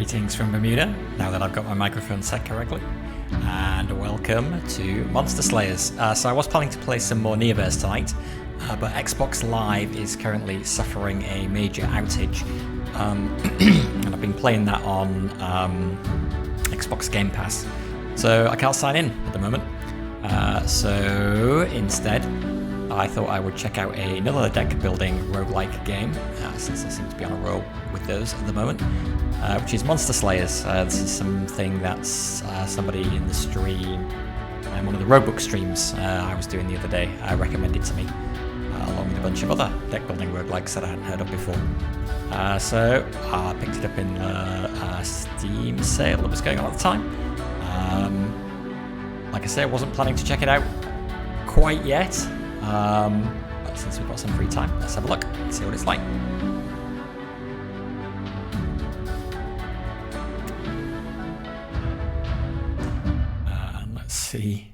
Greetings from Bermuda, now that I've got my microphone set correctly, and welcome to Monster Slayers. So I was planning to play some more Neoverse tonight, but Xbox Live is currently suffering a major outage, and I've been playing that on Xbox Game Pass, so I can't sign in at the moment. So instead, I thought I would check out another deck building roguelike game, since I seem to be on a roll with those at the moment, which is Monster Slayers. This is something that's somebody in the stream, one of the Roguebook streams I was doing the other day, recommended to me, along with a bunch of other deck building roguelikes that I hadn't heard of before. So I picked it up in the Steam sale that was going on at the time. Like I say, I wasn't planning to check it out quite yet. But since we've got some free time, let's have a look and see what it's like. And let's see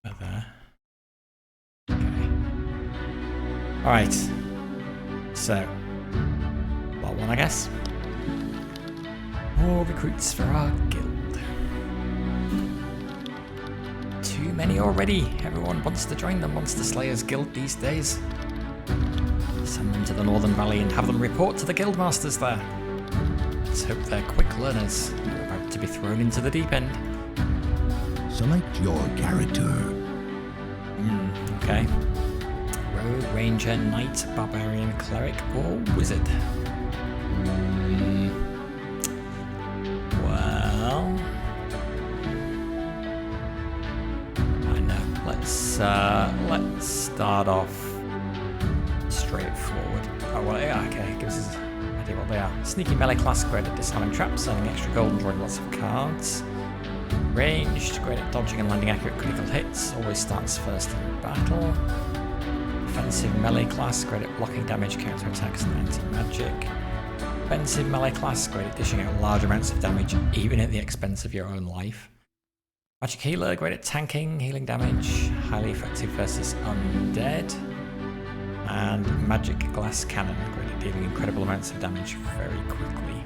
whether. Okay. Alright. So, well, one, I guess. More recruits for our guild. Too many already. Everyone wants to join the Monster Slayers Guild these days. Send them to the Northern Valley and have them report to the guildmasters there. Let's hope they're quick learners. They're about to be thrown into the deep end. Select your character. Okay. Rogue, Ranger, Knight, Barbarian, Cleric, or Wizard? Well... let's start off straightforward. Oh, well, yeah, okay, gives us an idea what they are. Sneaky melee class, great at disarming traps, earning extra gold and drawing lots of cards. Ranged, great at dodging and landing accurate critical hits, always starts first in battle. Offensive melee class, great at blocking damage, counter attacks, and anti-magic. Offensive melee class, great at dishing out large amounts of damage, even at the expense of your own life. Magic Healer, great at tanking, healing damage, highly effective versus undead. And Magic Glass Cannon, great at dealing incredible amounts of damage very quickly.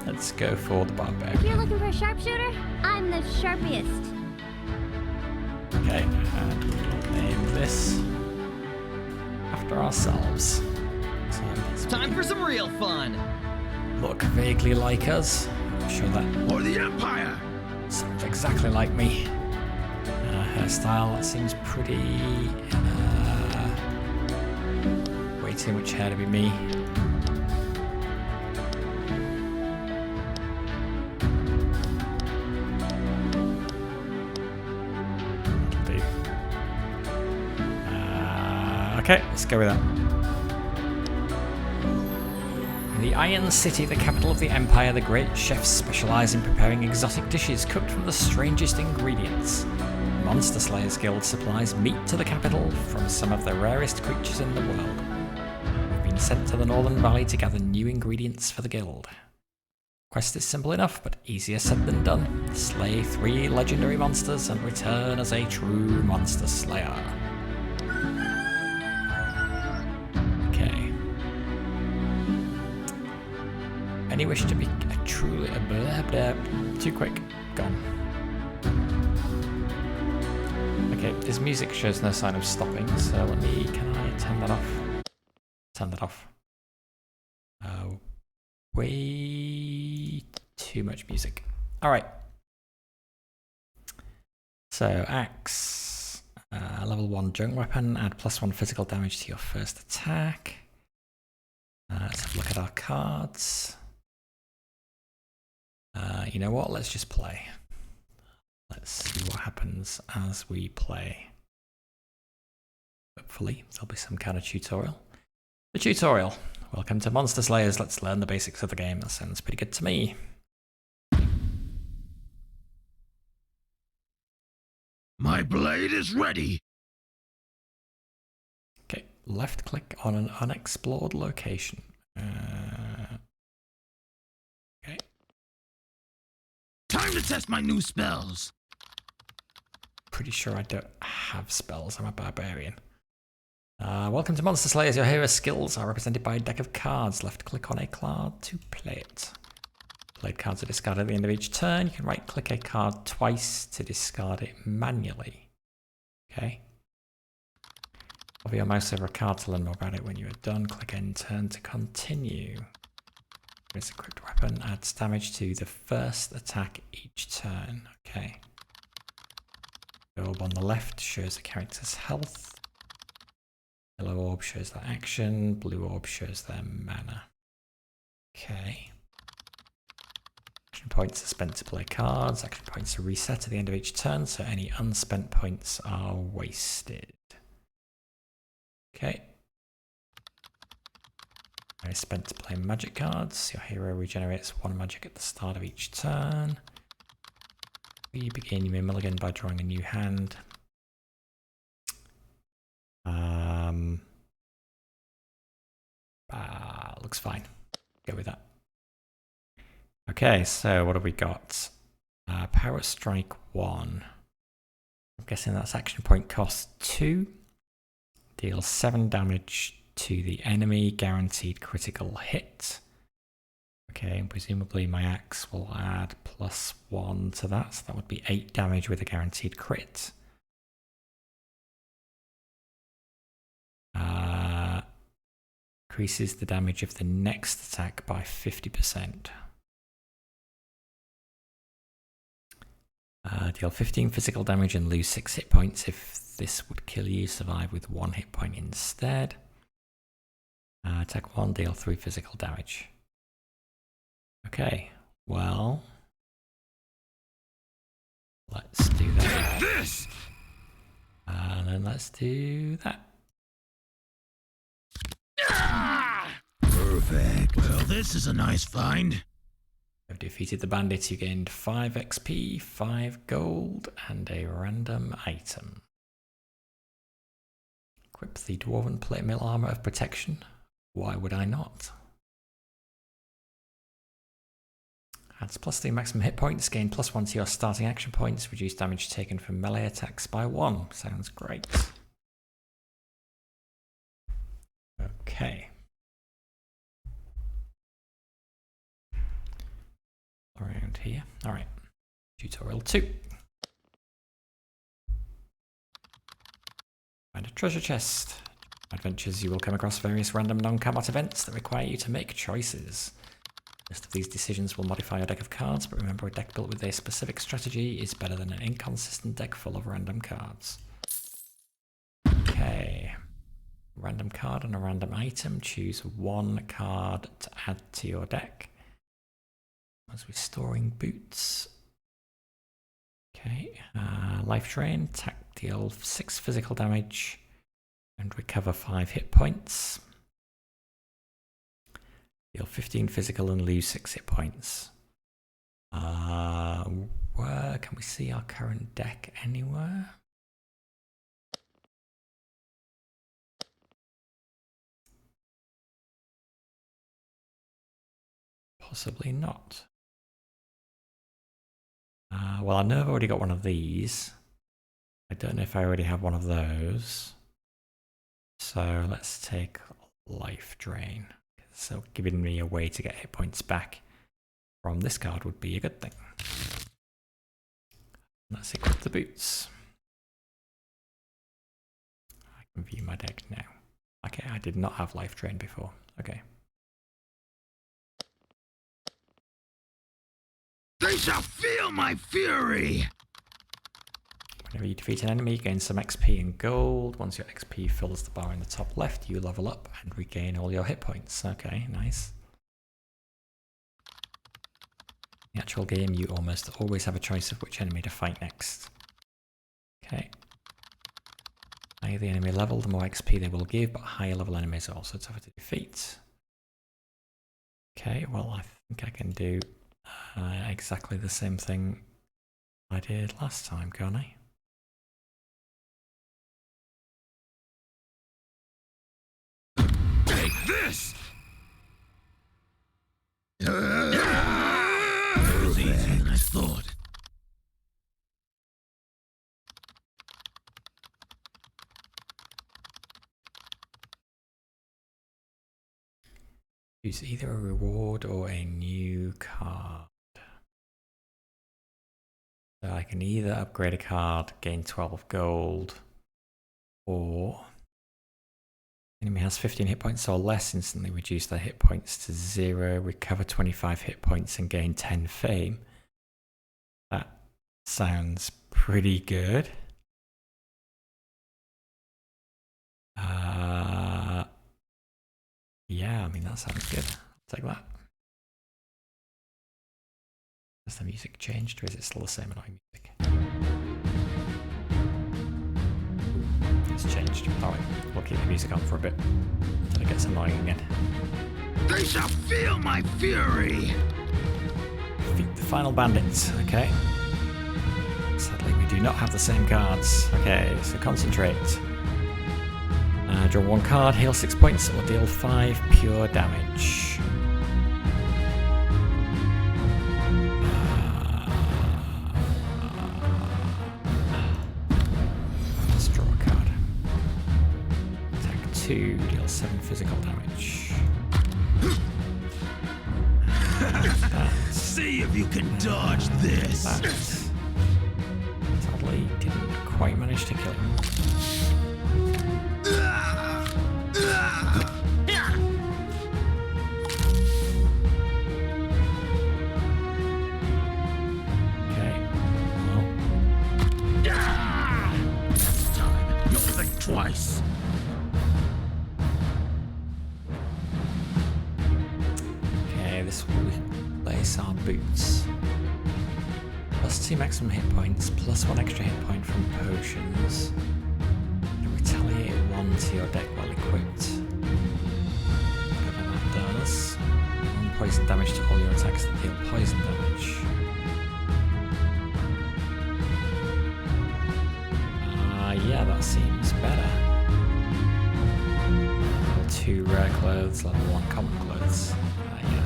Let's go for the Barbarian. If you're looking for a sharpshooter, I'm the sharpiest. Okay, and we'll name this after ourselves. So Time for some real fun! look vaguely like us. I'm sure that For the Empire! sounds exactly like me. Hairstyle, that seems pretty... way too much hair to be me. That'll do. Okay, let's go with that. In the Iron City, the capital of the Empire, the great chefs specialize in preparing exotic dishes cooked from the strangest ingredients. Monster Slayers Guild supplies meat to the capital from some of the rarest creatures in the world. We've been sent to the Northern Valley to gather new ingredients for the guild. Quest is simple enough, but easier said than done. Slay 3 legendary monsters and return as a true Monster Slayer. Okay. Any wish to be a truly... too quick. Gone. Okay, this music shows no sign of stopping, so can I turn that off? Turn that off. Way too much music. Alright. So, axe, level 1 junk weapon, add +1 physical damage to your first attack. Let's have a look at our cards. You know what, let's just play. Let's see what happens as we play. Hopefully, there'll be some kind of tutorial. The tutorial. Welcome to Monster Slayers. Let's learn the basics of the game. That sounds pretty good to me. My blade is ready. Okay, left click on an unexplored location. Okay. Time to test my new spells. Pretty sure I don't have spells. I'm a barbarian. Welcome to Monster Slayers. Your hero skills are represented by a deck of cards. Left click on a card to play it. Played cards are discarded at the end of each turn. You can right click a card twice to discard it manually. Okay. Hover your mouse over a card to learn more about it. When you are done, click end turn to continue. This equipped weapon adds damage to the first attack each turn. Okay. The orb on the left shows the character's health. Yellow orb shows their action. Blue orb shows their mana. Okay. Action points are spent to play cards. Action points are reset at the end of each turn, so any unspent points are wasted. Okay. Are spent to play magic cards. Your hero regenerates 1 magic at the start of each turn. You begin your mulligan by drawing a new hand. Looks fine. Go with that. Okay, so what have we got? Power Strike 1. I'm guessing that's action point cost 2. Deals 7 damage to the enemy, guaranteed critical hit. Okay, and presumably my axe will add +1 to that, so that would be 8 damage with a guaranteed crit. Increases the damage of the next attack by 50%. Deal 15 physical damage and lose 6 hit points. If this would kill you, survive with 1 hit point instead. Attack 1, deal 3 physical damage. Okay, well, let's do that. This! And then let's do that. Perfect. Well, this is a nice find. You've defeated the bandits. You gained 5 XP, 5 gold, and a random item. Equip the Dwarven Plate Mail Armor of Protection. Why would I not? Adds +3 maximum hit points, gain +1 to your starting action points, reduce damage taken from melee attacks by 1. Sounds great. Okay. Around here. Alright. Tutorial 2. Find a treasure chest. Adventures, you will come across various random non-combat events that require you to make choices. Most of these decisions will modify your deck of cards, but remember, a deck built with a specific strategy is better than an inconsistent deck full of random cards. Okay. Random card and a random item. Choose 1 card to add to your deck. As restoring boots. Okay. Life drain. Attack, deal 6 physical damage and recover 5 hit points. Deal 15 physical and lose 6 hit points. Where can we see our current deck anywhere? Possibly not. Well, I know I've already got one of these. I don't know if I already have one of those. So let's take Life Drain. So giving me a way to get hit points back from this card would be a good thing. Let's equip the boots. I can view my deck now. Okay, I did not have Life Drain before. Okay. They shall feel my fury! Whenever you defeat an enemy, you gain some XP and gold. Once your XP fills the bar in the top left, you level up and regain all your hit points. Okay, nice. In the actual game, you almost always have a choice of which enemy to fight next. Okay. The higher the enemy level, the more XP they will give, but higher level enemies are also tougher to defeat. Okay, well, I think I can do exactly the same thing I did last time, can't I? Take this! It was easier than I thought. Choose either a reward or a new card. So I can either upgrade a card, gain 12 gold, or enemy has 15 hit points or less, instantly reduce their hit points to 0, recover 25 hit points and gain 10 fame. That sounds pretty good. Yeah, I mean, that sounds good. I'll take that. Has the music changed, or is it still the same annoying music? It's changed. Alright, we'll keep the music on for a bit until it gets annoying again. They shall feel my fury! Defeat the final bandits, okay. Sadly, we do not have the same cards. Okay, so concentrate. Draw 1 card, heal 6 points, or deal 5 pure damage. Let's draw a card. Attack 2, deal 7 physical damage. See if you can dodge this! That sadly didn't quite manage to kill him. Twice. Okay, this will replace our boots. Plus 2 maximum hit points, plus 1 extra hit point from potions. And retaliate 1 to your deck while equipped. Whatever that does. 1 poison damage to all your attacks that deal poison damage. Yeah, that seems better. Level 2 rare clothes, level 1 common clothes. Yeah.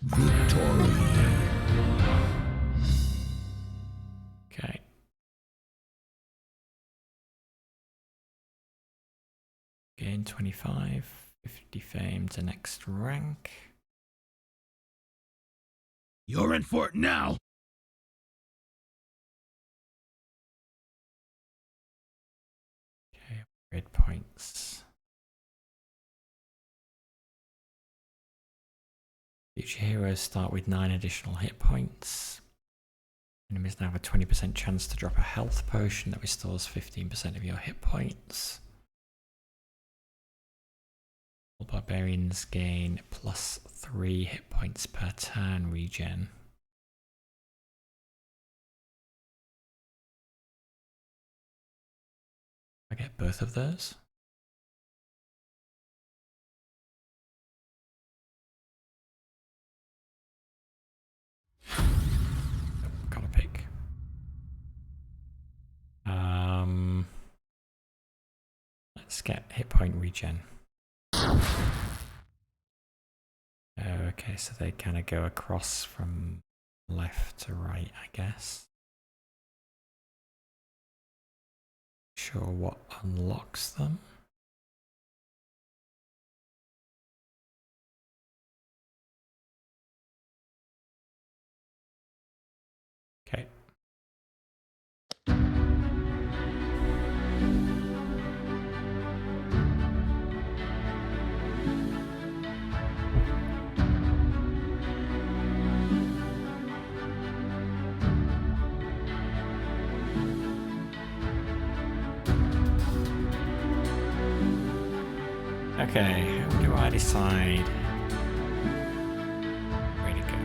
Victory. Okay. Gain 25, 50 fame to next rank. You're in for it now! Okay, upgrade points. Future heroes start with 9 additional hit points. Enemies now have a 20% chance to drop a health potion that restores 15% of your hit points. All barbarians gain plus 3 hit points per turn regen. I get both of those. Gotta pick. Let's get hit point regen. Okay, so they kind of go across from left to right, I guess. Sure what unlocks them. Okay. Okay, how do I decide where to go?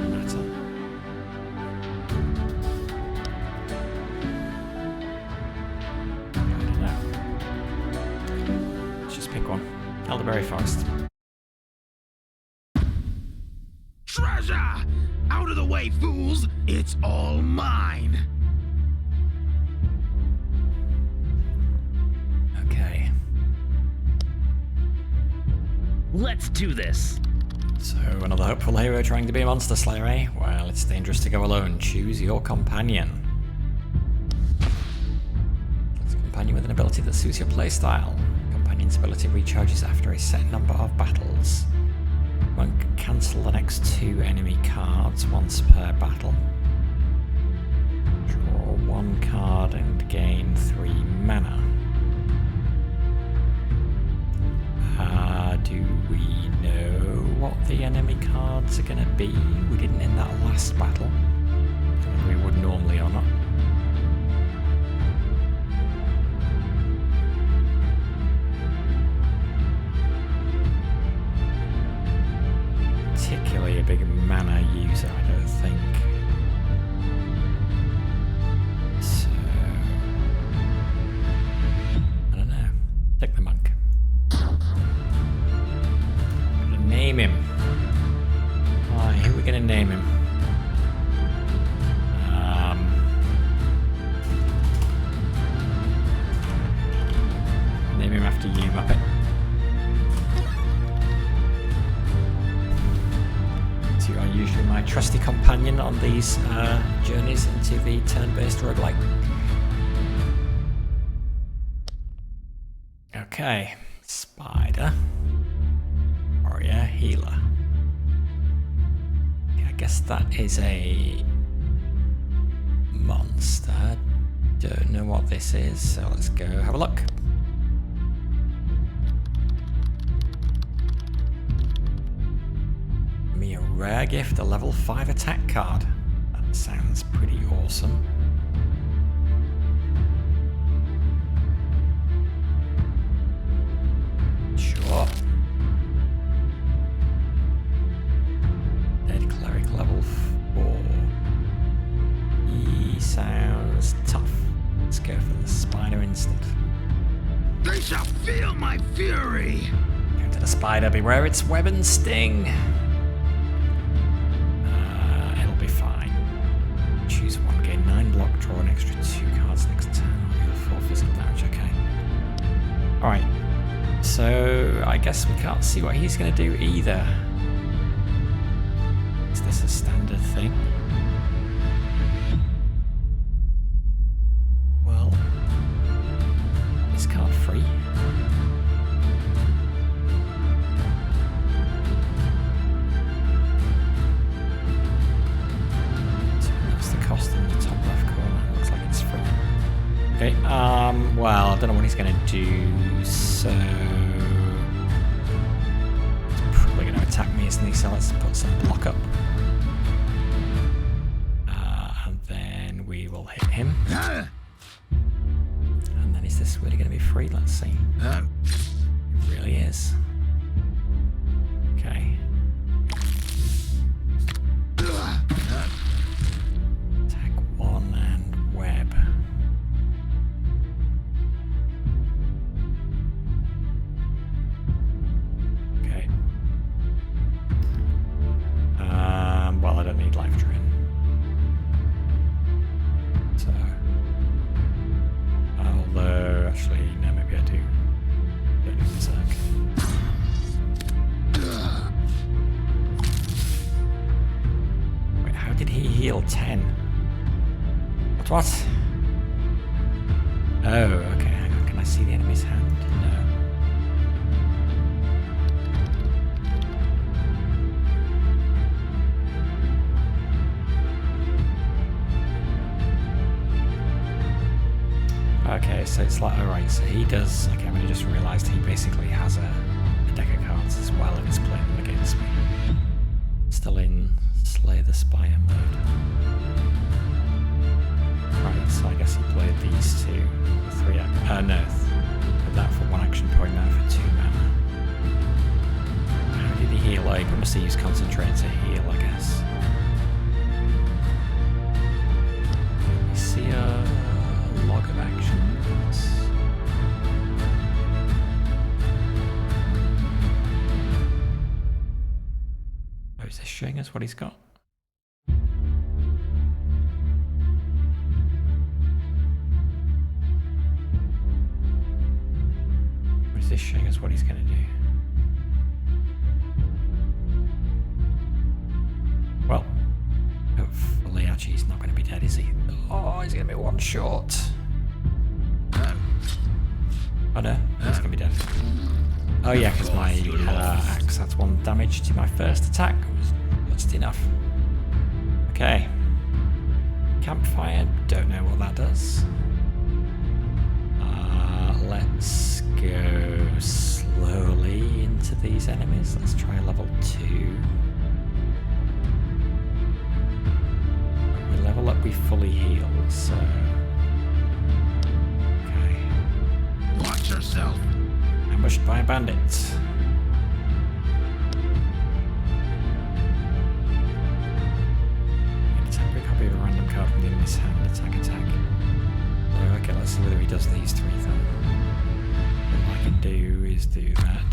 Matter. I don't know. Let's just pick one. Elderberry Forest. Treasure! Out of the way, fools! It's all mine! Okay. Let's do this! So, another hopeful hero trying to be a monster slayer, eh? Well, it's dangerous to go alone. Choose your companion. companion with an ability that suits your playstyle. Companion's ability recharges after a set number of battles. Monk can cancel the next 2 enemy cards once per battle. Draw 1 card and gain 3 mana. Do we know what the enemy cards are going to be? We didn't in that last battle. Don't know if we would normally or not. Particularly a big mana user, I don't think. So I don't know. Take the monk. Name him. Alright, who are we gonna name him? Name him after you, Muppet. So you are usually my trusty companion on these journeys into the turn-based roguelike. Okay, spider. Warrior, healer. Okay, I guess that is a monster. Don't know what this is, so let's go have a look. Me a rare gift, a level 5 attack card. That sounds pretty awesome. Sure. Dead cleric level 4. He sounds tough. Let's go for the spider instead. They shall feel my fury! Go to the spider, beware its web and sting. It'll be fine. Choose 1, gain 9 block, draw an extra 2 cards next turn, or deal 4 physical damage, okay. Alright, so I guess we can't see what he's going to do either. Is this a standard thing? Well, is card free? So that's the cost in the top left corner. Looks like it's free. Okay, well, I don't know what he's going to do, so he's probably going to attack me, isn't he? So let's put some block up. And then we will hit him. And then is this really going to be free? Let's see. It really is. Okay. Attack 1 and web. Okay. Well, I don't need life drain. So, although actually, no, maybe I do. Don't need berserk. Wait, how did he heal 10? What? Oh, okay. Hang on. Can I see the enemy's hand? No. Okay, so it's like, alright, so he does, okay, I just realised he basically has a deck of cards as well and he's playing them against me. Still in Slay the Spire mode. Right, so I guess he played these two, 3, no, put that for 1 action point, now for 2 mana. How did he heal? Like, he must have used Concentrate to heal, I guess. Let me see a log of actions. Oh, is this showing us what he's got? Or is this showing us what he's going to do? Well, hopefully actually he's not going to be dead, is he? Oh, he's going to be 1 short. Oh no, he's gonna be dead. Oh yeah, because my axe adds 1 damage to my first attack. Just enough. Okay. Campfire, don't know what that does. Let's go slowly into these enemies. Let's try level 2. When we level up, we fully heal, so... Okay. Watch yourself. Ambushed by a bandit. Attack a copy of a random card from the enemy's hand. Attack. Oh, okay, let's see whether he does these 3 then. All I can do is do that.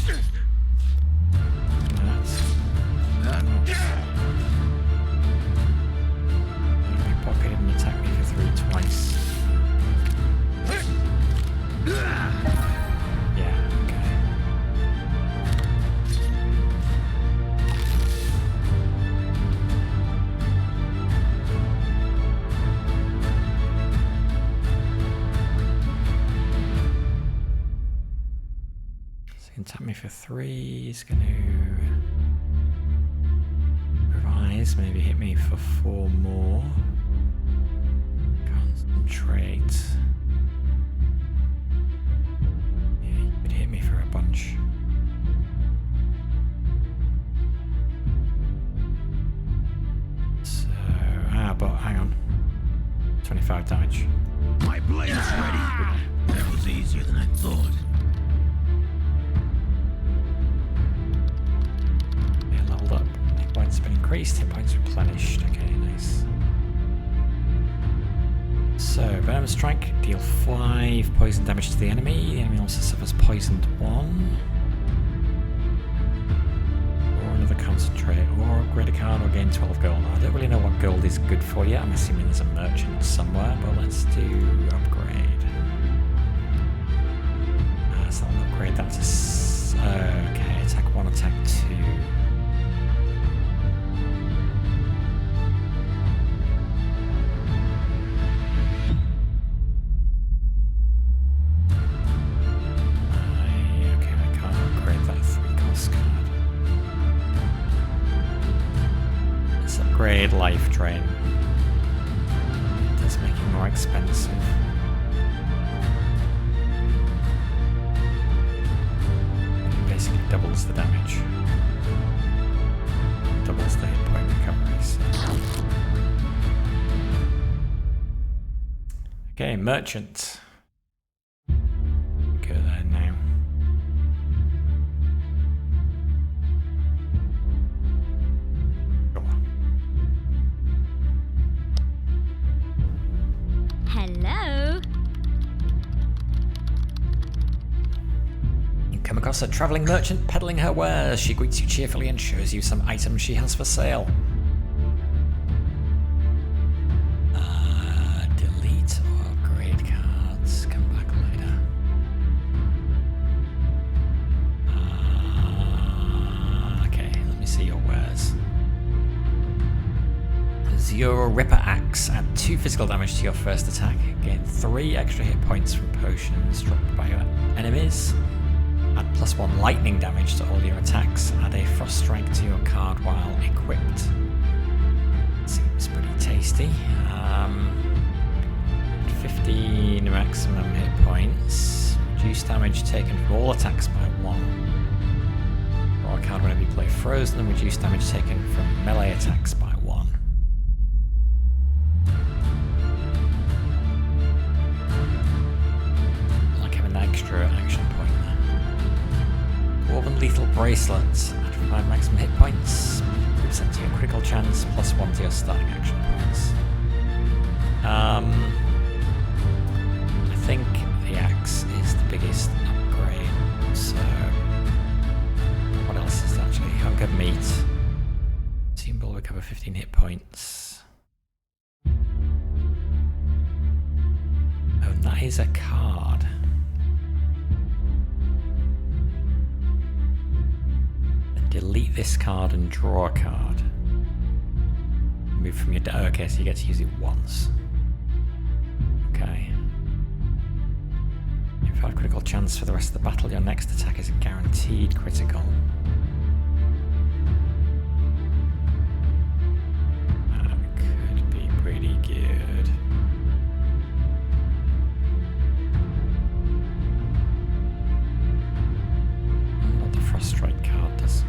Pickpocket and attack me for 3 twice. Yeah, okay. So he can tap me for 3. He's going to revise, maybe hit me for 4 more. Concentrate. Yeah, he could hit me for a bunch. So, but hang on. 25 damage. My blade's ready. That was easier than I thought. Yeah, leveled up. Hit points have been increased, hit points replenished. Okay, nice. So, Venom Strike, deal 5 poison damage to the enemy. The enemy also suffers poisoned 1. Or another concentrate, or upgrade a card, or gain 12 gold. I don't really know what gold is good for yet. I'm assuming there's a merchant somewhere, but let's do upgrade. So I'll upgrade that to... okay, attack 1, attack 2. Okay, I can't upgrade that 3 cost card. Let's upgrade Life Drain. It does make it more expensive. It basically doubles the damage. Doubles the hit point recovery. So. Okay, Merchant. Go there now. Hello. You come across a travelling merchant peddling her wares. She greets you cheerfully and shows you some items she has for sale. Delete or upgrade cards. Come back later. Okay, let me see your wares. Your Ripper Axe. Add 2 physical damage to your first attack. Gain 3 extra hit points from potions dropped by your enemies. Add +1 lightning damage to all your attacks. Add a Frost Strike to your card while equipped. Seems pretty tasty. 15 maximum hit points. Reduce damage taken from all attacks by 1. Draw a card whenever you play Frozen and reduce damage taken from melee attacks by 1. Like having an extra action point there. Dwarven Lethal Bracelets. Add 5 maximum hit points. 2% to your critical chance, +1 to your starting action points. I think the axe is the biggest upgrade. So, what else is actually? Hunk of Meat. Team will recover 15 hit points. Oh, that is a card. And delete this card and draw a card. Move from your... okay, so you get to use it once. Okay. If card critical chance for the rest of the battle. Your next attack is a guaranteed critical. That could be pretty good. What the Frost Strike card does.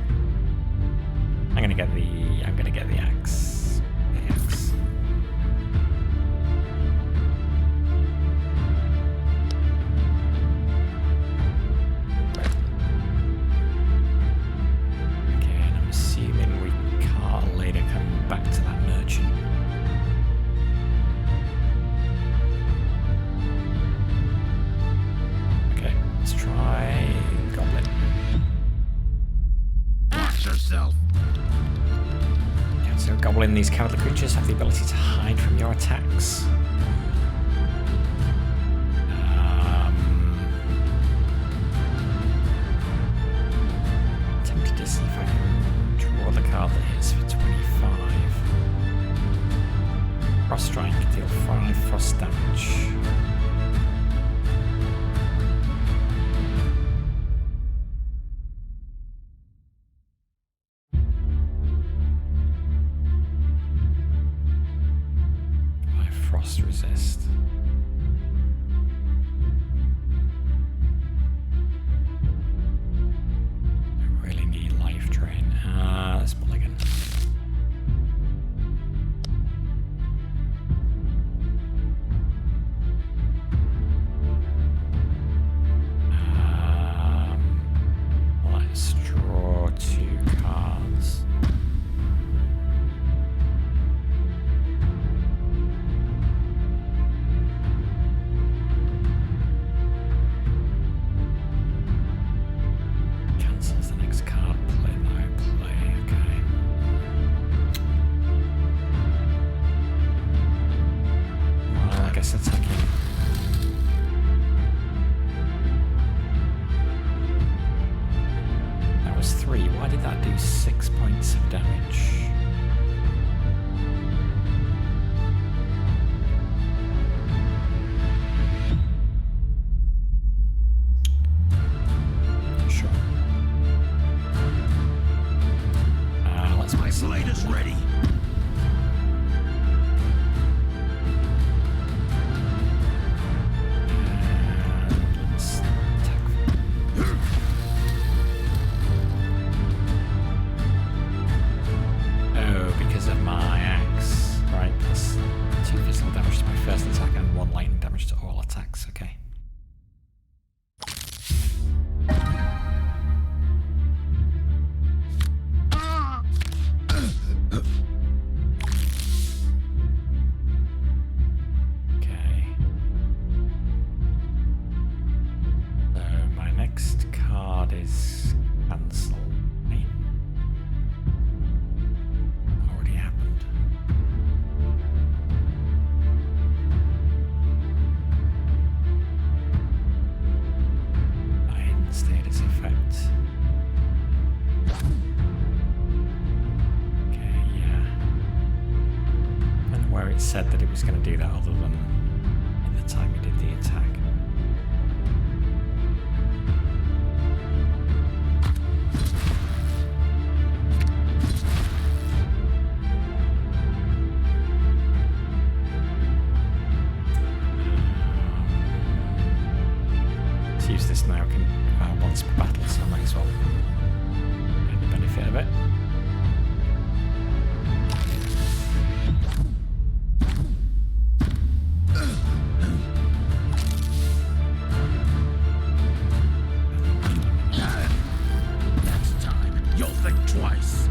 I'm gonna get the axe. The axe. Okay, and I'm assuming we can't later come back to that merchant. Okay, let's try Goblin. Watch yourself. Yeah, so Goblin, these cowardly creatures have the ability to hide from your attacks. Tempted to see if I can draw the card that hits for 25. Frost Strike, deal 5 frost damage. Frost resist. I really need life drain. Let's mulligan. Let's draw 2 cards. Cancels the next card play that I play, okay. Well, I guess attacking. That was 3. Why did that do 6 points of damage? Sure. Let's My play some. blade is ready. Let's attack. Oh, because of my axe. Right, plus 2 physical damage to my first attack and 1 lightning damage to all attacks. Okay. Okay. So my next card is cancel. Right? Already happened. I hadn't stayed its effect. Okay, yeah. I don't know where it said that it was going to do that other than in the time we did the attack. Let's use this now once per battle, so I might as well get the benefit of it. Next time, you'll think twice.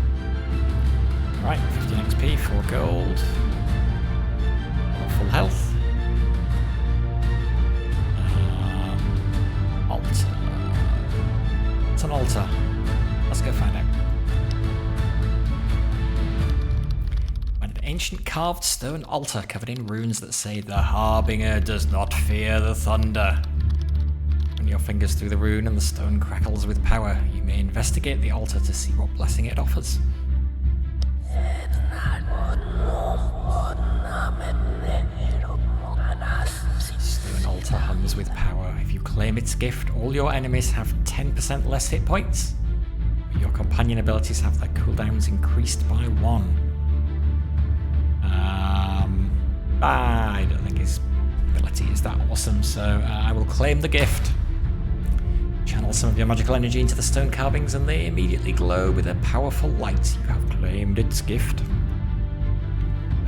Right, 15 XP, 4 gold. Full health. Altar. It's an altar. Let's go find out. Find an ancient carved stone altar covered in runes that say the Harbinger does not fear the thunder. Run your fingers through the rune and the stone crackles with power. You may investigate the altar to see what blessing it offers. Stone altar hums with power. If you claim its gift, all your enemies have 10% less hit points. Your companion abilities have their cooldowns increased by 1. I don't think his ability is that awesome, so I will claim the gift. Channel some of your magical energy into the stone carvings and they immediately glow with a powerful light. You have claimed its gift.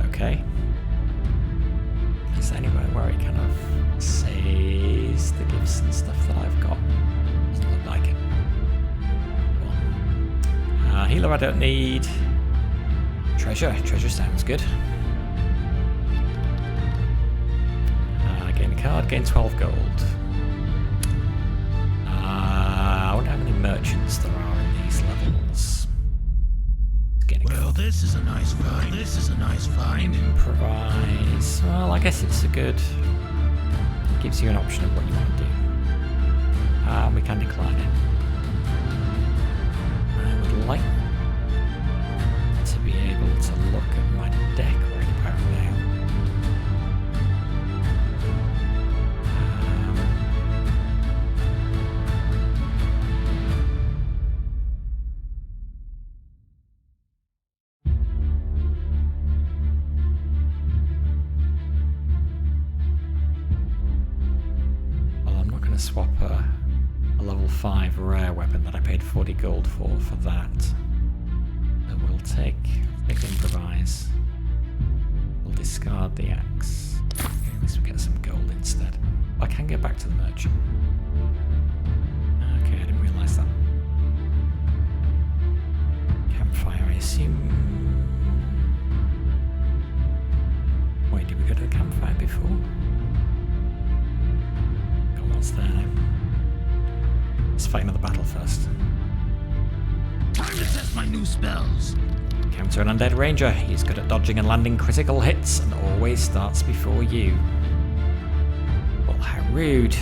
Okay. Is there anywhere where it kind of says the gifts and stuff that I've got? Doesn't look like it. Well, healer I don't need. Treasure. Treasure sounds good. Gain a card, gain 12 gold. I wonder how many merchants there are in these levels. Well, this is a nice find. This is a nice find. Improvise. Well, I guess it's a good. It gives you an option of what you want to do. We can decline it. I would like to be able to look at my deck right about now. Swap a level 5 rare weapon that I paid 40 gold for that. So we'll take improvise. We'll discard the axe. At least we get some gold instead. I can go back to the merchant. Okay, I didn't realise that. Campfire, I assume. Wait, did we go to the campfire before? What's there now? Let's fight another battle first. Time to test my new spells. Counter an undead ranger. He's good at dodging and landing critical hits and always starts before you. Well, how rude.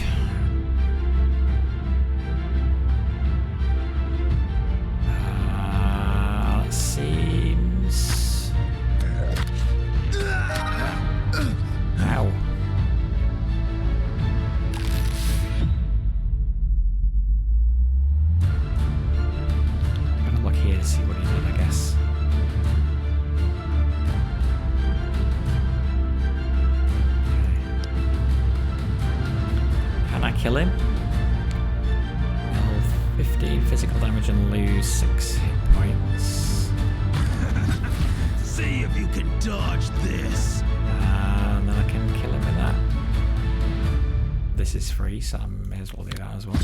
That seems... Ow. See what he did, I guess. Okay. Can I kill him? Well, 15 physical damage and lose 6 hit points. See if you can dodge this. And then I can kill him with that. This is free, so I may as well do that as well.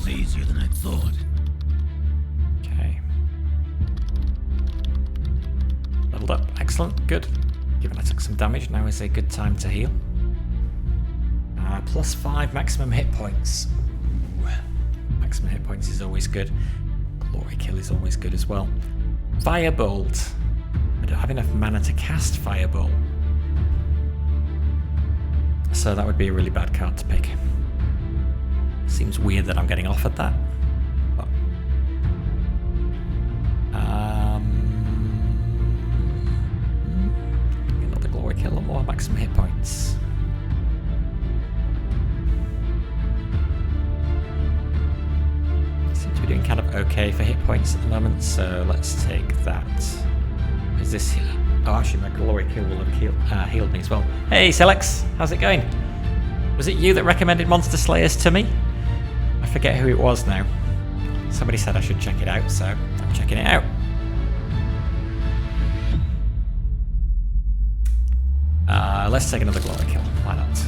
Easier than I thought. Okay. Leveled up. Excellent. Good. Given I took some damage, now is a good time to heal. Plus 5 maximum hit points. Ooh. Maximum hit points is always good. Glory kill is always good as well. Firebolt. I don't have enough mana to cast Firebolt. So that would be a really bad card to pick. Seems weird that I'm getting offered that. But, another glory kill or more maximum hit points. Seem to be doing kind of okay for hit points at the moment, so let's take that. Is this here? Oh, actually, my glory kill will have healed me as well. Hey, Selex, how's it going? Was it you that recommended Monster Slayers to me? I forget who it was now. Somebody said I should check it out, so I'm checking it out. Let's take another glory kill. Why not?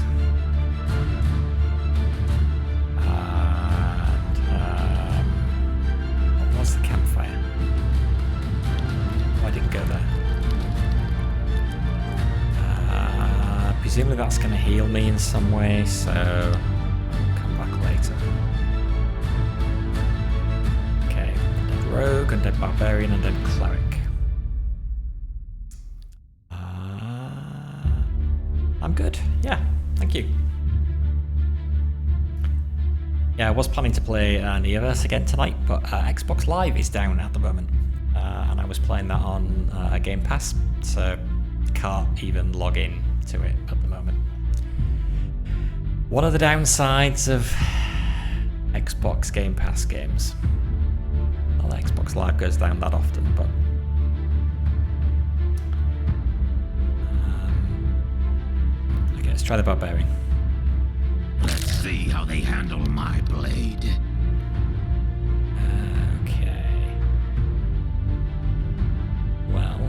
And what was the campfire? Oh, I didn't go there. Presumably that's going to heal me in some way, so I'll come back later. Rogue, undead barbarian, undead cleric. I'm good. Yeah, thank you. Yeah, I was planning to play Neoverse again tonight, but Xbox Live is down at the moment, and I was playing that on a Game Pass, so can't even log in to it at the moment. One of the downsides of Xbox Game Pass games. Well, Xbox Live goes down that often, but okay, let's try the Barbarian. Let's see how they handle my blade. Okay. Well,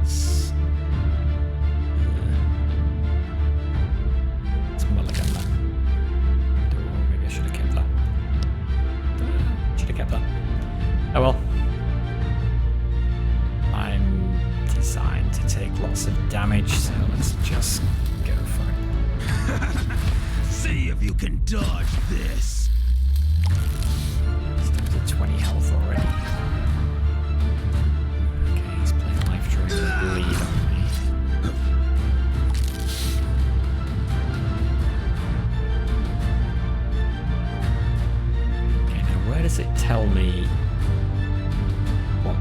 let's mulligan that. Or maybe I should have kept that. Should have kept that. Oh well. I'm designed to take lots of damage, so let's just go for it. See if you can dodge this. He's down to 20 health already. Okay, he's playing life draining bleed on me. Okay, now where does it tell me what?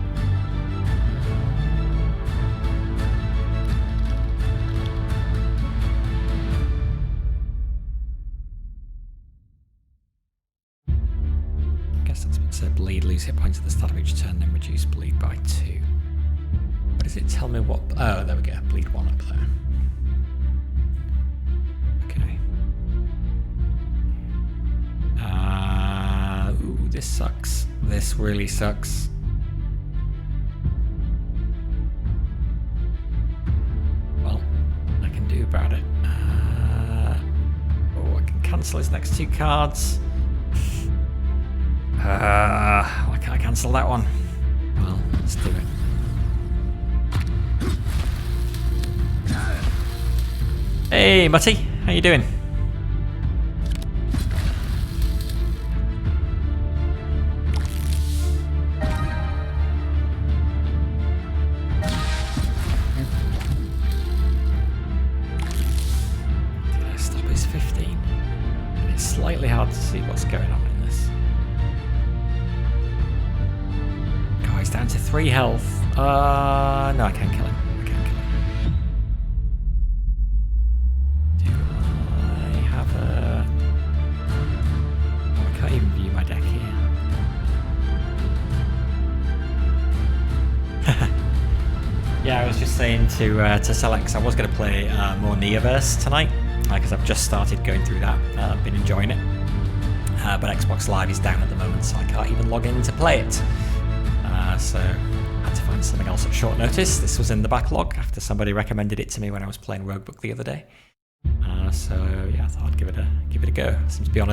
Guess that's what it said. Bleed, lose hit points at the start of each turn, then reduce bleed by 2. Where does it tell me what? Oh, there we go. Bleed 1 up there. Okay. Ooh, this sucks. This really sucks. Well, I can do about it. I can cancel his next 2 cards. Why can't I cancel that one? Well, let's do it. Hey, Mutty, how you doing? Did I stop his 15? And it's slightly hard to see what's going on in this. God, he's down to 3 health. No, I can't kill him. I can't kill him. Do I have a... Oh, I can't even view my deck here. Yeah, I was just saying to Celex I was going to play more Neoverse tonight because I've just started going through that. I've been enjoying it. But Xbox Live is down at the moment, so I can't even log in to play it. So I had to find something else at short notice. This was in the backlog after somebody recommended it to me when I was playing Roguebook the other day. So yeah, I thought I'd give it a go. It seems to be on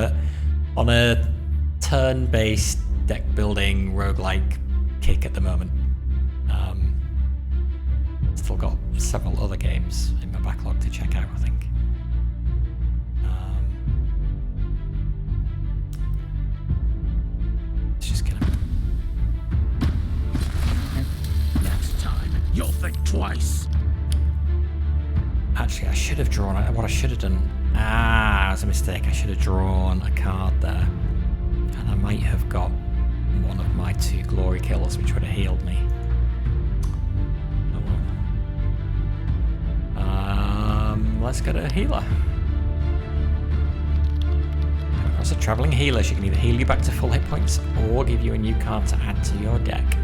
a turn-based deck building roguelike kick at the moment. Still got several other games in my backlog to check out, I think. Let's just kill him. Next time, you'll think twice. Actually, I should have drawn it. What I should have done... it was a mistake. I should have drawn a card there. And I might have got one of my 2 glory kills, which would have healed me. Oh well. Let's get a healer. As a travelling healer, she can either heal you back to full hit points or give you a new card to add to your deck.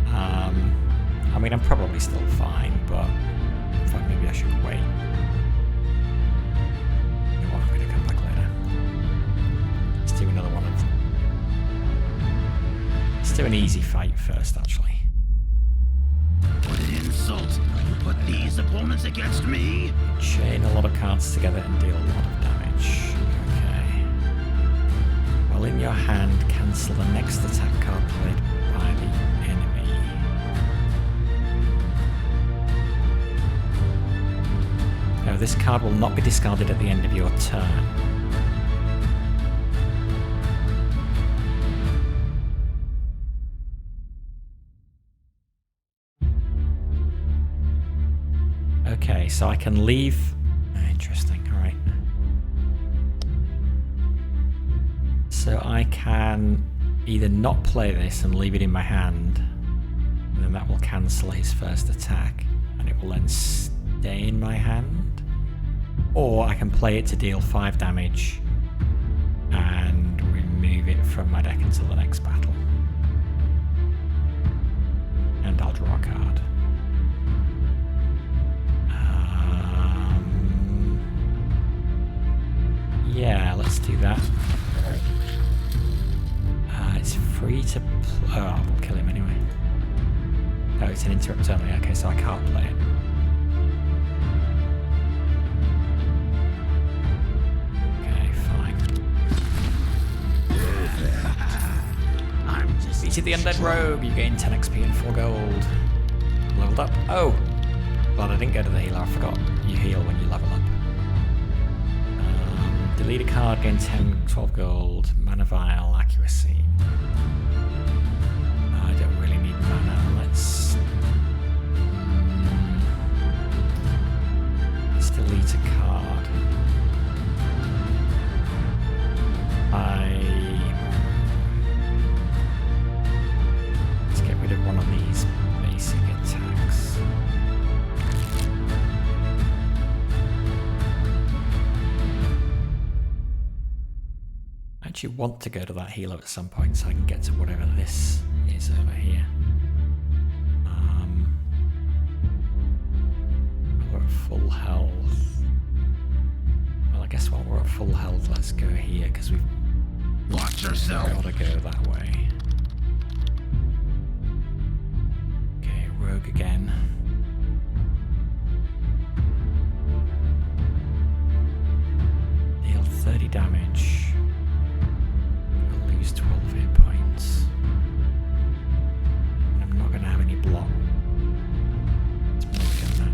I mean, I'm probably still fine, but in fact, maybe I should wait. You know what, I'm going to come back later. Let's do another one of them. Let's do an easy fight first, actually. What an insult! You put these opponents against me? Chain a lot of cards together and deal a lot of damage. Okay. While in your hand, cancel the next attack card played by the enemy. Now, this card will not be discarded at the end of your turn. Okay, so I can leave. Interesting, alright. So I can either not play this and leave it in my hand, And then that will cancel his first attack, and it will then stay in my hand. Or I can play it to deal 5 damage and remove it from my deck until the next battle. And I'll draw a card. Yeah, let's do that. It's free to oh, I'll kill him anyway. Oh, it's an interrupt only. Okay, so I can't play it. Okay, fine. I'm just Beat the undead rogue. You gain 10 XP and 4 gold. Leveled up. Oh, glad I didn't go to the healer. I forgot you heal when you level up. Delete a card, gain 10, 12 gold, mana vial, accuracy. I don't really need mana. Let's delete a card. Let's get rid of one of these basic attacks. I actually want to go to that healer at some point so I can get to whatever this is over here. We're at full health. Well, I guess while we're at full health, let's go here because we've watch yourself. got to go that way. Okay, rogue again. Deal 30 damage. 12 hit points. And I'm not going to have any block. Let's make that.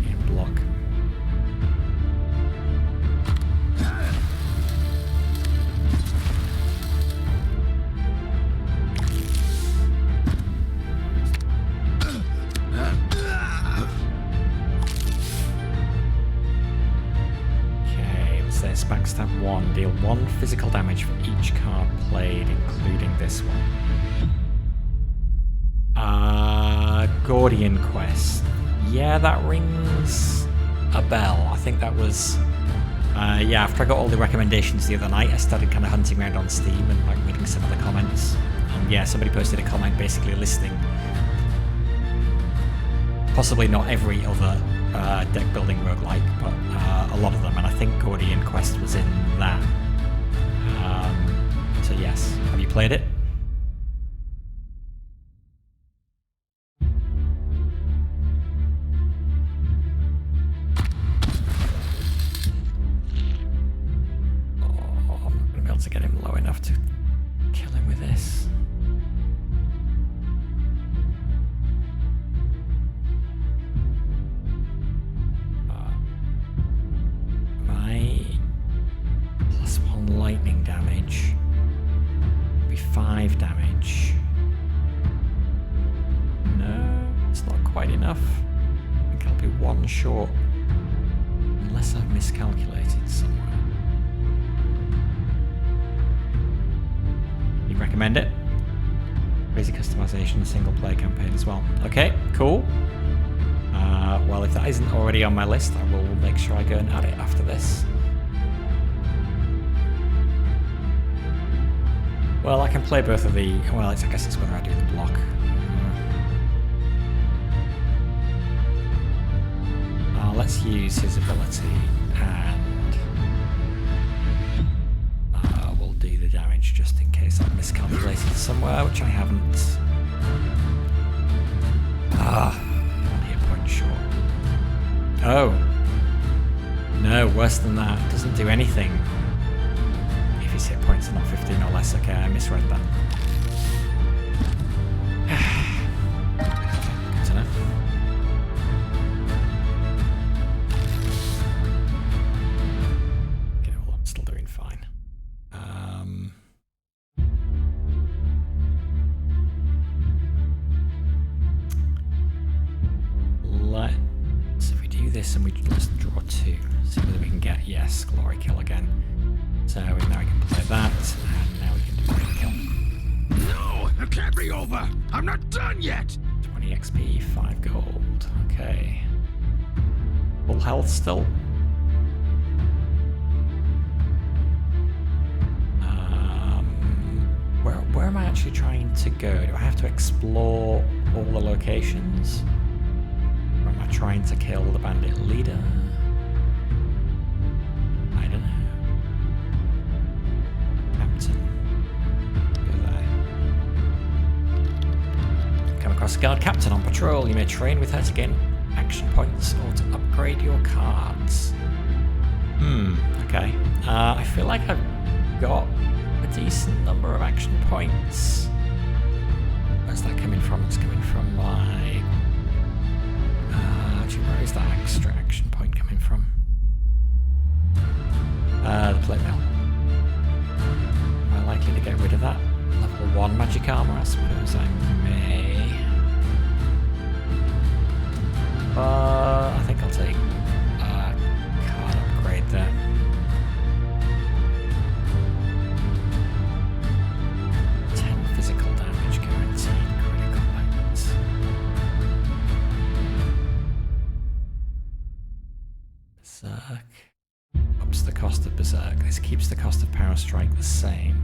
Yeah, block. Backstab 1. Deal 1 physical damage for each card played, including this one. Gordian Quest. Yeah, that rings a bell. I think that was... yeah, after I got all the recommendations the other night, I started kind of hunting around on Steam and like reading some of the comments. And yeah, somebody posted a comment basically listing possibly not every other deck building roguelike, but a lot of them, and I think Gordian Quest was in that. So yes, have you played it? Oh, I'm not going to be able to get him low enough to kill him with this. +1 lightning damage will be 5 damage. No, it's not quite enough. I think I'll be 1 short, unless I've miscalculated somewhere. You recommend it? Crazy customization, single player campaign as well. Okay, cool. Well, if that isn't already on my list, I will make sure I go and add it after this. Well, I can play both of the... Well, I guess it's whether I do the block. Let's use his ability, and we'll do the damage just in case I've miscalculated somewhere, which I haven't. 1 hit point short. Oh. No, worse than that. It doesn't do anything. If his hit points are not 15 or less. Okay, I misread that. Good to know. Okay, well, I'm still doing fine. Let's, if we do this and we just draw 2, see whether we can get, yes, Glory Kill again. So now we can play that, and now we can do a kill. No, it can't be over. I'm not done yet. 20 XP, 5 gold. Okay. Full health still. Where am I actually trying to go? Do I have to explore all the locations? Or am I trying to kill the bandit leader? I don't know. Captain. Go there. Come across a guard captain on patrol. You may train with her to gain action points or to upgrade your cards. Okay. I feel like I've got a decent number of action points. Where's that coming from? It's coming from my... where is that extra action point coming from? The plate mill. Am I likely to get rid of that? Level 1 magic armor, I suppose I may. I think I'll take a card upgrade there. 10 physical damage guaranteed, critical hits. Berserk. Ups the cost of Berserk. This keeps the cost of Power Strike the same.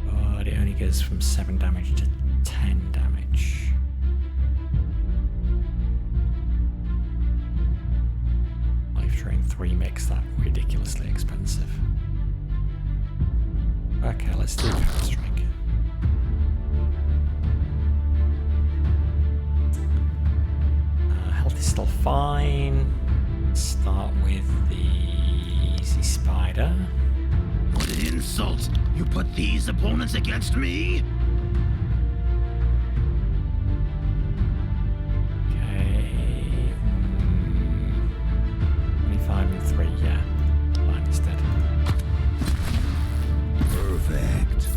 But it only goes from 7 damage to 10 damage. Life Drain 3 makes that ridiculously expensive. Okay, let's do Power Strike. Health is still fine. Start with the Easy Spider. What an insult! You put these opponents against me? Okay. 25 and 3, yeah. Fine instead. Perfect.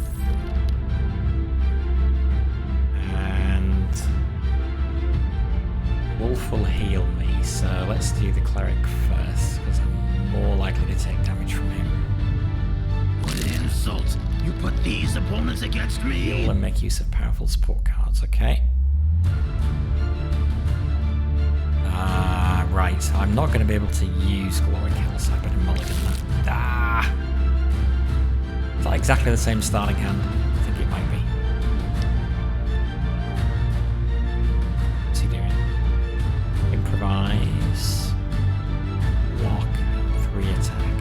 And Wolf will heal me, so let's do the Cleric first, because I'm more likely to take damage from him. What an insult! You put these opponents against me? Heal and make use of powerful support cards, okay. Right, so I'm not going to be able to use Glory Kill, so I better mulligan that. Is that exactly the same starting hand? I think it might be. What's he doing? Improvise, block, 3 attack.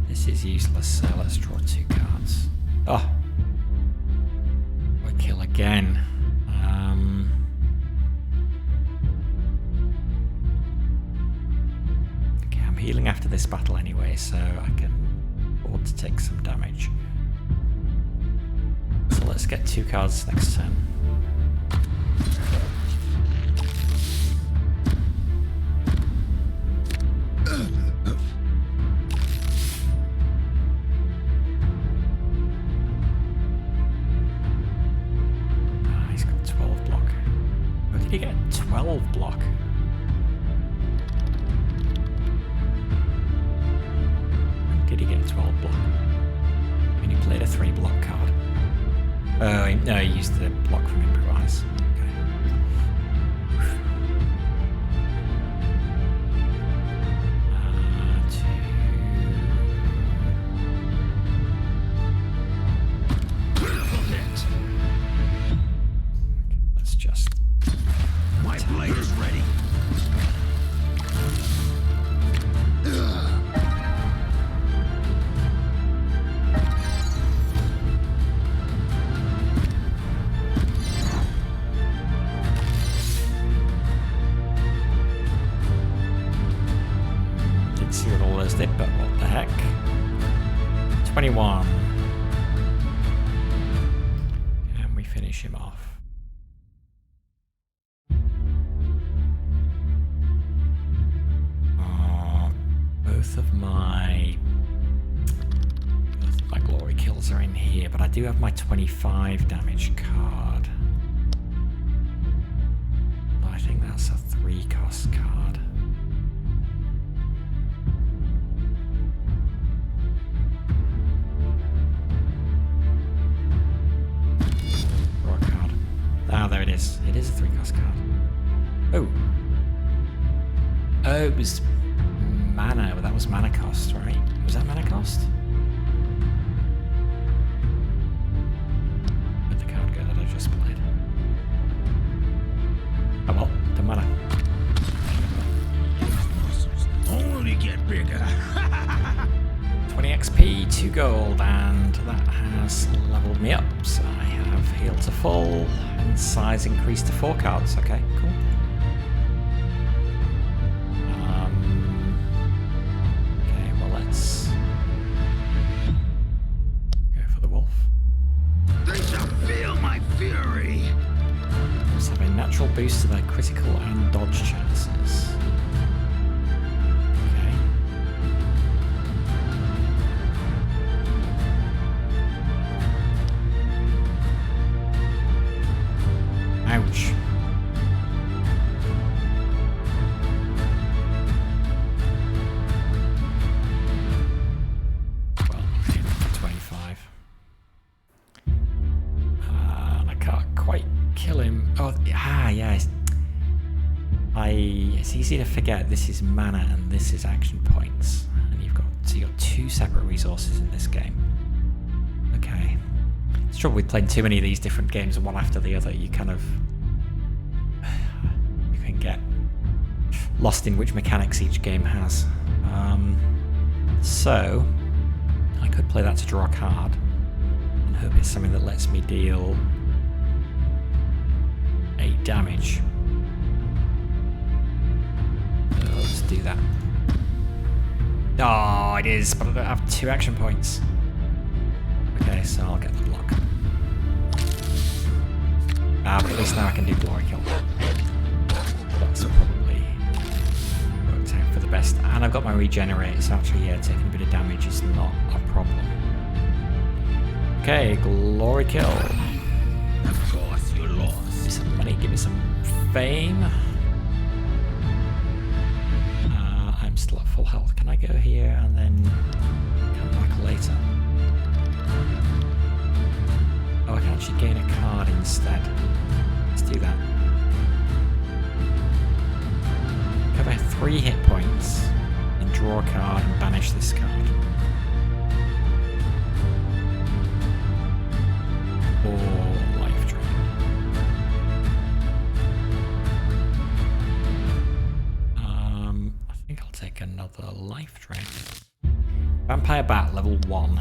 This is useless, so let's draw 2 cards. Oh! We'll kill again. Okay, I'm healing after this battle anyway, so I can afford to take some damage. So let's get 2 cards next turn. He's got 12 block. Where did he get 12 block? When did he get 12 block? When he played a 3 block card. Oh, no, he used the block from Improvise. Okay. Let's just... My blade is ready. Didn't see what all those did, but what the heck. 21. And we finish him off. Both of my glory kills cards are in here, but I do have my 25 damage card. I think that's a 3-cost card. Draw a card. Ah, there it is. It is a 3-cost card. Oh. Oh, it was mana, but that was mana cost, right? Was that mana cost? Where'd the card go that I just played? Oh well, don't matter. Only get bigger. 20 XP, 2 gold, and that has leveled me up. So I have healed to full and size increased to 4 cards. Okay, cool. Okay, well let's go for the wolf. They shall feel my fury. Let's have a natural boost to their critical and dodge chances. Okay. Ouch. Well, I'm hitting for 25. And I can't quite kill him. Oh, yeah. It's easy to forget this is mana and this is action points. And you've got 2 separate resources in this game. Okay. It's trouble with playing too many of these different games one after the other. You kind of... you can get lost in which mechanics each game has. So, I could play that to draw a card and hope it's something that lets me deal 8 damage. So let's do that. Oh, it is, but I don't have 2 action points. Okay, so I'll get the block. Ah, but at least now I can do Glory Kill. That's probably worked out for the best. And I've got my regenerate, so actually, yeah, taking a bit of damage is not a problem. Okay, Glory Kill. Of course you lost. Give me some money, give me some fame. I'm still at full health. Can I go here and then come back later? Oh, I can actually gain a card instead. Let's do that. Cover 3 hit points and draw a card and banish this card. Or life drain. I think I'll take another life drain. Vampire Bat, level 1.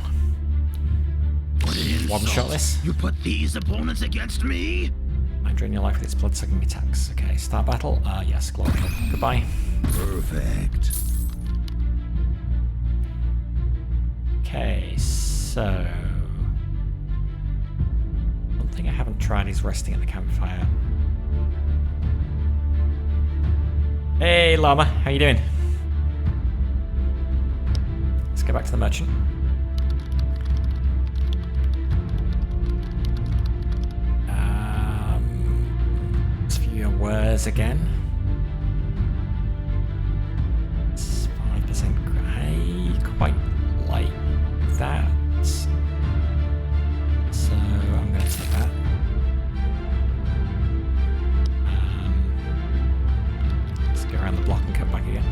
One-shot this. You put these opponents against me? I drain your life with its blood-sucking attacks. Okay, start battle. Yes, Glory Kill. Goodbye. Perfect. Okay, so... one thing I haven't tried is resting at the campfire. Hey, Llama. How you doing? Let's go back to the merchant. Let's view your wares again. It's 5%. I quite like that. So I'm going to take that. Let's go around the block and come back again.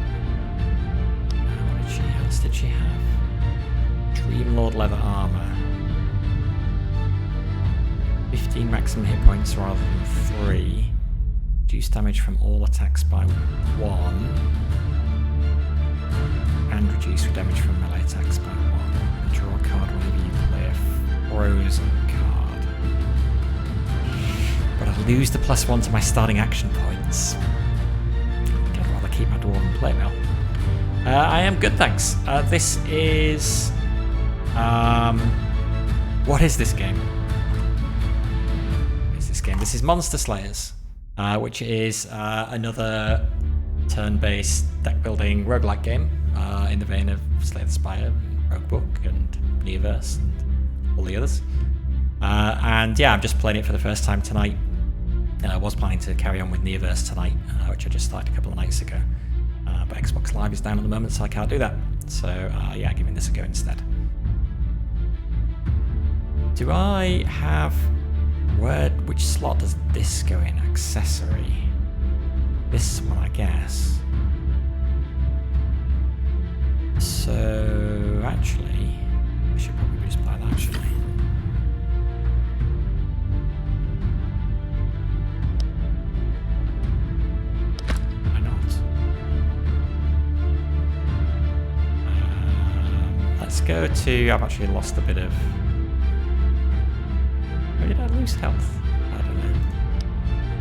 What else did she have? Dreamlord leather armor. 15 maximum hit points rather than 3. Reduce damage from all attacks by 1. And reduce damage from melee attacks by 1. And draw a card whenever you play a frozen card. But I lose the +1 to my starting action points. I'd rather keep my Dwarven Plate Mail. I am good, thanks. This is... what is this game? This is Monster Slayers, which is another turn-based deck-building roguelike game in the vein of Slay the Spire, and Rogue Book, and Neoverse, and all the others. And yeah, I'm just playing it for the first time tonight. I was planning to carry on with Neoverse tonight, which I just started a couple of nights ago. But Xbox Live is down at the moment, so I can't do that. So yeah, giving this a go instead. Do I have... which slot does this go in? Accessory. This one, I guess. So, actually, I should probably just buy that, shouldn't I? Why not? Let's go to... I've actually lost a bit of... Or did I lose health? I don't know.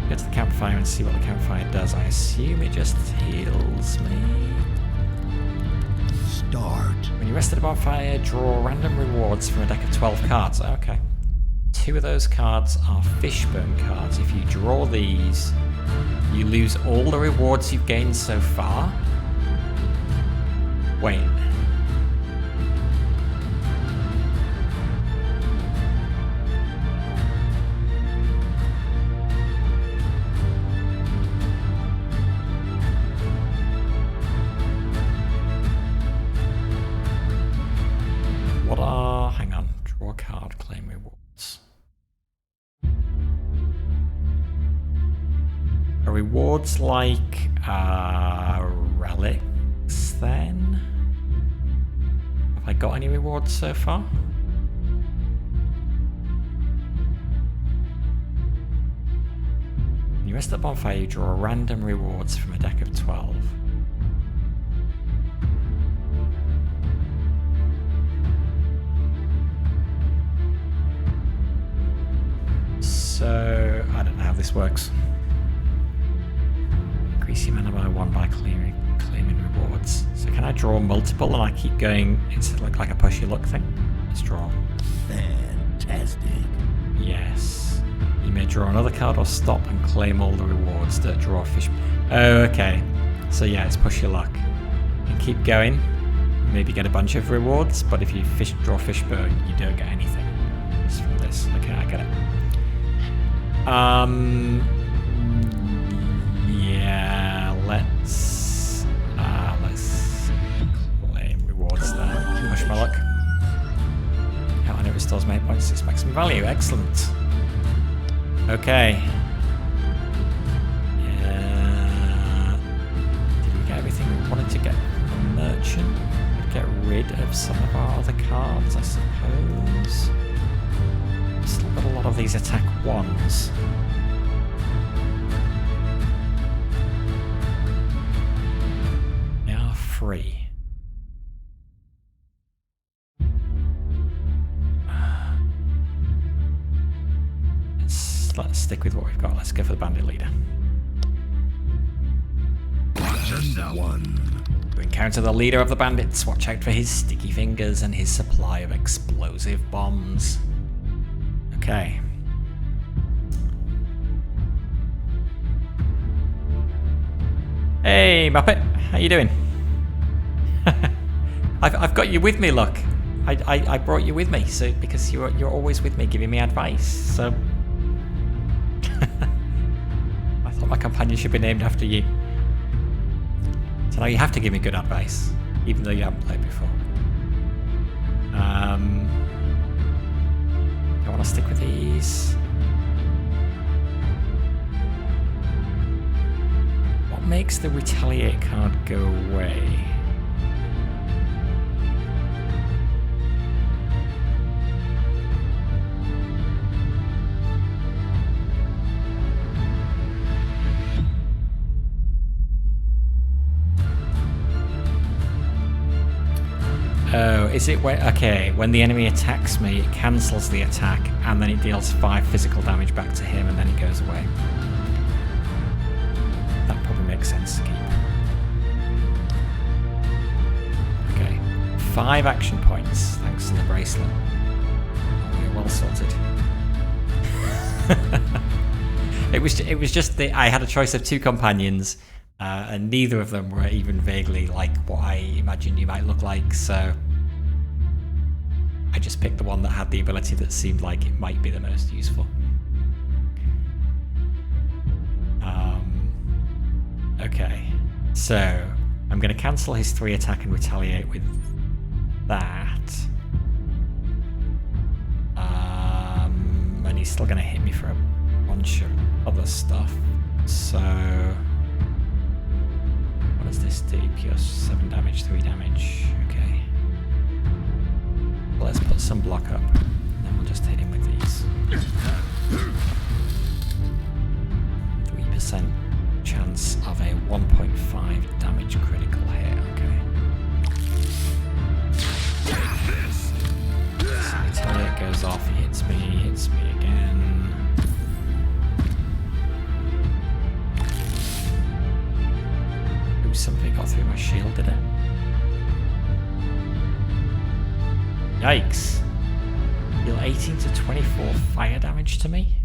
Go to the campfire and see what the campfire does. I assume it just heals me. Start. When you rest at a bonfire, draw random rewards from a deck of 12 cards. Okay. 2 of those cards are Fishbone cards. If you draw these, you lose all the rewards you've gained so far. Wait. Hang on, draw a card, claim rewards. Are rewards like relics then? Have I got any rewards so far? When you rest at the bonfire, you draw random rewards from a deck of 12. So, I don't know how this works. Increase your mana by 1 by claiming rewards. So can I draw multiple and I keep going instead of like a push your luck thing? Let's draw. Fantastic. Yes. You may draw another card or stop and claim all the rewards that draw fish. Oh, okay. So yeah, it's push your luck. And keep going. Maybe get a bunch of rewards, but if you draw Fishbone, you don't get anything. It's from this. Okay, I get it. Yeah, let's claim rewards there. Push my luck. Oh, and it restores my hit points 6 maximum value. Excellent. Okay. Yeah. Did we get everything we wanted to get from the merchant? Get rid of some of our other cards, I suppose. Still got a lot of these attack 1s. They are free. Let's stick with what we've got. Let's go for the bandit leader. To encounter the leader of the bandits, watch out for his sticky fingers and his supply of explosive bombs. Okay. Hey, Muppet, how you doing? I've got you with me, look. I brought you with me, so because you're always with me, giving me advice. So I thought my companion should be named after you. So now you have to give me good advice, even though you haven't played before. I want to stick with these. What makes the retaliate card go away? Oh, is it when... Okay, when the enemy attacks me, it cancels the attack, and then it deals 5 physical damage back to him, and then it goes away. That probably makes sense to keep. Okay. 5 action points, thanks to the bracelet. Oh, we're well sorted. It was just that I had a choice of 2 companions, and neither of them were even vaguely like what I imagined you might look like, so I just picked the one that had the ability that seemed like it might be the most useful. Okay, so I'm going to cancel his 3 attack and retaliate with that. And he's still going to hit me for a bunch of other stuff. So what does this do? Pure 7 damage, 3 damage. Okay. Let's put some block up, and then we'll just hit him with these. 3% chance of a 1.5 damage critical hit. Okay. So retaliate goes off, he hits me again. Ooh, something got through my shield, did it? Yikes. Deal 18 to 24 fire damage to me?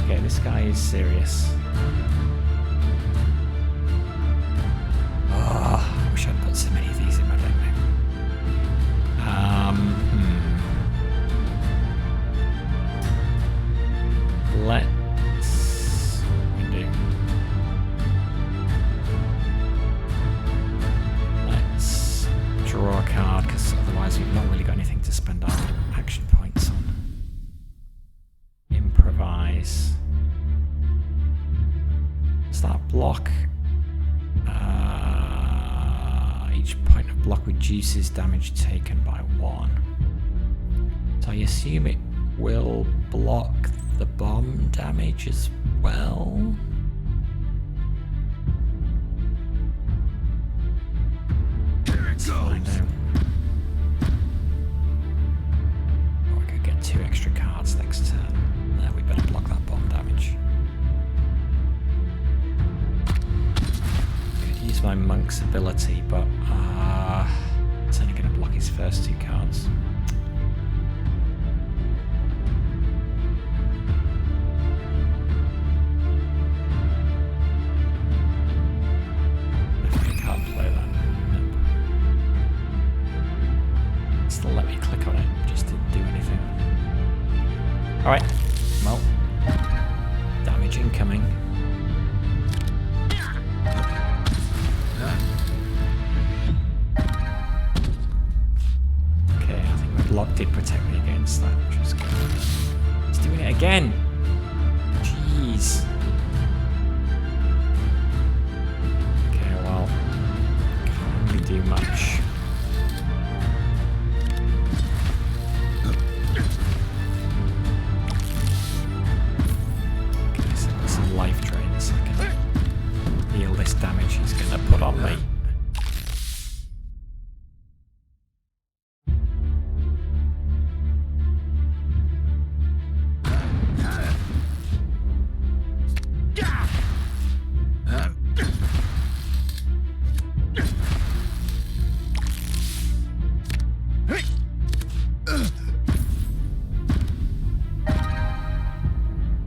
Okay, this guy is serious. Oh, I wish I'd put so many of these in my deck now. Let's do. Let's draw a card, because otherwise we've not really got anything to spend our action points on. Improvise. Start block. Each point of block reduces damage taken by 1. So I assume it will block the bomb damage as well. Let's find out. Or I could get 2 extra cards next turn. No, we better block that bomb damage. Could use my monk's ability, but it's only going to block his first 2 cards. Definitely can't play that. Nope. Still let me click on it, just didn't do anything. Alright, well, damage incoming. Okay, I think my block did protect me against that, which was good. He's doing it again! Jeez. Okay, well, can't really do much. Okay, so I've got some life drains, so I can heal this damage he's going to put on me.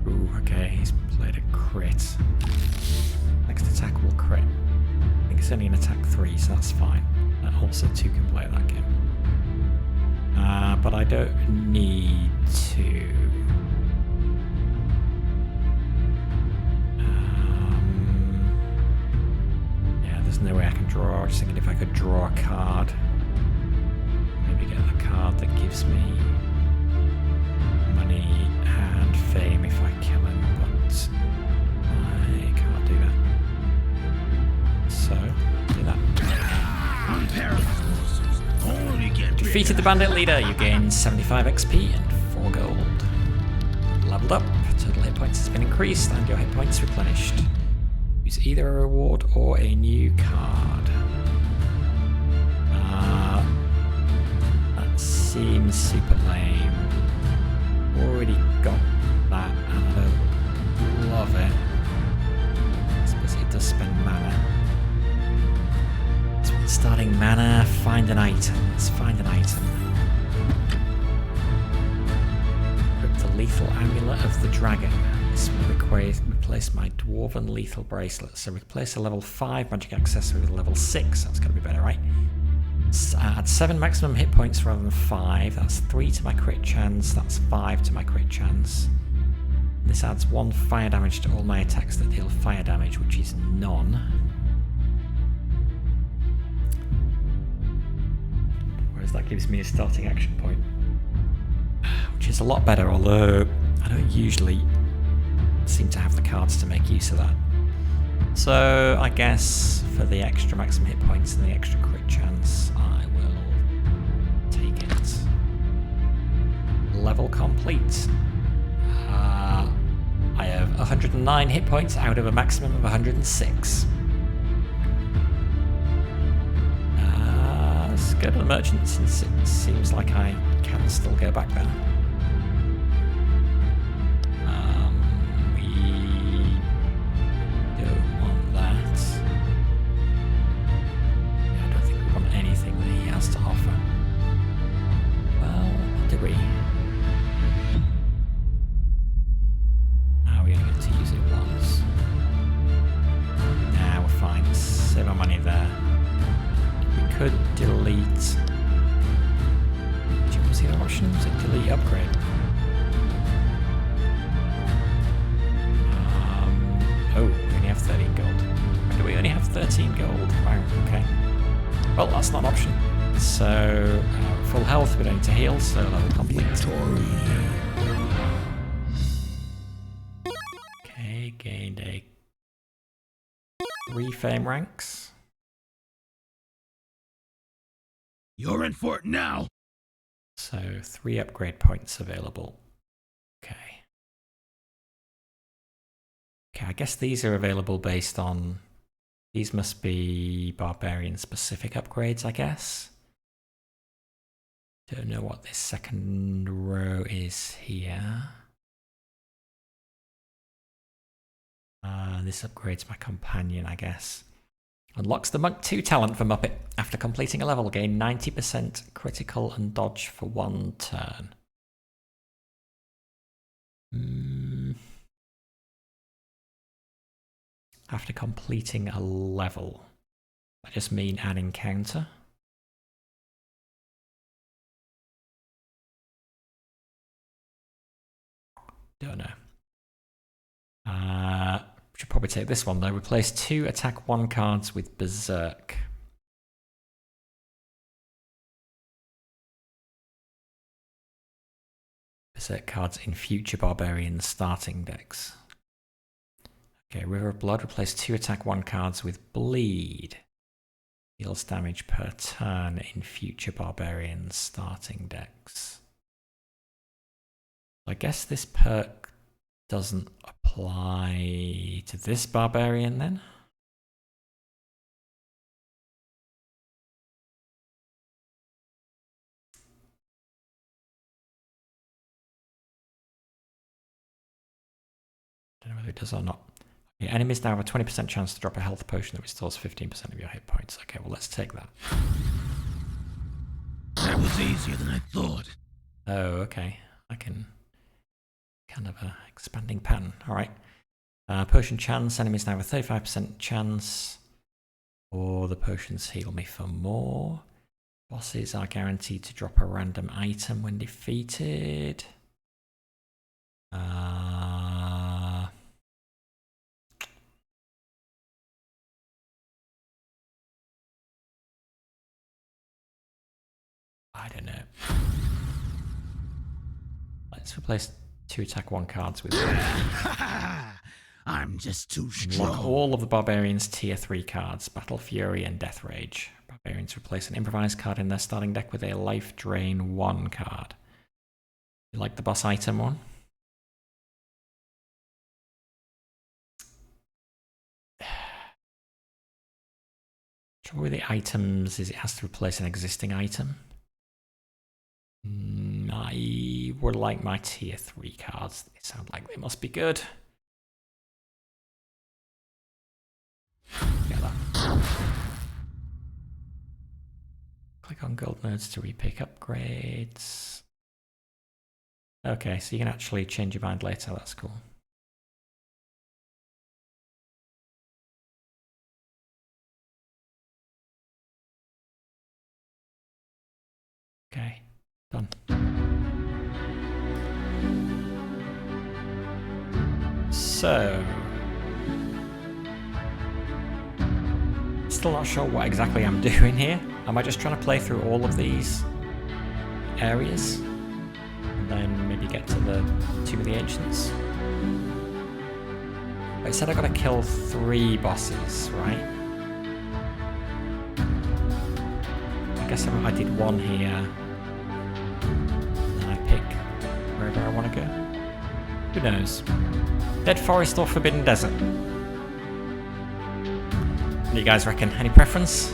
Ooh, okay, he's played a crit. Next attack will crit. I think it's only an attack 3, so that's fine. And also 2 can play that game. But I don't need to. Yeah, there's no way I can draw. I was just thinking if I could draw a card. Maybe get a card that gives me money and fame if I kill him, but I can't do that. So, do that. Only get Defeated the bandit leader, you gain 75 XP and 4 gold. Leveled up, total hit points has been increased and your hit points replenished. Use either a reward or a new card. That seems super lame. Already got that and I don't love it. I suppose it does spend mana. This one's starting mana, find an item. Let's find an item. Equip the lethal amulet of the dragon. This will replace my dwarven lethal bracelet. So replace a level 5 magic accessory with a level 6. That's gotta be better, right? Add 7 maximum hit points rather than 5. That's 3 to my crit chance. That's 5 to my crit chance. This adds 1 fire damage to all my attacks that deal fire damage, which is none. Whereas that gives me a starting action point, which is a lot better, although I don't usually seem to have the cards to make use of that. So I guess for the extra maximum hit points and the extra crit chance, I will take it. Level complete. I have 109 hit points out of a maximum of 106. Let's go to the merchant since it seems like I can still go back there. We don't want that. Yeah, I don't think we want anything that he has to offer. Well, do we? We only get to use it once. Nah, we're fine. Let's save our money there. We could delete. What was the other option? Was it delete upgrade? Oh, we only have 13 gold. Why do we only have 13 gold? Wow, okay. Well, that's not an option. So, full health, we don't need to heal, so level complete. Gained a 3 fame ranks. You're in for it now. So 3 upgrade points available. Okay. Okay, I guess these are available based on... These must be barbarian specific upgrades, I guess. Don't know what this second row is here. This upgrades my companion, I guess. Unlocks the Monk 2 talent for Muppet. After completing a level, gain 90% critical and dodge for 1 turn. After completing a level. I just mean an encounter. Don't know. Should probably take this one though. Replace 2 attack 1 cards with Berserk. Berserk cards in future barbarian starting decks. Okay, River of Blood. Replace 2 attack 1 cards with Bleed. Deals damage per turn in future barbarian starting decks. I guess this perk doesn't apply to this barbarian then? Don't know whether it does or not. Okay, enemies now have a 20% chance to drop a health potion that restores 15% of your hit points. Okay, well let's take that. That was easier than I thought. Oh, okay. I can... Kind of a expanding pattern. Alright. Potion chance. Enemies now have a 35% chance. Or the potions heal me for more. Bosses are guaranteed to drop a random item when defeated. I don't know. Let's replace 2 attack 1 cards with I'm just too strong. Unlock all of the Barbarians tier 3 cards, Battle Fury and Death Rage. Barbarians replace an improvised card in their starting deck with a Life Drain 1 card. You like the boss item one? Trouble with the items is it has to replace an existing item. I would like my tier 3 cards. They sound like they must be good. Get that. Click on gold nodes to repick upgrades. Okay, so you can actually change your mind later. That's cool. So, still not sure what exactly I'm doing here. Am I just trying to play through all of these areas and then maybe get to the Tomb of the Ancients? But it said I gotta kill 3 bosses, right? I guess I did 1 here. Then I pick wherever I want to go. Who knows? Dead Forest or Forbidden Desert? What do you guys reckon? Any preference?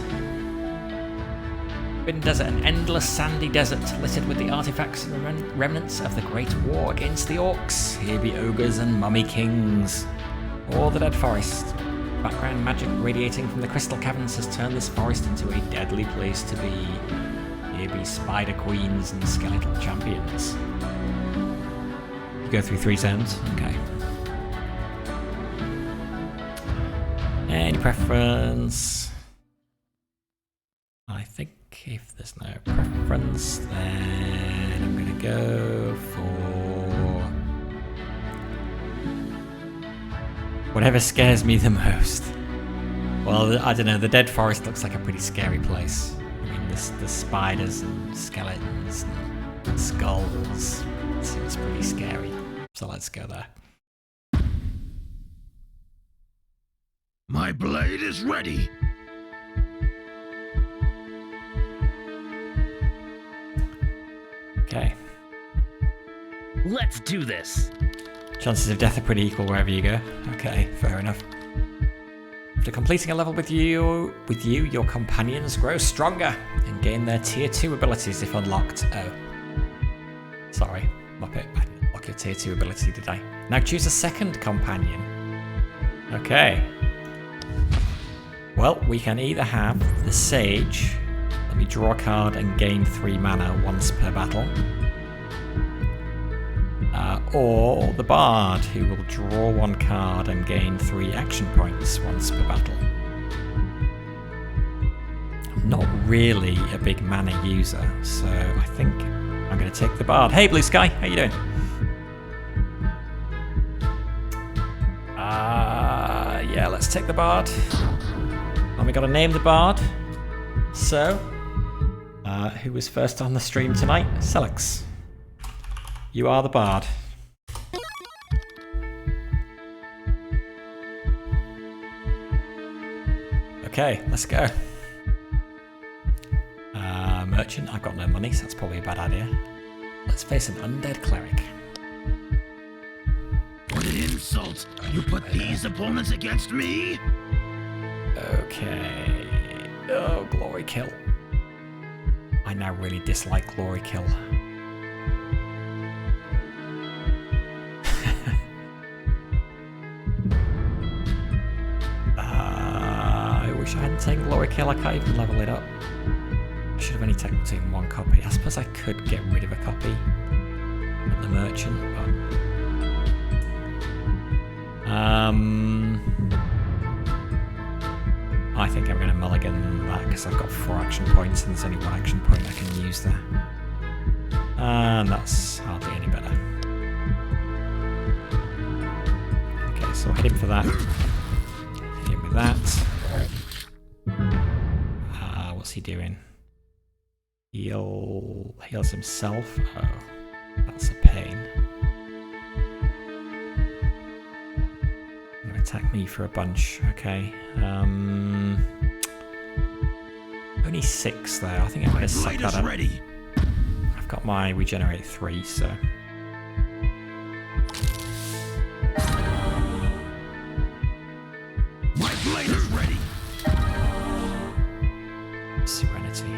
Forbidden Desert, an endless sandy desert littered with the artifacts and remnants of the Great War against the Orcs. Here be ogres and mummy kings. Or the Dead Forest. Background magic radiating from the crystal caverns has turned this forest into a deadly place to be. Here be spider queens and skeletal champions. You go through 3 zones? Okay. Any preference? I think if there's no preference, then I'm gonna go for whatever scares me the most. Well, I don't know, the Dead Forest looks like a pretty scary place. I mean, the spiders and skeletons and skulls seems pretty scary. So let's go there. My blade is ready. Okay. Let's do this. Chances of death are pretty equal wherever you go. Okay, fair enough. After completing a level with you, your companions grow stronger and gain their tier 2 abilities if unlocked. Oh. Sorry, Muppet. I didn't unlock your tier 2 ability, did I? Now choose a second companion. Okay. Well, we can either have the Sage. Let me draw a card and gain 3 mana once per battle. Or the Bard, who will draw 1 card and gain 3 action points once per battle. I'm not really a big mana user, so I think I'm going to take the Bard. Hey, Blue Sky, how you doing? Yeah, let's take the Bard. And we got to name the Bard. So, who was first on the stream tonight? Selix. You are the Bard. Okay, let's go. Merchant, I've got no money, so that's probably a bad idea. Let's face an undead cleric. What an insult! You put these opponents against me? Okay. Oh, Glory Kill. I now really dislike Glory Kill. I wish I hadn't taken Glory Kill. I can't even level it up. I should have only taken 1 copy. I suppose I could get rid of a copy of the Merchant, but I think I'm going to mulligan that because I've got 4 action points and there's only 1 action point I can use there. And that's hardly any better. Okay, so I'll hit him for that. Hit him with that. What's he doing? Heals himself. Oh, that's a pain. Attack me for a bunch. Okay. Only 6 though. I think I'm going to suck that up. Ready. I've got my regenerate 3, so. My blade is ready. Serenity.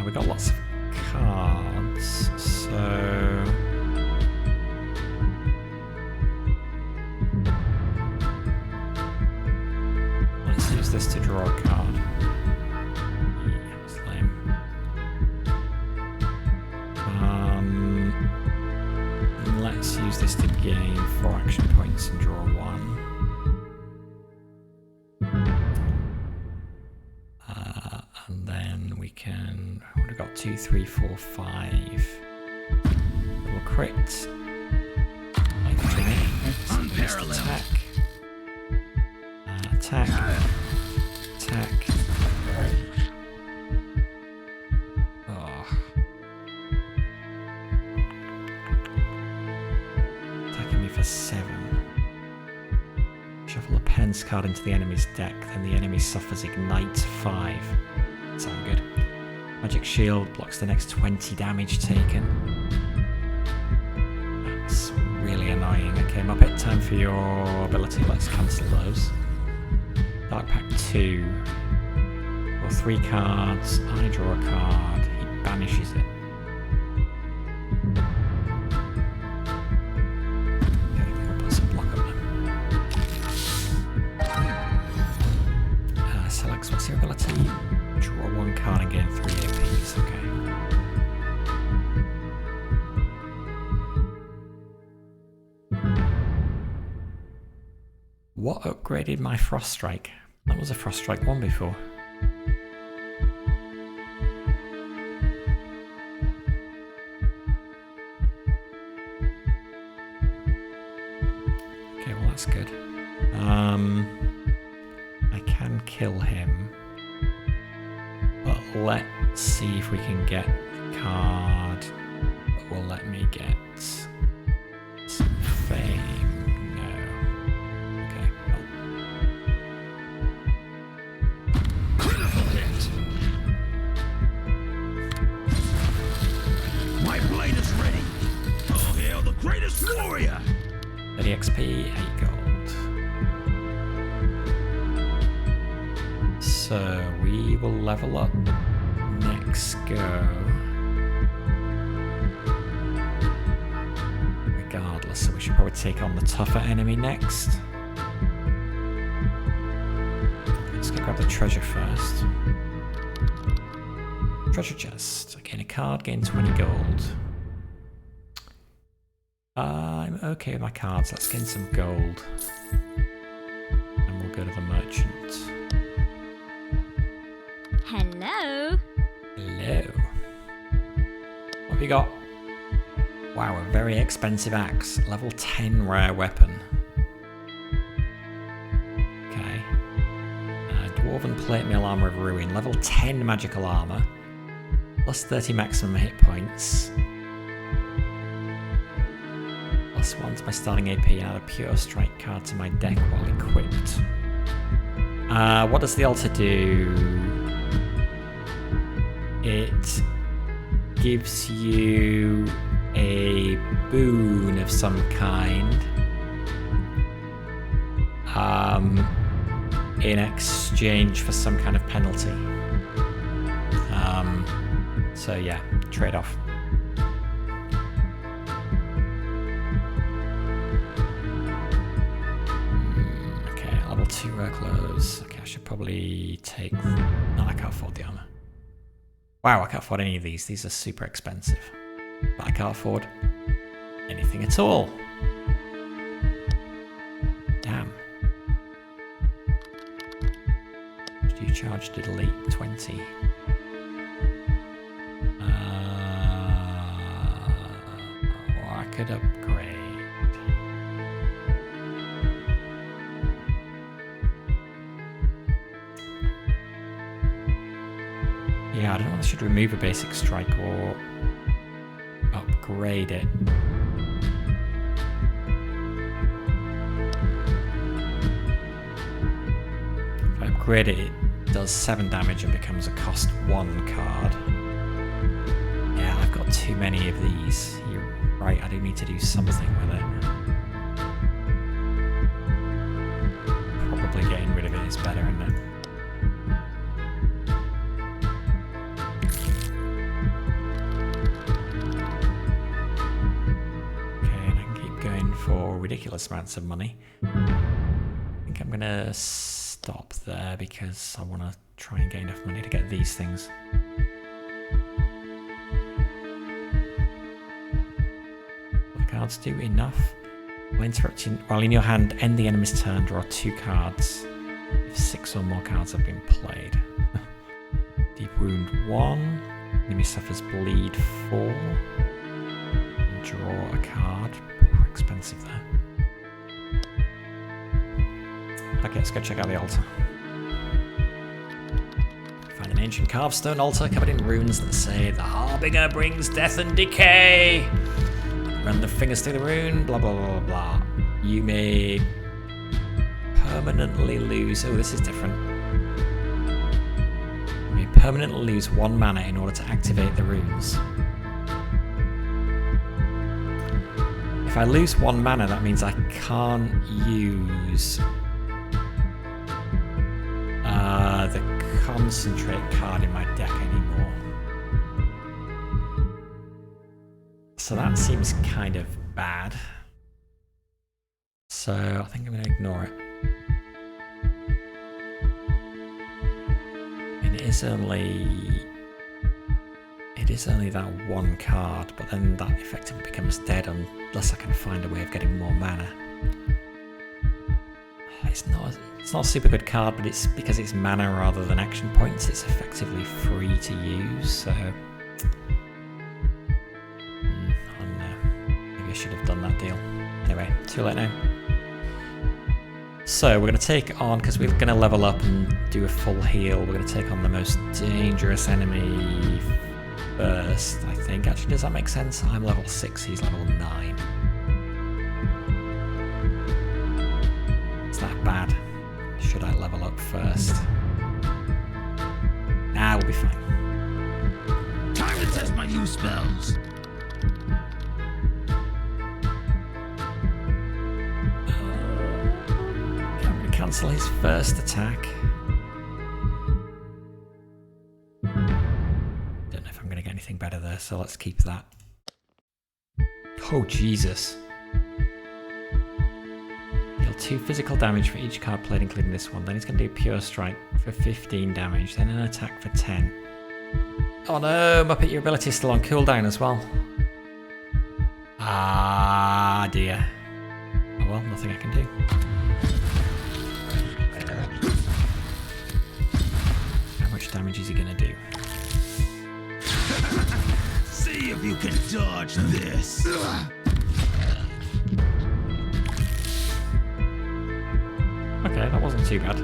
We got lots of cards, so let's use this to draw a card. Yeah, that's lame. Let's use this to gain 4 action points and draw 1. And then we can... What have we got? 2, 3, 4, 5. Double crit. Unparalleled. Attack. Attack. Attack. Oh. Attacking me for 7. Shuffle a Pens card into the enemy's deck, then the enemy suffers Ignite 5. Sound good. Magic Shield blocks the next 20 damage taken. That's really annoying. Okay, Muppet, time for your ability. Let's cancel those. Dark Pact 2. Or 3 cards. I draw a card. He banishes it. Okay, we'll put some block up then. Selects, what's your ability? Draw 1 card and gain 3 APs. Okay. What upgraded my Frost Strike? That was a Frost Strike 1 before. Okay, well that's good. I can kill him. But let's see if we can get the card that will let me get some fame. No. Okay, well. Critical hit. My blade is ready. All hail the greatest warrior. 30 XP, 8 gold. So we will level up next go. Regardless, so we should probably take on the tougher enemy next. Let's go grab the treasure first. Treasure chest. Gain a card, gain 20 gold. I'm okay with my cards. Let's gain some gold. And we'll go to the merchant. Hello. Hello. What have you got? Wow, a very expensive axe. Level 10 rare weapon. Okay. Dwarven plate mail armor of ruin. Level 10 magical armor. Plus 30 maximum hit points. Plus 1 to my starting AP and add a pure strike card to my deck while equipped. What does the altar do? It gives you a boon of some kind in exchange for some kind of penalty. So yeah, trade off. Okay, level 2 rare clothes. Okay, I should probably take... No, I can't afford the armor. Wow, I can't afford any of these. These are super expensive. But I can't afford anything at all. Damn. You charged it elite 20. Oh, I could upgrade. Yeah, I don't know if I should remove a basic strike or upgrade it. If I upgrade it, it does 7 damage and becomes a cost 1 card. Yeah, I've got too many of these. You're right, I do need to do something with it. Probably getting rid of it is better, isn't it? For ridiculous amounts of money. I think I'm gonna stop there because I want to try and get enough money to get these things. The cards do enough. While interrupting, while in your hand, end the enemy's turn, draw 2 cards if 6 or more cards have been played. Deep wound 1. Enemy suffers bleed 4. And draw a card. Ooh, expensive there. Okay, let's go check out the altar. Find an ancient carved stone altar covered in runes that say, "The Harbinger brings death and decay." Run the fingers through the rune, blah blah blah blah blah. You may permanently lose. Oh, this is different. You may permanently lose 1 mana in order to activate the runes. If I lose 1 mana, that means I can't use the concentrate card in my deck anymore. So that seems kind of bad. So I think I'm going to ignore it. And it is only that 1 card, but then that effectively becomes dead unless I can find a way of getting more mana. It's not a super good card, but it's because it's mana rather than action points, it's effectively free to use, so I don't know. Maybe I should have done that deal. Anyway, too late now. So we're going to take on, because we're going to level up and do a full heal, we're going to take on the most dangerous enemy first, I think. Actually, does that make sense? I'm level 6, he's level 9. Is that bad? Should I level up first? Nah, we'll be fine. Time to test my new spells. Can we cancel his first attack? Don't know if I'm going to get anything better there, so let's keep that. Oh, Jesus. Deal 2 physical damage for each card played, including this one. Then he's going to do Pure Strike for 15 damage, then an attack for 10. Oh no, Muppet, your ability is still on cooldown as well. Ah, dear. Oh well, nothing I can do. How much damage is he going to do? See if you can dodge this. Okay, that wasn't too bad.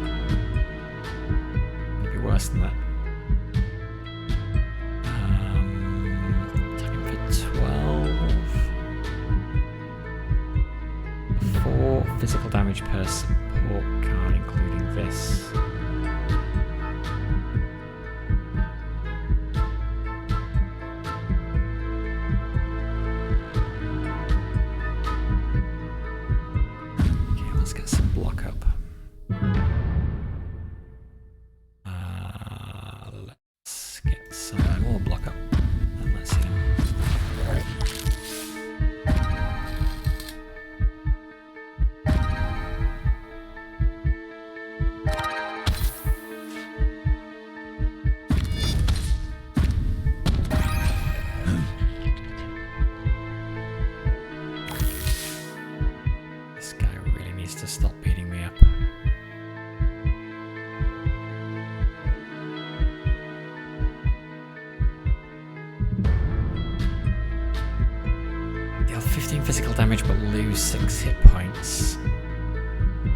Maybe worse than that. Attacking for 12. 4 physical damage per support card, including this. Okay, let's get some block up. Let's get some more block up. And let's hit him. This guy really needs to stop beating me up. Deal 15 physical damage but lose 6 hit points.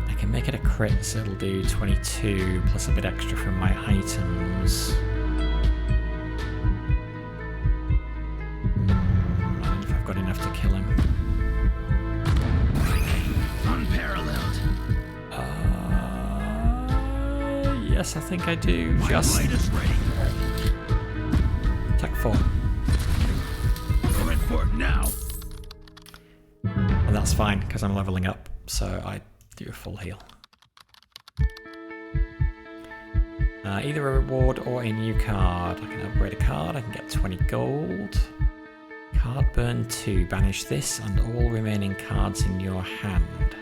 I can make it a crit, so it'll do 22 plus a bit extra from my items. I don't know if I've got enough to kill him. Unparalleled. Yes, I think I do. My Just blade is ready. attack 4. Coming for it now. And that's fine, because I'm leveling up, so I do a full heal. Either a reward or a new card. I can upgrade a card, I can get 20 gold. Card burn 2. Banish this and all remaining cards in your hand.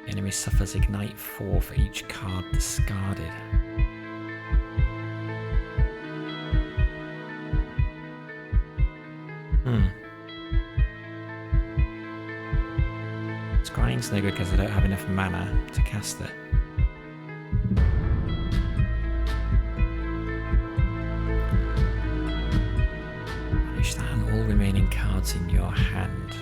Enemy suffers ignite 4 for each card discarded. Scrying's no good because I don't have enough mana to cast it. cards in your hand.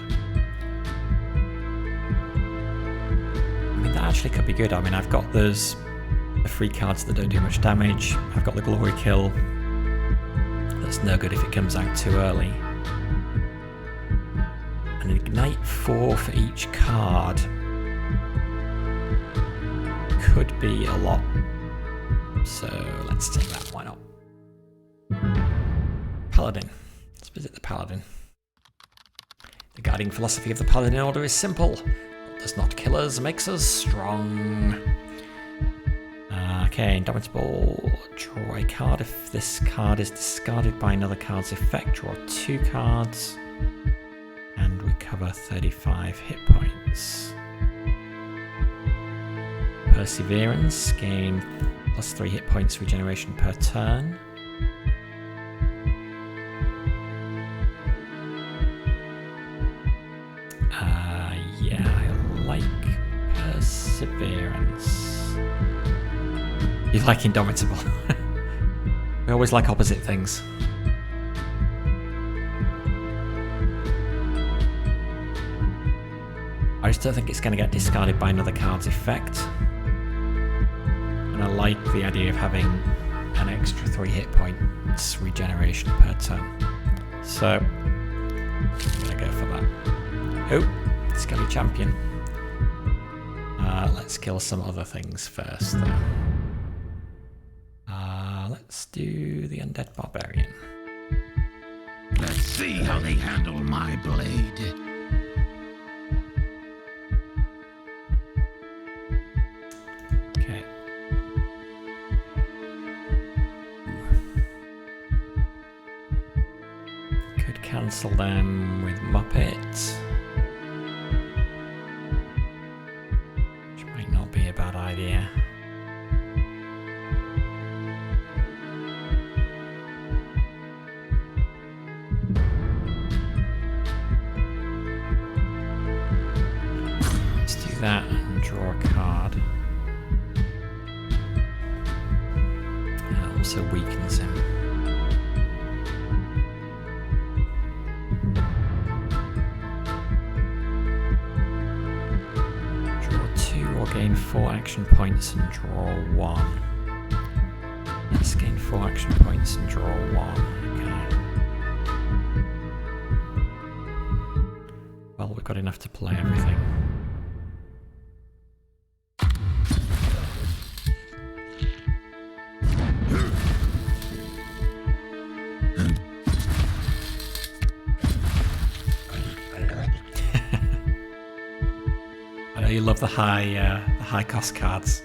I mean, that actually could be good. I mean, I've got the 3 cards that don't do much damage. I've got the Glory Kill. That's no good if it comes out too early. And Ignite 4 for each card could be a lot. So let's take that. Why not? Paladin. Let's visit the Paladin. The guiding philosophy of the Paladin Order is simple. What does not kill us makes us strong. Okay, Indomitable. Draw a card. If this card is discarded by another card's effect, draw 2 cards. And recover 35 hit points. Perseverance. Gain +3 hit points regeneration per turn. Yeah, I like Perseverance. You like Indomitable. We always like opposite things. I just don't think it's going to get discarded by another card's effect. And I like the idea of having an extra 3 hit points regeneration per turn. So, I'm going to go for that. Oh, Skelly Champion. Let's kill some other things first, though. Let's do the Undead Barbarian. Let's see how they handle my blade. Okay. Could cancel them with Muppet. Which might not be a bad idea. That and draw a card. That also weakens him. Draw 2 or gain 4 action points and draw 1. Let's gain 4 action points and draw 1. Okay. Well, we've got enough to play everything. You love the high cost cards.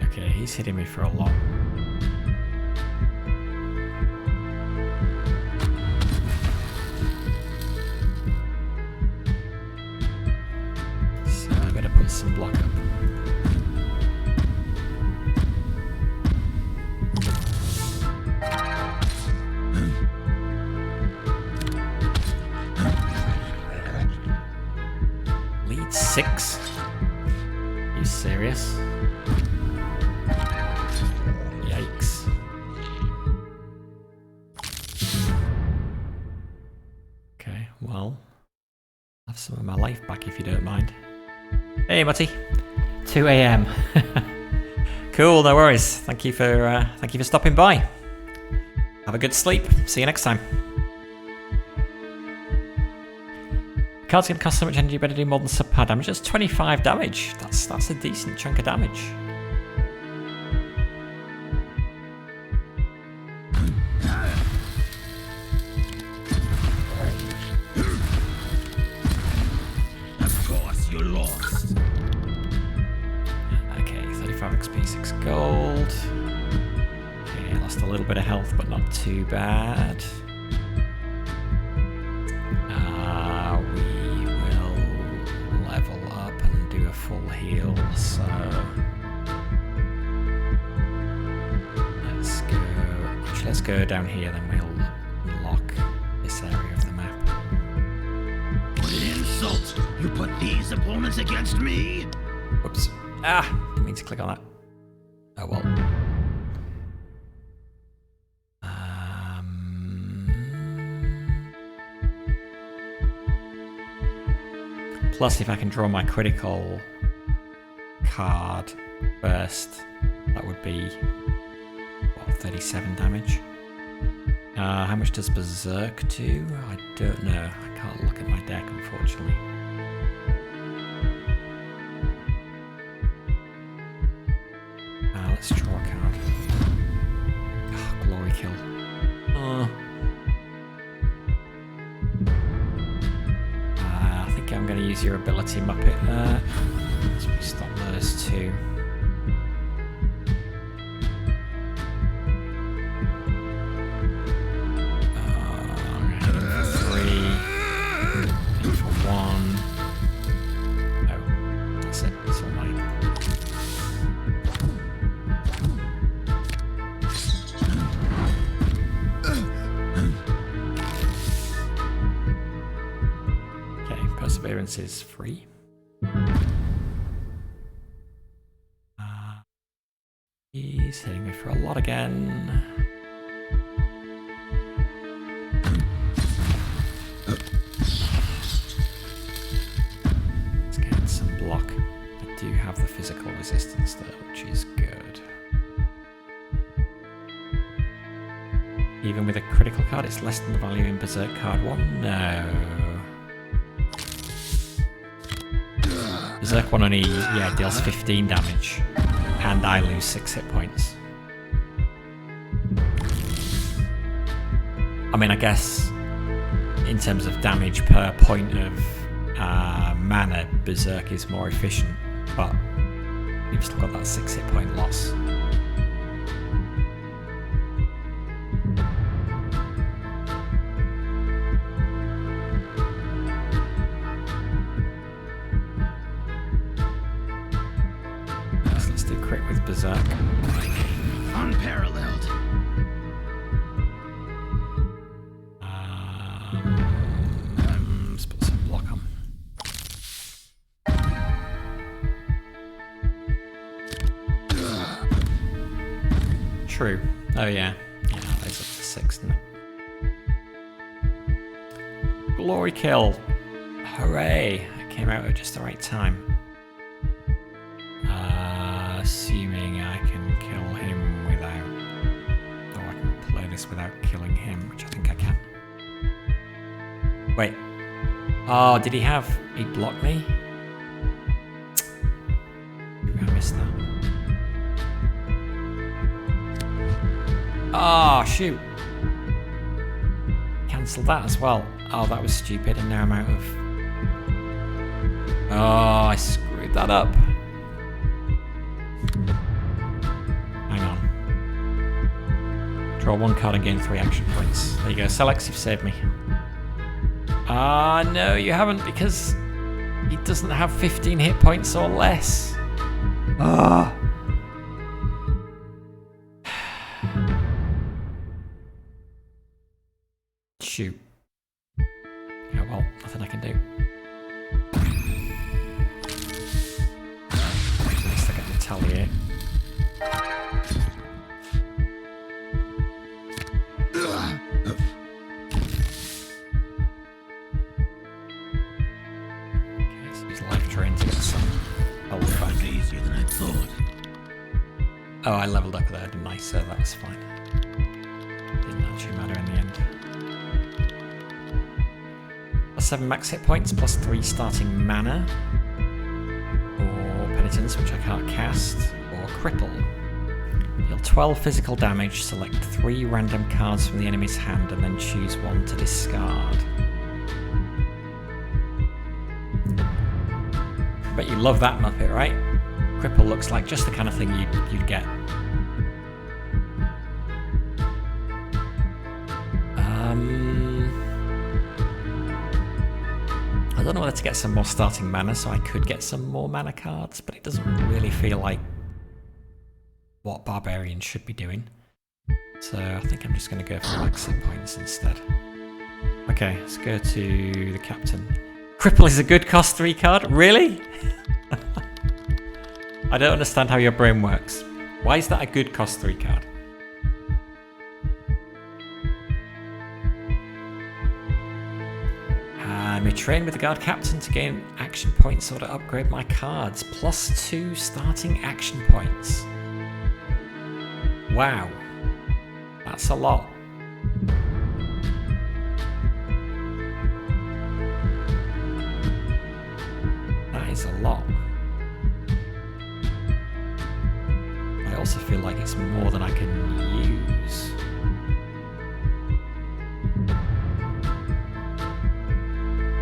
Okay, he's hitting me for a lot. Some block up. Lead 6? Are you serious? Yikes. Okay, well, I'll have some of my life back if you don't mind. Hey, Mutty. 2 a.m. Cool, no worries. Thank you for stopping by. Have a good sleep. See you next time. Cards can cost so much energy, you better do more than subpar damage. That's 25 damage. That's a decent chunk of damage. Of course, you lost. Okay, 35 XP, 6 gold. Okay, lost a little bit of health, but not too bad. We will level up and do a full heal, so let's go. Actually, let's go down here, then we'll unlock this area of the map. You put these opponents against me? Whoops. Ah, didn't mean to click on that. Oh well. Plus, if I can draw my critical card first, that would be, what, 37 damage? How much does Berserk do? I don't know. I can't look at my deck, unfortunately. Let's draw a card. Oh, Glory Kill. I think I'm going to use your ability Muppet there. Let's stop those two. Perseverance is free. He's hitting me for a lot again. Let's get some block. I do have the physical resistance though, which is good. Even with a critical card, it's less than the value in Berserk card 1? No. Berserk 1 only, deals 15 damage, and I lose 6 hit points. I mean, I guess in terms of damage per point of mana, Berserk is more efficient, but you've still got that 6 hit point loss. Berserk. Unparalleled. Let's put some block on. True. Oh yeah. Yeah, that is up to 6, isn't it? Glory Kill. Hooray! I came out at just the right time. Assuming I can kill him without... or I can play this without killing him, which I think I can. Wait. Oh, did he have... he blocked me? Maybe I missed that. Oh, shoot. Cancel that as well. Oh, that was stupid, and now I'm out of... oh, I screwed that up. Hang on. Draw 1 card and gain 3 action points. There you go. Selex, you've saved me. Ah, no, you haven't, because he doesn't have 15 hit points or less. Ah. Shoot. Yeah, well, nothing I can do. At least I can retaliate. Easier than I thought. Oh, I leveled up there, didn't I? So that was fine. Didn't actually matter in the end. Plus 7 max hit points, plus 3 starting mana. Or Penitence, which I can't cast. Or Cripple. Deal 12 physical damage, select 3 random cards from the enemy's hand, and then choose 1 to discard. Bet you love that Muppet, right? Cripple looks like just the kind of thing you'd get. I don't know whether to get some more starting mana, so I could get some more mana cards, but it doesn't really feel like what Barbarian should be doing. So I think I'm just going to go for max hit points instead. Okay, let's go to the captain. Cripple is a good cost 3 card? Really? I don't understand how your brain works. Why is that a good cost 3 card? I may train with the guard captain to gain action points or to upgrade my cards. +2 starting action points. Wow. That's a lot. That is a lot. I also feel like it's more than I can use.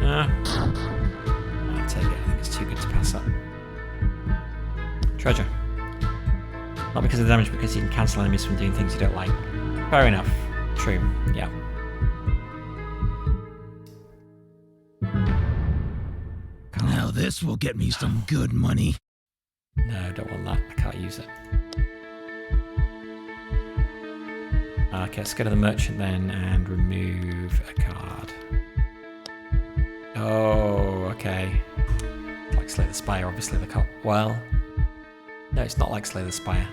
I'll take it. I think it's too good to pass up. Treasure. Not because of the damage, because you can cancel enemies from doing things you don't like. Fair enough. True. Yeah. Now this will get me some good money. No, don't want that. I can't use it. Okay, let's go to the merchant then and remove a card. Oh, okay. Like Slay the Spire, obviously the cop. Well, no, it's not like Slay the Spire.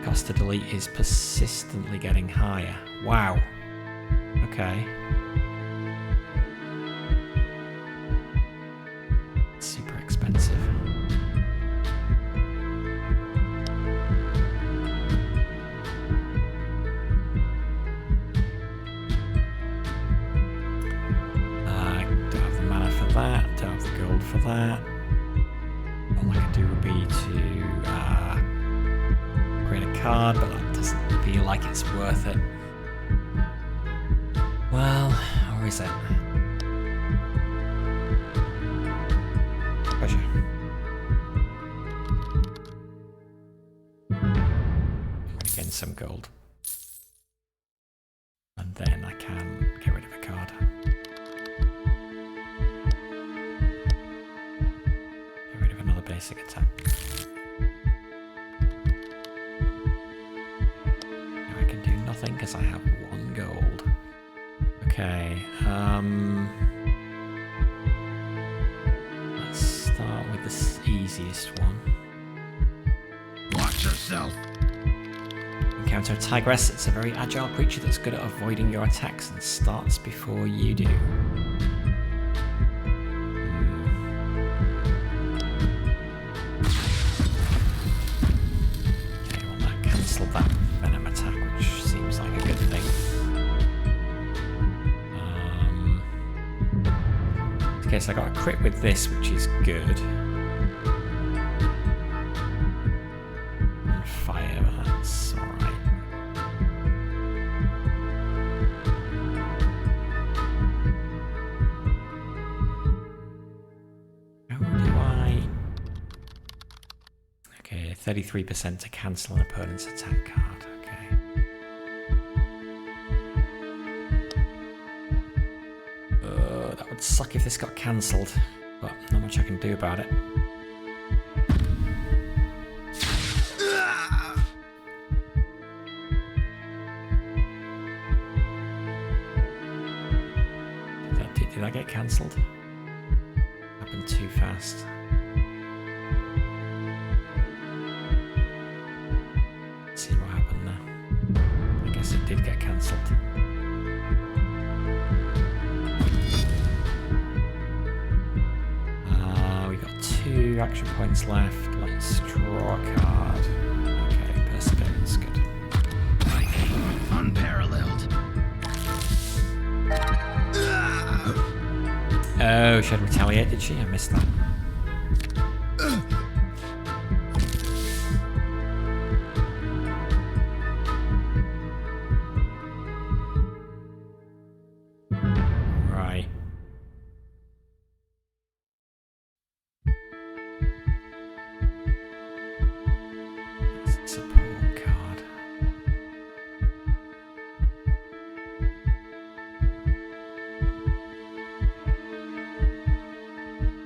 Cost to delete is persistently getting higher. Wow. Okay. Super expensive. That, don't have the gold for that. All I could do would be to create a card, but that doesn't feel like it's worth it. Well, or is it? Treasure. Again, some gold. And then I can get rid of a card. Basic attack. Now I can do nothing because I have 1 gold. Okay, let's start with the easiest one. Watch yourself. Encounter a tigress. It's a very agile creature that's good at avoiding your attacks and starts before you do. That venom attack, which seems like a good thing. Okay, so I got a crit with this, which is good. And fire, that's alright. How do I... Okay, 33% to cancel an opponent's attack card. Okay. That would suck if this got cancelled, but not much I can do about it. Did that get cancelled? Happened too fast. See what happened there. I guess it did get cancelled. We got 2 action points left. Let's draw a card. Okay, Perseverance, good. Unparalleled. Oh, she had retaliate, did she? I missed that. Right. That's a support card.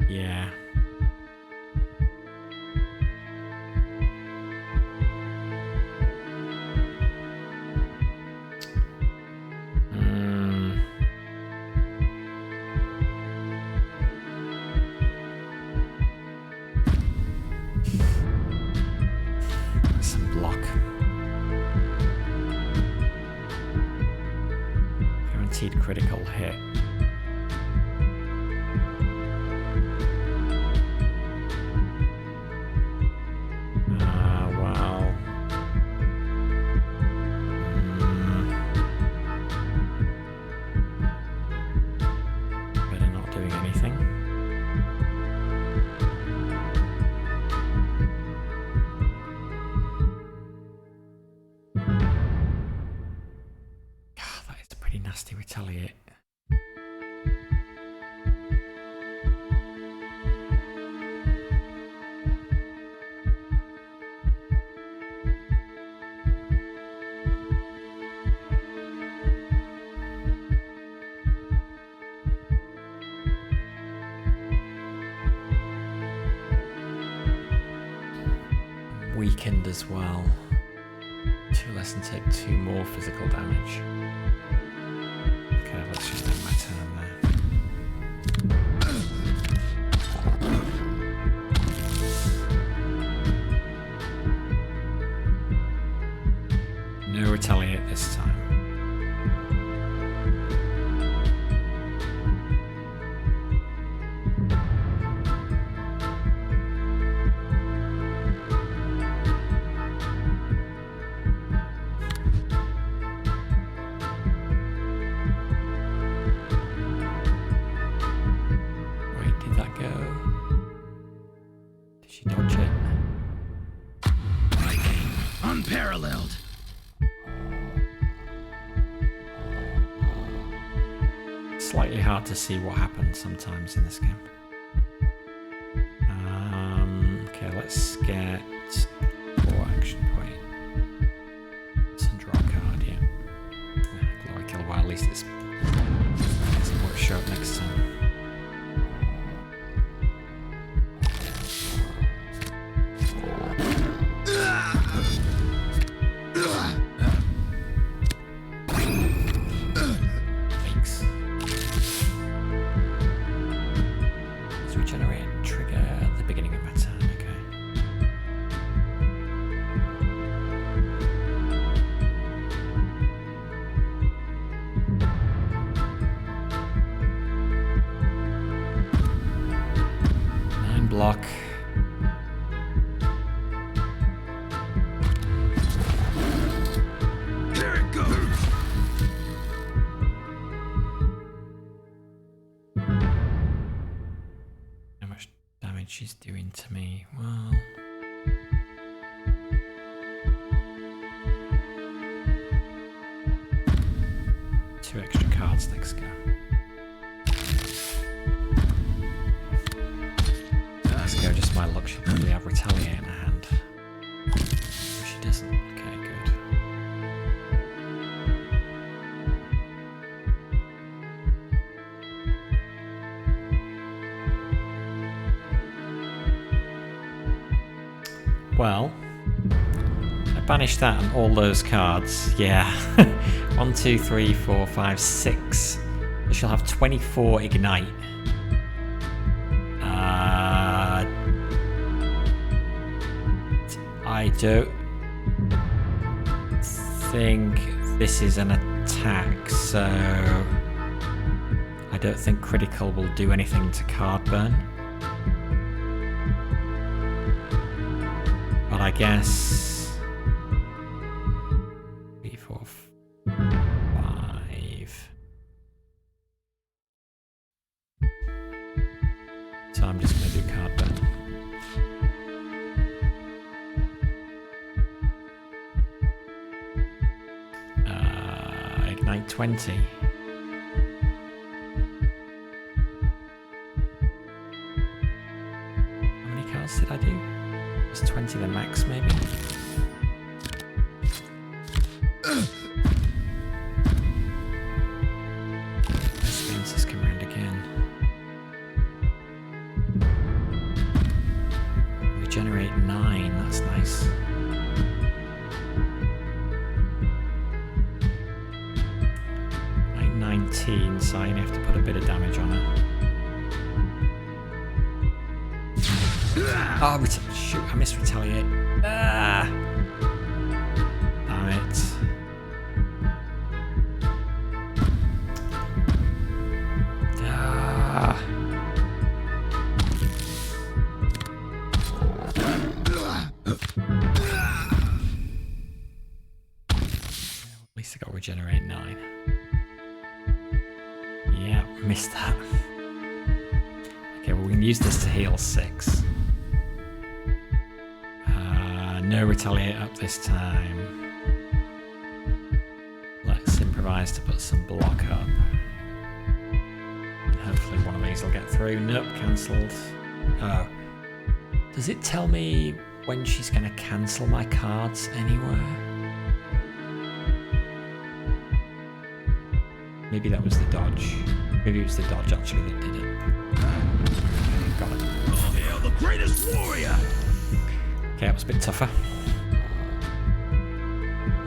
Yeah. guaranteed critical hit. Well. Better not doing anything. That is a pretty nasty retaliate. Weakened as well. 2 less and take 2 more physical damage. Okay, let's just end my turn there. No retaliate this time. Unparalleled. Slightly hard to see what happens sometimes in this game. Okay, let's get 4 action point. Let's draw a card, yeah. Glory kill, well, at least it's more sharp next time. Block. Here it goes. How much damage she's doing to me? Well, two extra cards. Let's go. Just my luck, she'll probably have retaliate in her hand. If she doesn't, okay, good. Well, I banished that and all those cards. Yeah. 1, 2, 3, 4, 5, 6. She'll have 24 ignite. I don't think this is an attack, so I don't think critical will do anything to card burn. But I guess 3, 4, 5. So I'm just going to do card burn. Ignite 20. How many cards did I do? Was 20 the max, maybe? Experiences come around again. Regenerate 9, that's nice. 19, so I have to put a bit of damage on it. Oh, shoot, I missed retaliate. Ah! Damn it. At least I got regenerate 9. Yeah, missed that. Okay, well we can use this to heal 6. No retaliate up this time. Let's improvise to put some block up. And hopefully one of these will get through. Nope, cancelled. Oh. Does it tell me when she's going to cancel my cards anywhere? Maybe that was the dodge. Maybe it was the dodge actually that did it. Got it. Oh, hail the greatest warrior! Okay, that was a bit tougher.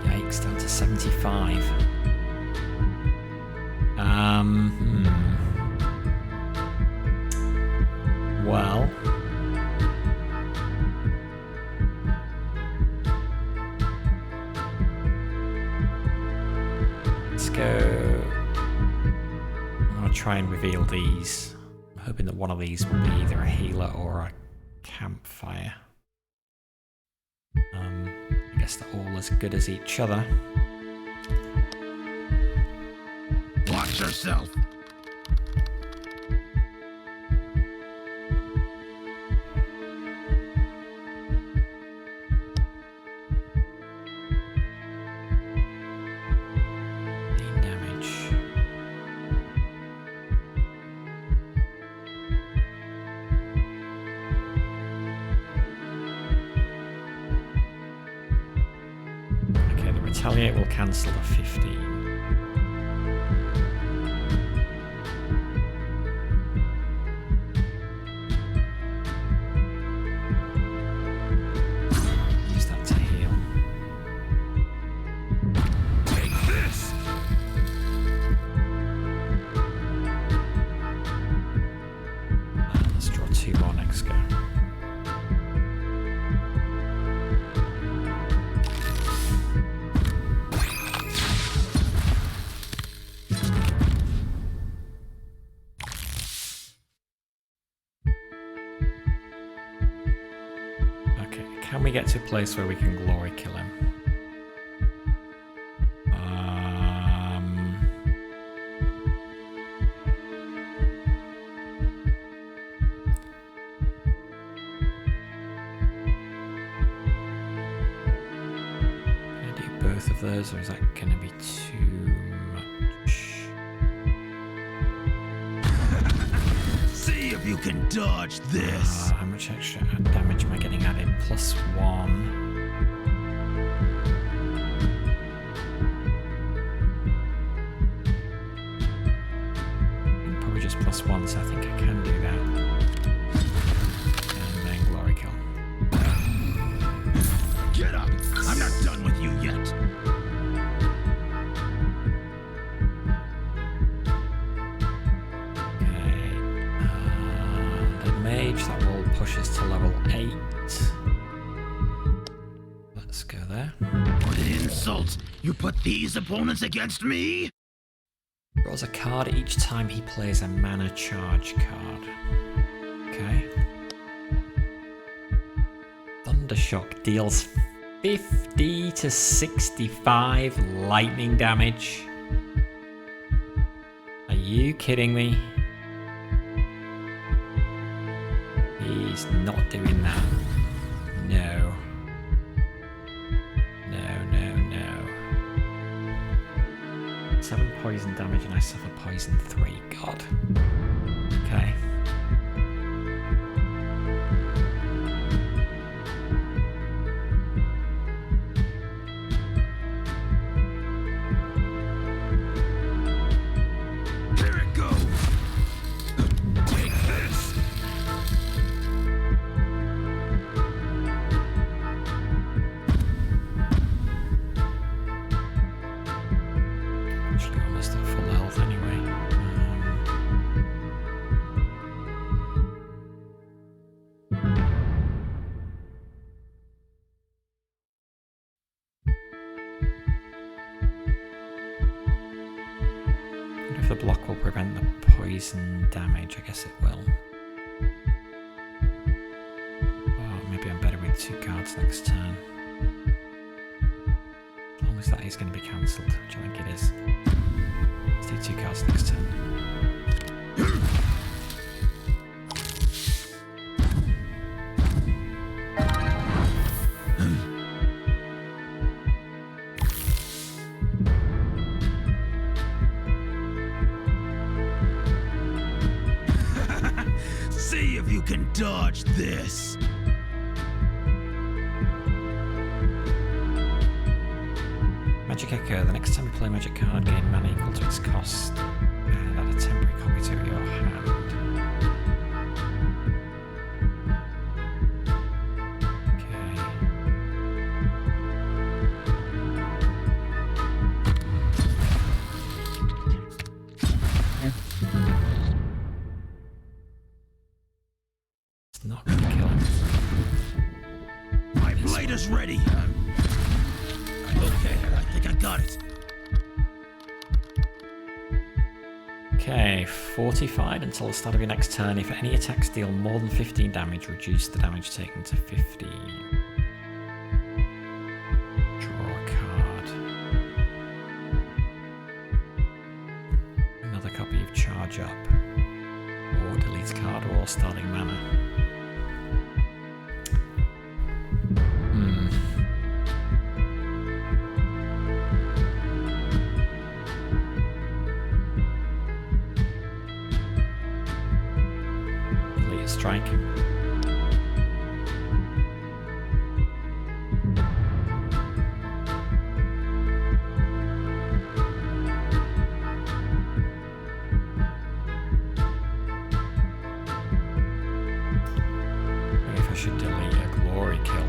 Yikes, down to 75. Well. Let's go. I'm going to try and reveal these. I'm hoping that one of these will be either a healer or a campfire. I guess they're all as good as each other. Watch yourself! Main damage. Okay, the retaliate will cancel the 15. Use that to heal. Take this! Let's draw 2 more next go. Okay, can we get to a place where we can glory kill him? Can I do both of those, or is that going to be too much? See if you can dodge this! How much extra damage am I getting added? +1. Probably just +1, so I think I can do that. And then glory kill. Get up! I'm not done with you yet! Okay. The mage, that will push us to level 8. Let's go there. What an insult! You put these opponents against me? Draws a card each time he plays a mana charge card. Okay. Thundershock deals 50 to 65 lightning damage. Are you kidding me? He's not doing that. No. No, no, no. 7 poison damage and I suffer poison 3. God. Okay. Here it goes! Take this! Actually almost at full health anyway. I wonder if the block will prevent the poison damage. I guess it will. Oh, maybe I'm better with 2 cards next turn. As long as that is going to be cancelled, which I think it is. Let's do 2 cards next turn. See if you can dodge this. Magic Echo. The next time you play a magic card, gain mana equal to its cost, and add a temporary copy to your hand. It's not going to kill him. My blade is ready. Okay, I think I got it. Okay, fortified until the start of your next turn. If any attacks deal more than 15 damage, reduce the damage taken to 15. Draw a card. Another copy of Charge Up. Or delete a card or starting mana. Strike. Maybe if I should delete a glory kill.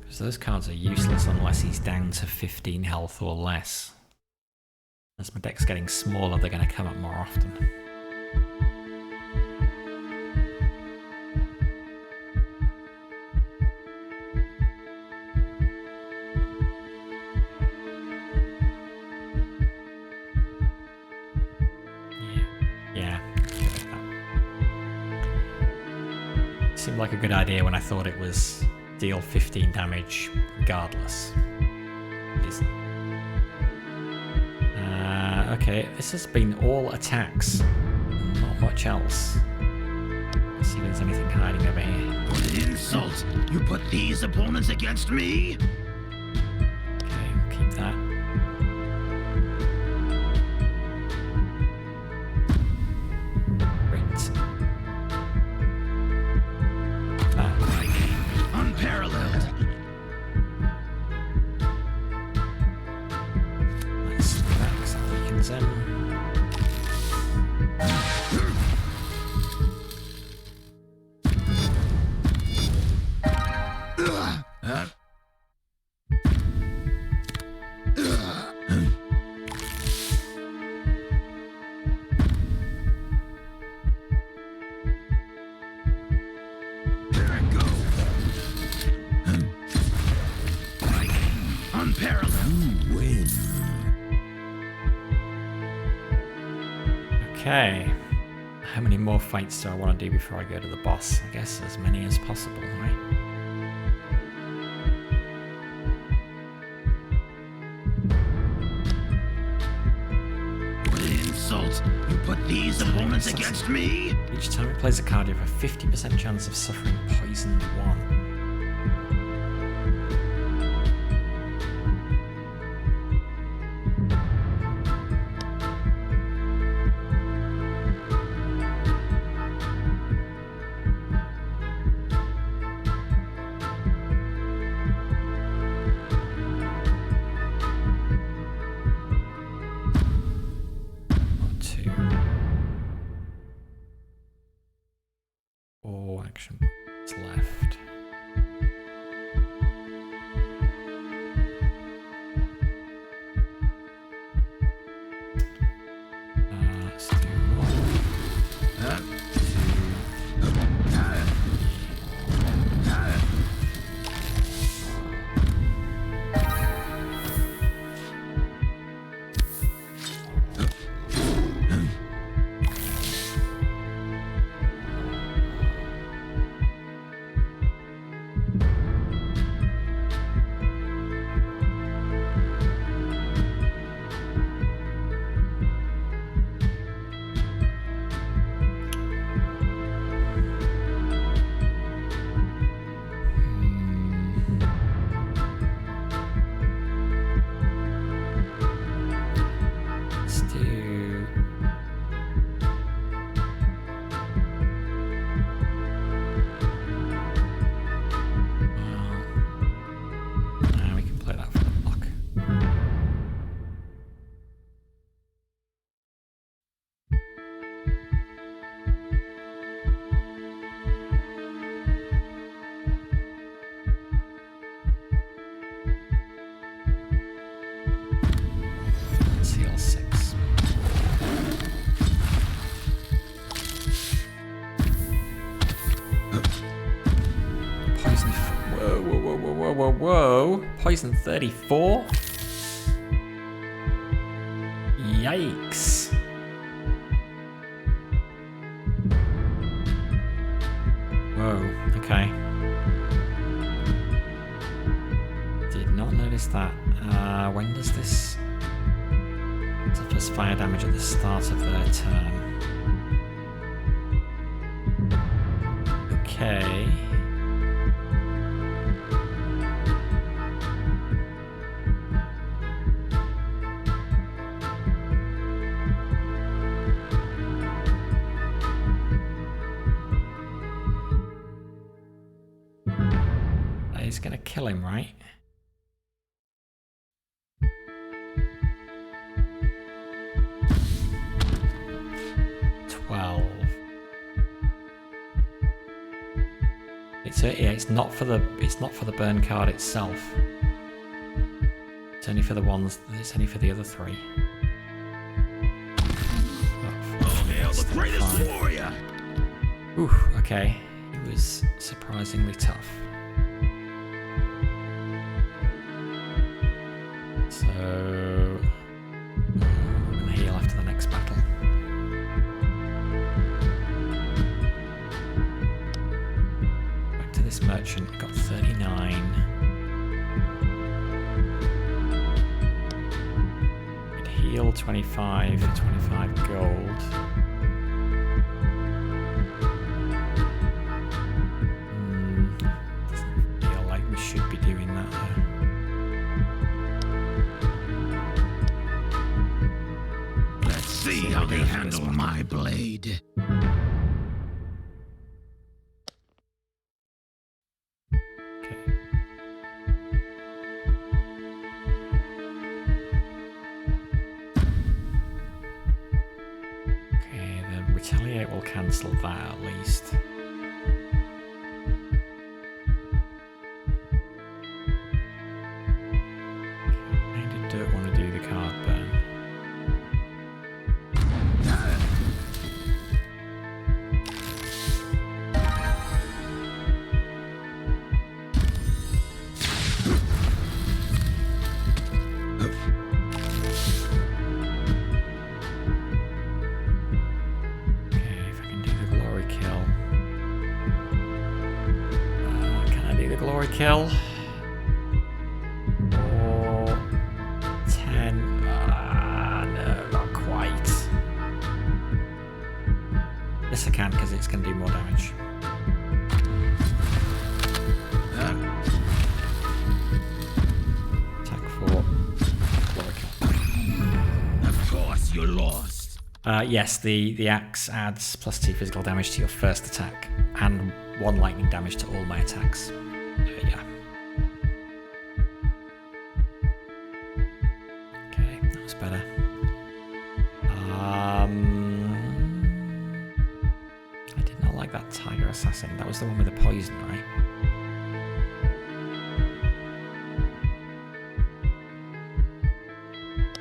Because those cards are useless unless he's down to 15 health or less. As my deck's getting smaller, they're going to come up more often. Seemed like a good idea when I thought it was deal 15 damage regardless. It isn't. Okay, this has been all attacks, not much else. Let's see if there's anything hiding over here. What an insult! You put these opponents against me? Okay, we'll keep that. Unparalleled. Let's do that because that weakens him. Okay, how many more fights do I want to do before I go to the boss? I guess as many as possible, right? What an insult! You put these opponents against me? Each time it plays a card, you have a 50% chance of suffering Poisoned 1. Action points left. Let's do whoa, whoa, whoa. Poison 34? Yikes. Whoa, okay. Did not notice that. When does this... Suffers fire damage at the start of their turn. Okay. He's gonna kill him, right? It's not for the burn card itself. It's only for the ones. It's only for the other three. Oh, hail the greatest warrior! Ooh, okay. It was surprisingly tough. So I'm gonna heal after the next battle. This merchant got 39. Could heal 25 for 25 gold. Doesn't feel like we should be doing that though. Let's see how they handle my blade. Retaliate will cancel that at least. I don't want to do the card burn. Kill or 10. No, not quite. Yes, I can because it's going to do more damage. Attack 4. Glory kill. Of course, you're lost. Yes, the axe adds +2 physical damage to your first attack and 1 lightning damage to all my attacks. Yeah. Okay, that was better. I did not like that tiger assassin. That was the one with the poison, right?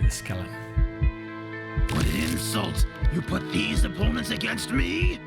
The skeleton. What an insult! You put these opponents against me?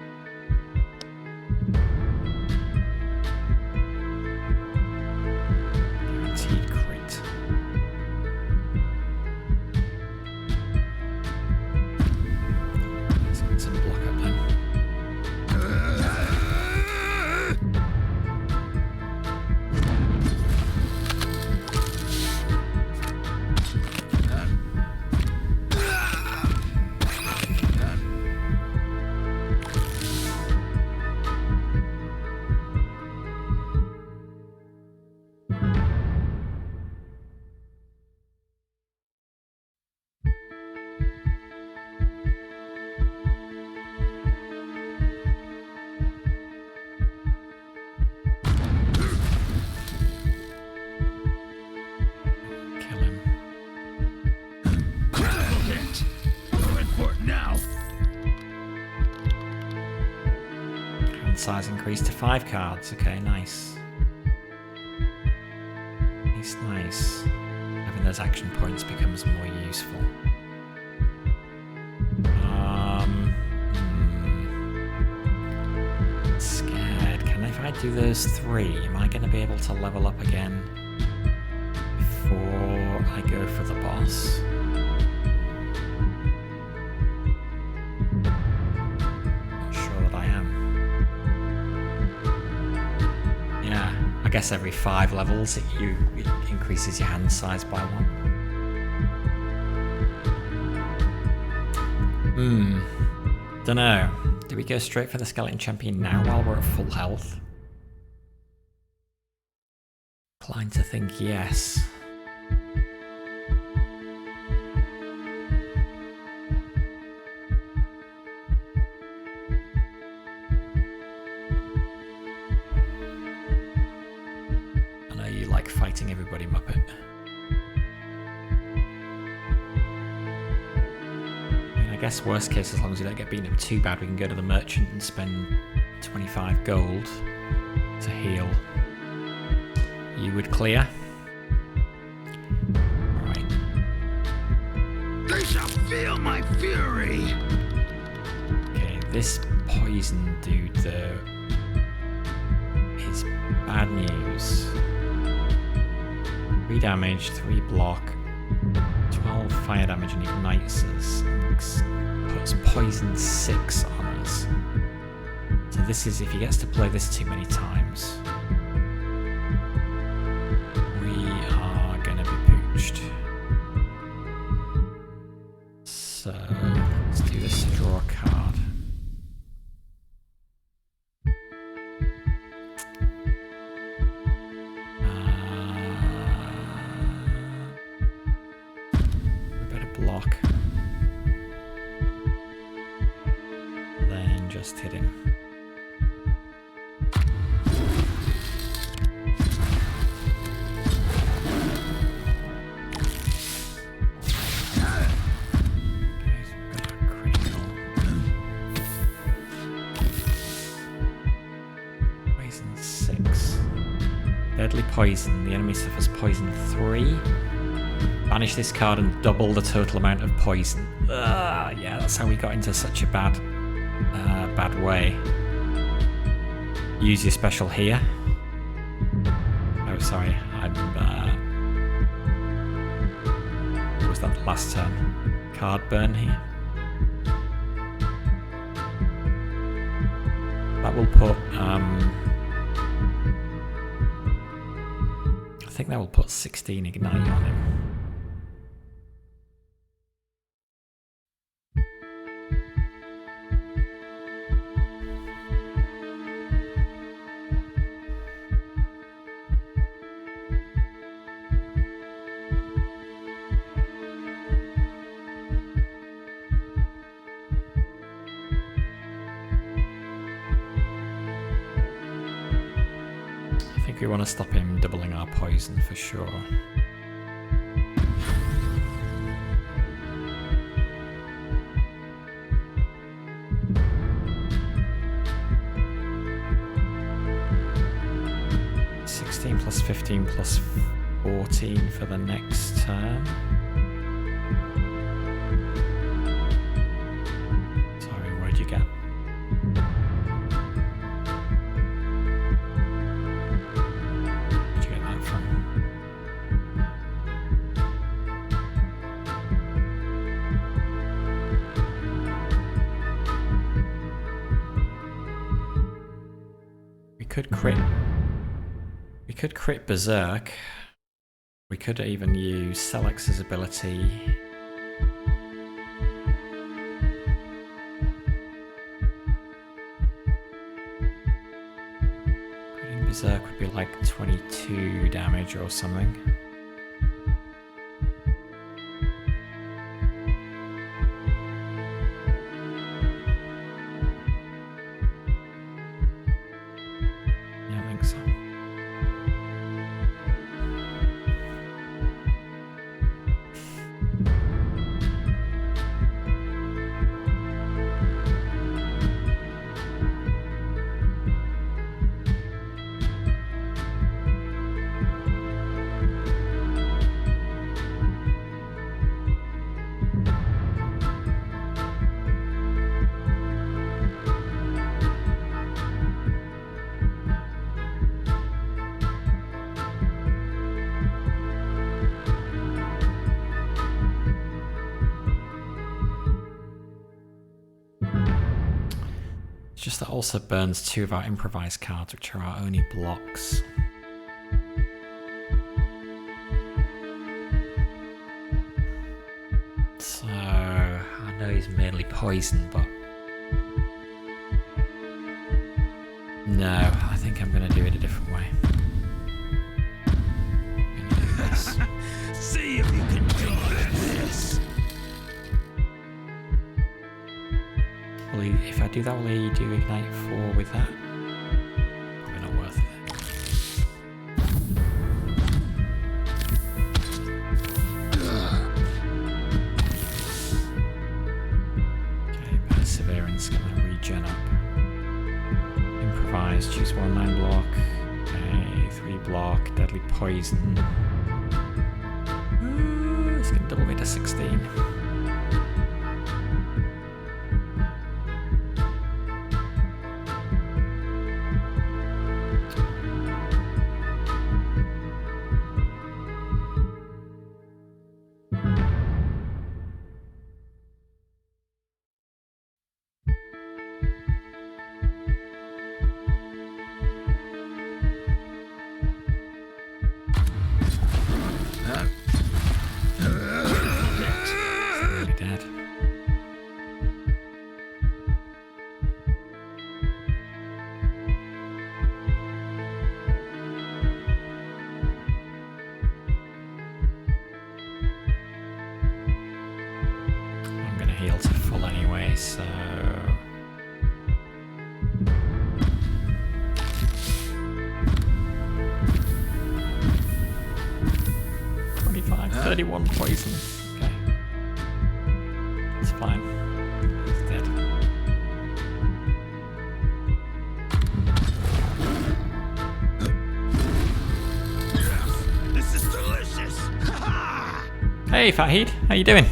Size increased to 5 cards. Okay, nice. Nice. Having those action points becomes more useful. Scared. Can I I do those 3, am I going to be able to level up again before I go for the boss? Not sure that I am. Yeah, I guess every 5 levels it increases your hand size by 1. Dunno. Do we go straight for the Skeleton Champion now while we're at full health? Inclined to think yes. I know you like fighting everybody, Muppet. I guess worst case, as long as you don't get beaten up too bad, we can go to the merchant and spend 25 gold to heal. You would clear. Alright. They shall feel my fury! Okay, this poison dude though is bad news. 3 damage, 3 block, 12 fire damage and ignites us. Puts poison 6 on us. So this is if he gets to play this too many times. We are gonna be pooched. So let's do this to draw a card. We better block. Then just hit him. Deadly poison. The enemy suffers poison 3. Banish this card and double the total amount of poison. Yeah, that's how we got into such a bad way. Use your special here. Oh, sorry. What was that the last turn? Card burn here. That will put I think that will put 16 ignite on him. I think we want to stop him doubling our poison for sure. Plus 15 plus 14 for the next turn. Sorry, where'd you get? Where'd you get that from? We could crit. We could crit Berserk. We could even use Selex's ability. Critting Berserk would be like 22 damage or something. Yeah, I think so. notice that also burns 2 of our improvised cards, which are our only blocks. So I know he's mainly poison, but no, I think I'm going to do it a different way. I'm gonna do this. See if you can dodge this. Will he, if I do that, will he do Ignite 4 with that? Probably not worth it. Okay, Perseverance, gonna regen up. Improvise, choose 1 9 block. Okay, 3 block, Deadly Poison. Ooh, it's gonna double me to 16. Really dead. I'm gonna heal to full anyway, so 31 poison. Okay. It's fine. He's dead. This is delicious. Hey Fahid, how you doing?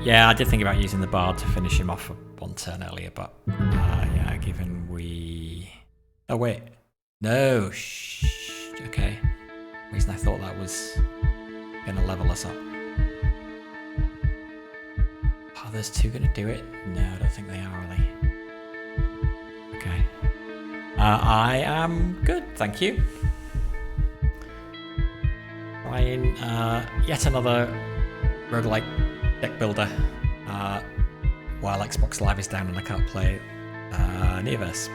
Yeah, I did think about using the bard to finish him off for 1 turn earlier, but yeah, given we... Oh wait. No, shh. Okay. Reason I thought that was gonna level us up. Are those 2 gonna do it? No, I don't think they are, are they? Okay. I am good, thank you. Trying yet another roguelike deck builder while Xbox Live is down and I can't play Neoverse.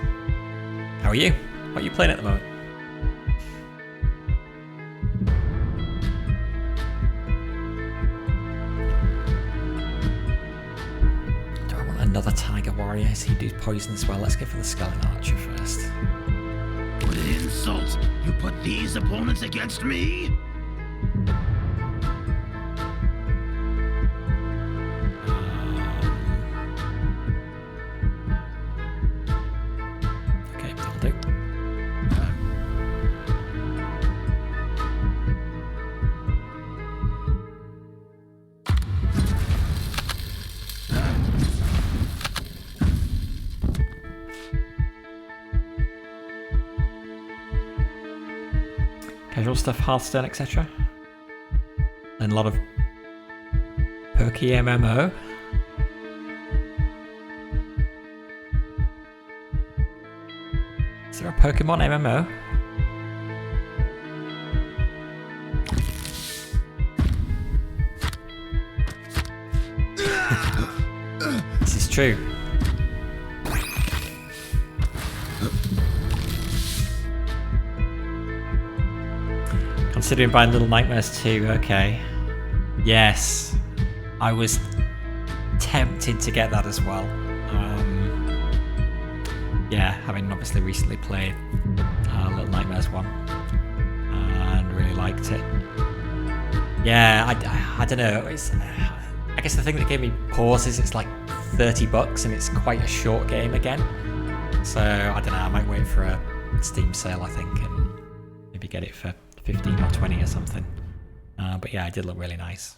How are you? What are you playing at the moment? Do I want another Tiger Warrior? Does he do poison as well? Let's go for the Skeleton Archer first. What an insult! You put these opponents against me? Okay, that'll do. Casual stuff, Hearthstone, etc. And a lot of perky MMO. Is there a Pokemon MMO? This is true. Considering buying Little Nightmares 2, okay. Yes, I was tempted to get that as well. Yeah, having obviously recently played Little Nightmares 1 and really liked it. Yeah, I don't know. I guess the thing that gave me pause is it's like $30 and it's quite a short game again. So I don't know. I might wait for a Steam sale, I think, and maybe get it for 15 or 20 or something. But yeah, it did look really nice.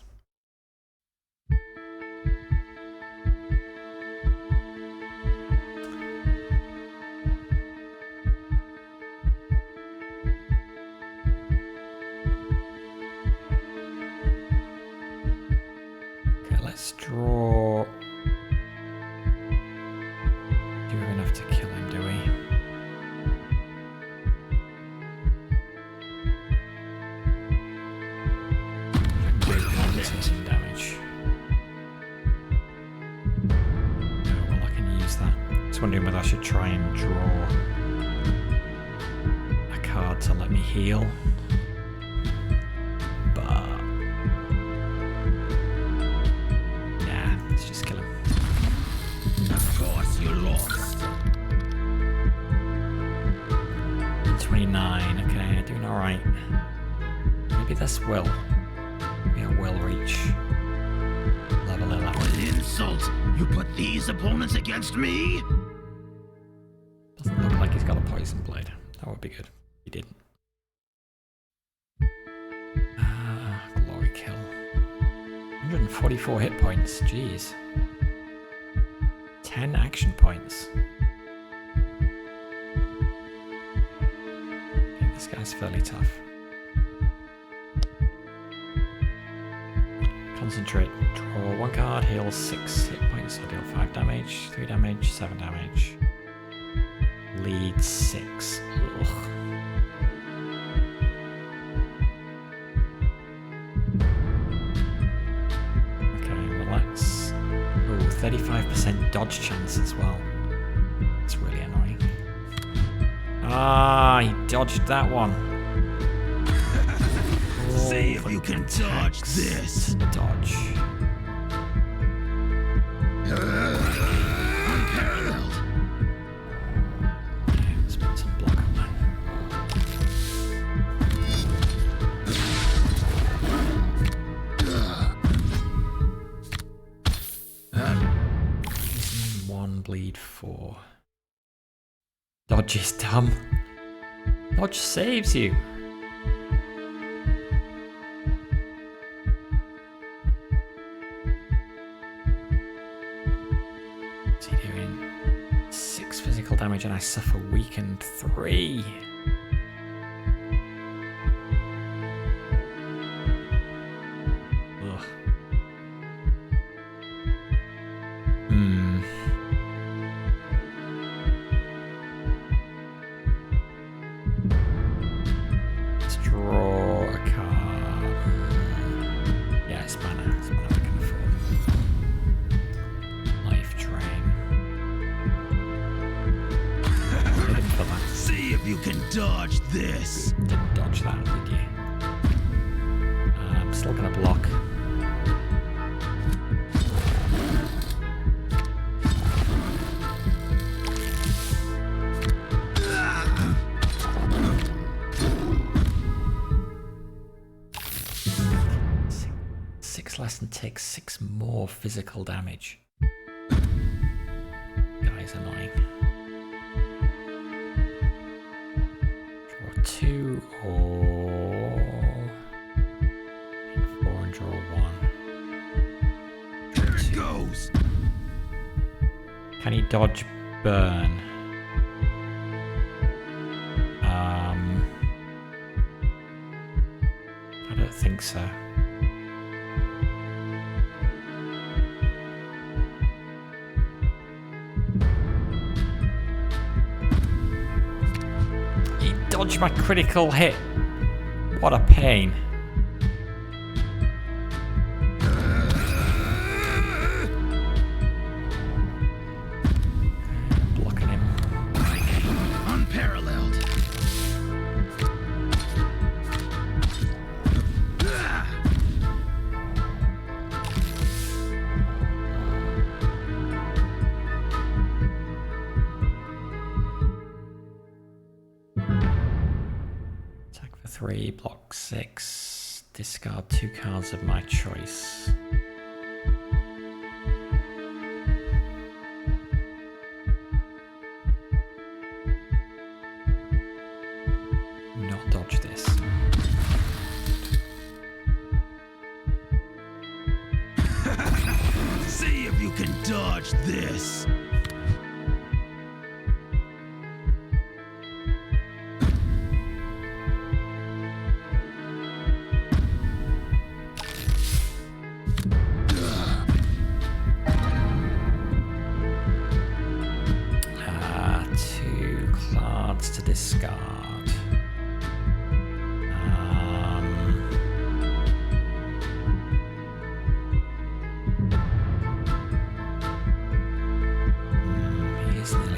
was wondering whether I should try and draw a card to let me heal. But yeah, let's just kill him. Of course you lost. 29, okay, doing alright. Maybe this will. Maybe I will reach level 11. What an insult! You put these opponents against me? Doesn't look like he's got a poison blade. That would be good. He didn't. Glory kill. 144 hit points. Jeez. 10 action points. Okay, this guy's fairly tough. Concentrate. Draw one card. Heal 6 hit points. I'll deal 5 damage, 3 damage, 7 damage. Lead 6. Ugh. Okay, well that's... Ooh, 35% dodge chance as well. That's really annoying. Ah, he dodged that one. See if you can dodge this. Dodge. Unparalleled. Okay, let's put some block on that. Poison 1, bleed 4. Dodge is dumb. Dodge saves you. What's he doing? 6 physical damage and I suffer weakened 3. Ugh. Let's draw a card. Yeah, it's mana. It's mana I can afford. Life drain. Hit him for that. See if you can dodge this. Didn't dodge that, did you? I'm still gonna block. Six less and takes 6 more physical damage. Guy's annoying. Draw 2 or 4 and draw 1. There it goes. Can he dodge burn? I don't think so. He dodged my critical hit. What a pain. Blocking him. Unparalleled. Attack for 3, block 6, discard 2 cards of my choice. Do not dodge this. See if you can dodge this. Two cards to discard. He is nearly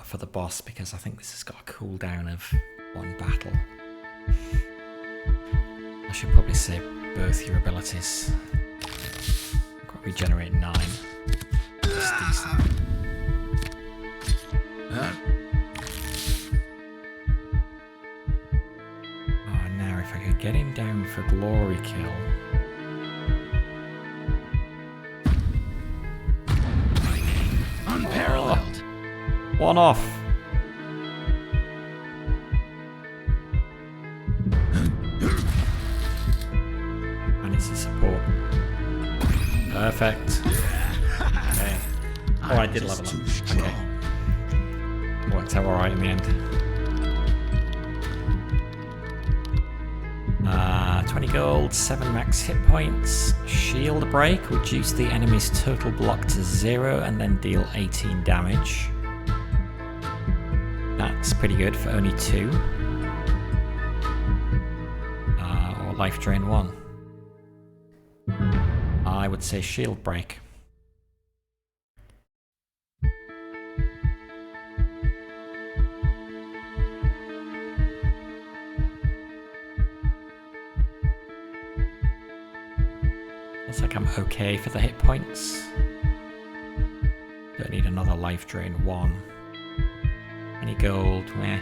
for the boss because I think this has got a cooldown of 1 battle. I should probably save both your abilities. I've got regenerate 9. That's decent. Oh, now if I could get him down for glory kill. Unparalleled. One off. And it's a support. Perfect. Okay. Oh, I did level up. Okay. Worked out alright in the end. 20 gold, 7 max hit points. Shield break, reduce the enemy's total block to 0 and then deal 18 damage. That's pretty good for only 2. Or life drain 1. I would say shield break. Looks like I'm okay for the hit points. Don't need another life drain 1. Any gold? Meh.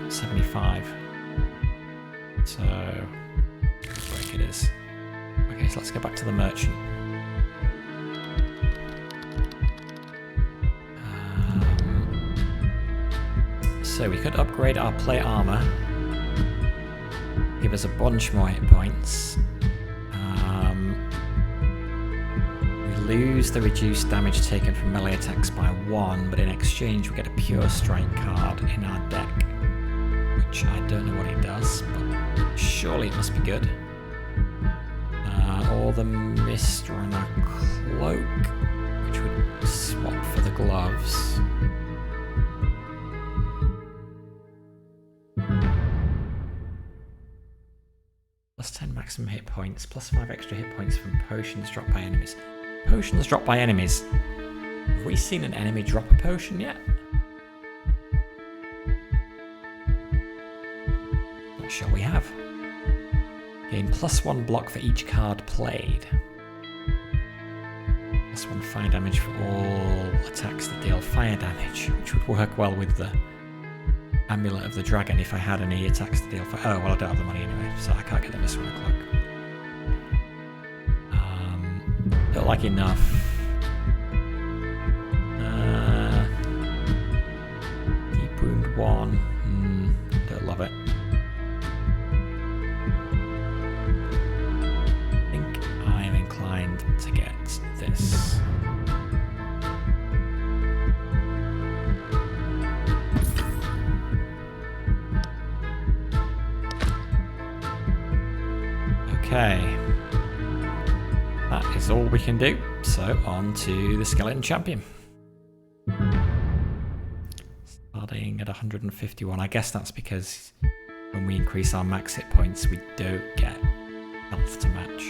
75. So, break it is. Okay, so let's go back to the merchant. So we could upgrade our plate armor. Give us a bunch more hit points. We lose the reduced damage taken from melee attacks by 1, but in exchange we get a pure strike card in our deck. Which I don't know what it does, but surely it must be good. Or the mist runner cloak, which would swap for the gloves. Plus 10 maximum hit points, plus 5 extra hit points from potions dropped by enemies. Potions dropped by enemies. Have we seen an enemy drop a potion yet? Not sure we have. Gain plus 1 block for each card played. Plus 1 fire damage for all attacks that deal fire damage, which would work well with the Amulet of the Dragon if I had any attacks to deal fire. Oh, well, I don't have the money anyway, so I can't get the Mist Runner Cloak. Don't like enough. Deep Wound 1. Don't love it. I think I'm inclined to get this. Okay. That is all we can do. So on to the Skeleton Champion. Starting at 151. I guess that's because when we increase our max hit points, we don't get health to match.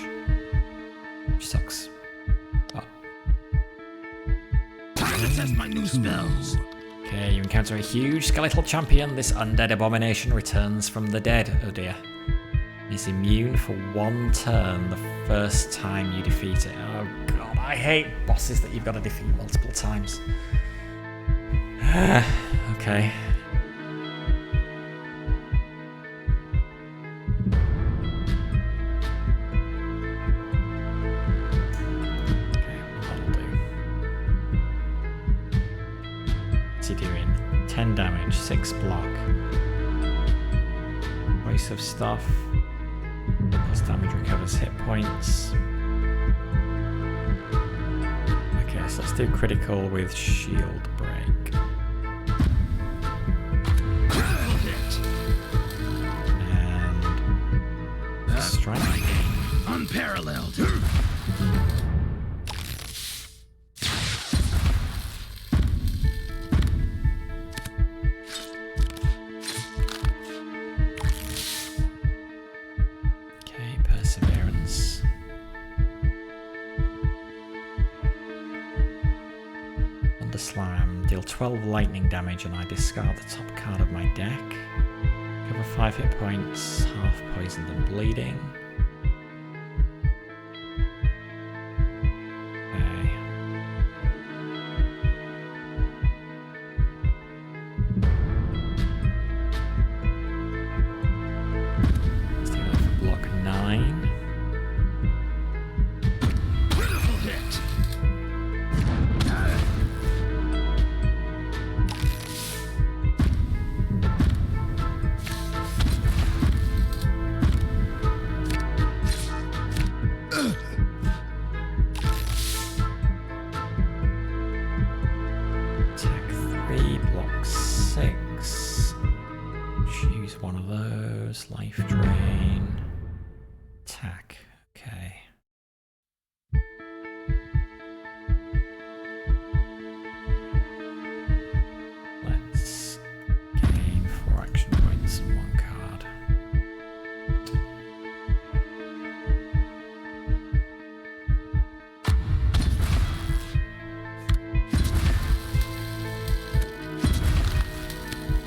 Which sucks. But Time to test my new spells. okay, you encounter a huge skeletal champion. This undead abomination returns from the dead. Oh dear. Is immune for 1 turn the first time you defeat it. Oh god, I hate bosses that you've got to defeat multiple times. Okay. That'll do. What's he doing? 10 damage, 6 block. Voice of stuff. Plus damage recovers hit points. Okay, so let's do critical with shield break. And strike. Unparalleled. Okay, perseverance. Thunder slam. 12 lightning damage and I discard the top card of my deck. Cover 5 hit points, half poisoned and bleeding. Okay. Let's do that for block 9. Critical hit. Attack 3, block 6. Choose one of those. Life drain. Attack. Okay. Let's gain 4 action points and 1 card.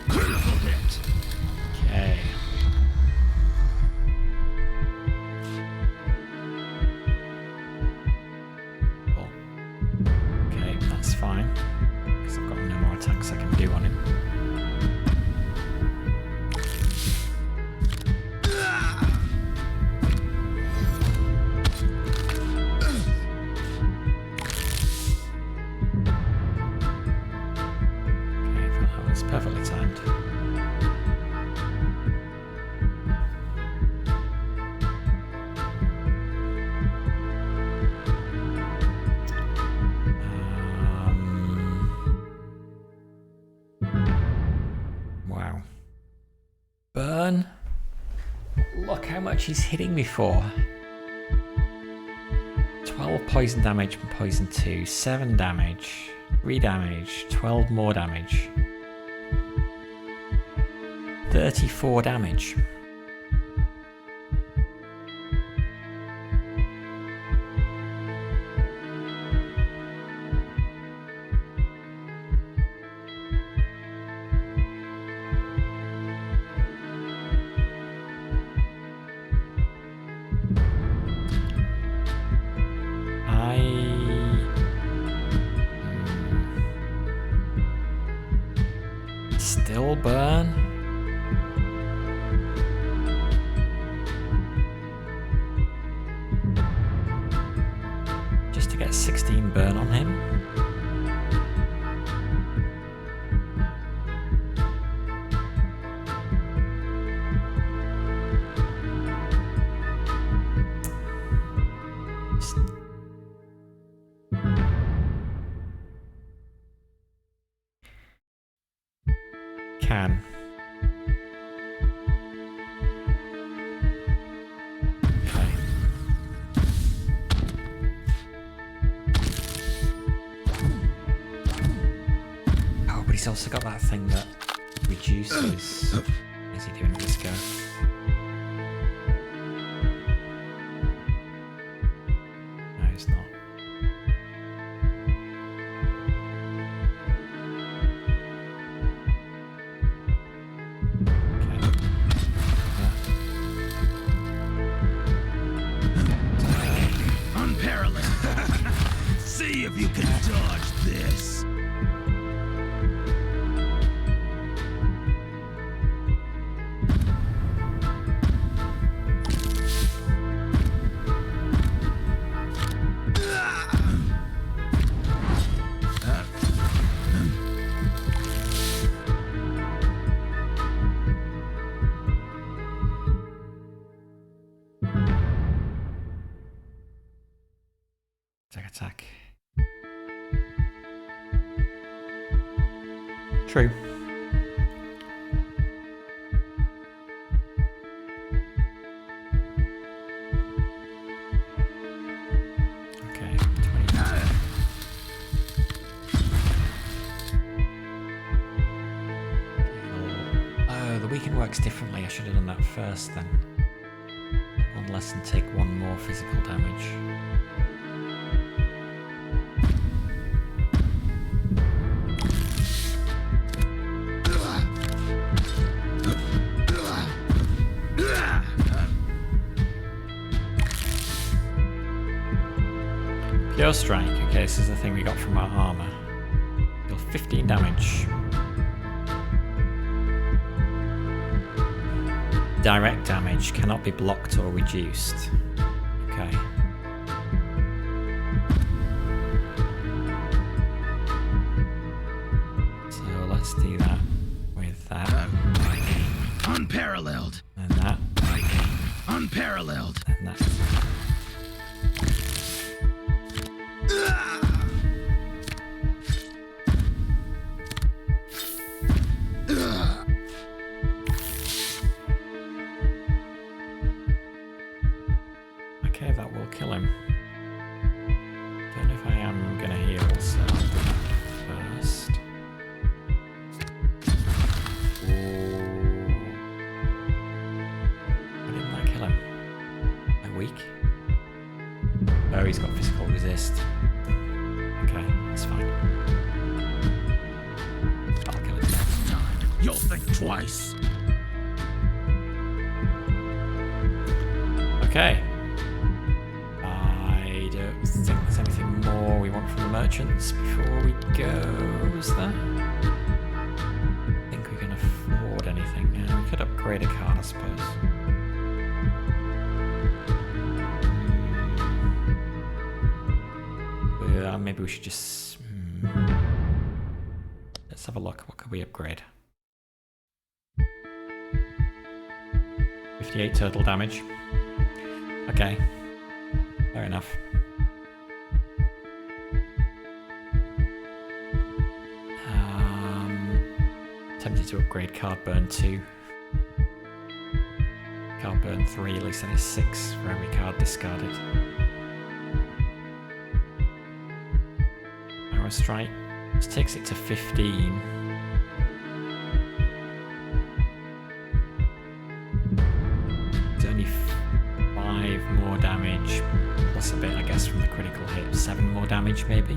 Critical hit. Okay. Cool. Okay, that's fine. Because I've got no more attacks I can do on him. Okay, that was perfectly timed. Wow. Burn. Look how much he's hitting me for. 12 poison damage from poison 2, 7 damage, 3 damage, 12 more damage. 34 damage. Still burn. Just to get 16 burn on him. Can. Okay. Oh, but he's also got that thing that reduces. What is he doing with this guy? No, he's not. Unparalleled. See if you can dodge this. Attack. True. Okay, 20. Oh, the weaken works differently. I should have done that first then. One less and take 1 more physical damage. Pure Strike. Okay, this is the thing we got from our armor. Deal 15 damage. Direct damage cannot be blocked or reduced. Okay. So let's do that with that. Unparalleled. And that. Unparalleled. And that. Okay, that will kill him. Don't know if I am gonna heal, so first. Ooh. Why didn't that kill him? Am I weak? Oh, he's got physical resist. Okay, that's fine. I'll kill him. Next time, you'll think twice. Okay. I don't think there's anything more we want from the merchants before we go, is there? I think we can afford anything. Yeah, we could upgrade a card, I suppose. Maybe we should just... Let's have a look. What could we upgrade? 58 total damage. Okay. Fair enough. Tempted to upgrade Card Burn 2. Card Burn 3, at least that is 6 for every card discarded. Arrow Strike. This takes it to 15. It's only 5 more damage, plus a bit, I guess, from the critical hit. 7 more damage, maybe.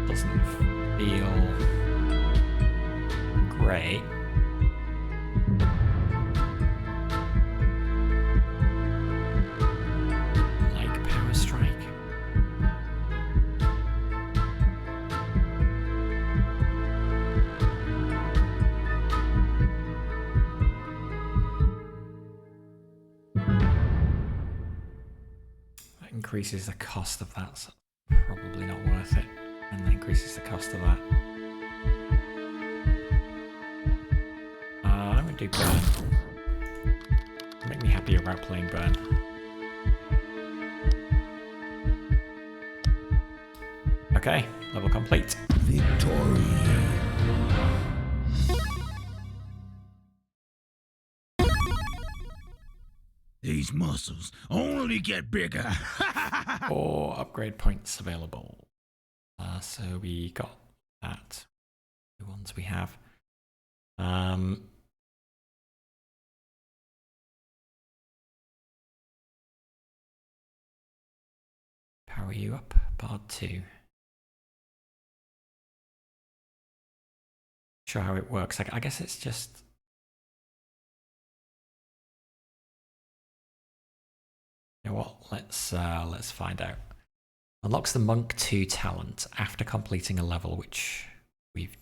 Doesn't feel great. Like Power Strike. That increases the cost of that, so probably not worth it. And that increases the cost of that. I'm gonna do Burn. Make me happier about playing Burn. Okay, level complete. Victory. These muscles only get bigger. 4 upgrade points available. So we got that. The ones we have. Power you up, Bard 2. Sure how it works. I guess it's just. You know what? Let's find out. Unlocks the Monk 2 talent after completing a level, which we've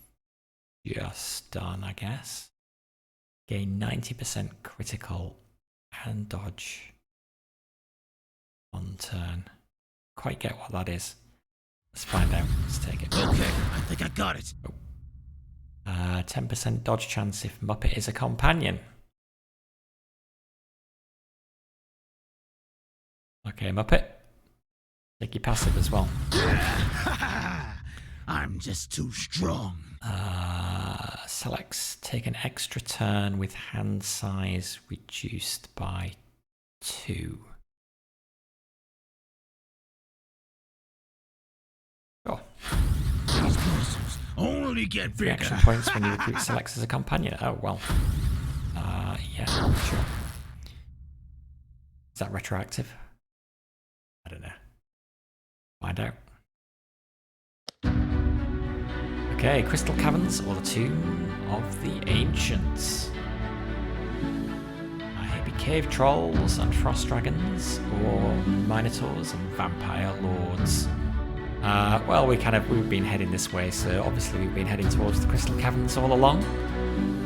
just done, I guess. Gain 90% critical and dodge on turn. Quite get what that is. Let's find out. Let's take it. Okay, I think I got it. 10% dodge chance if Muppet is a companion. Okay, Muppet. Take your passive as well. I'm just too strong. Selects take an extra turn with hand size reduced by 2. Oh. These muscles only get bigger. Action points when you recruit selects as a companion. Oh, well. Yeah, sure. Is that retroactive? I don't know. Find out. Okay, Crystal Caverns or the Tomb of the Ancients. I be cave trolls and frost dragons, or minotaurs and vampire lords? Well, we've been heading this way, so obviously we've been heading towards the Crystal Caverns all along.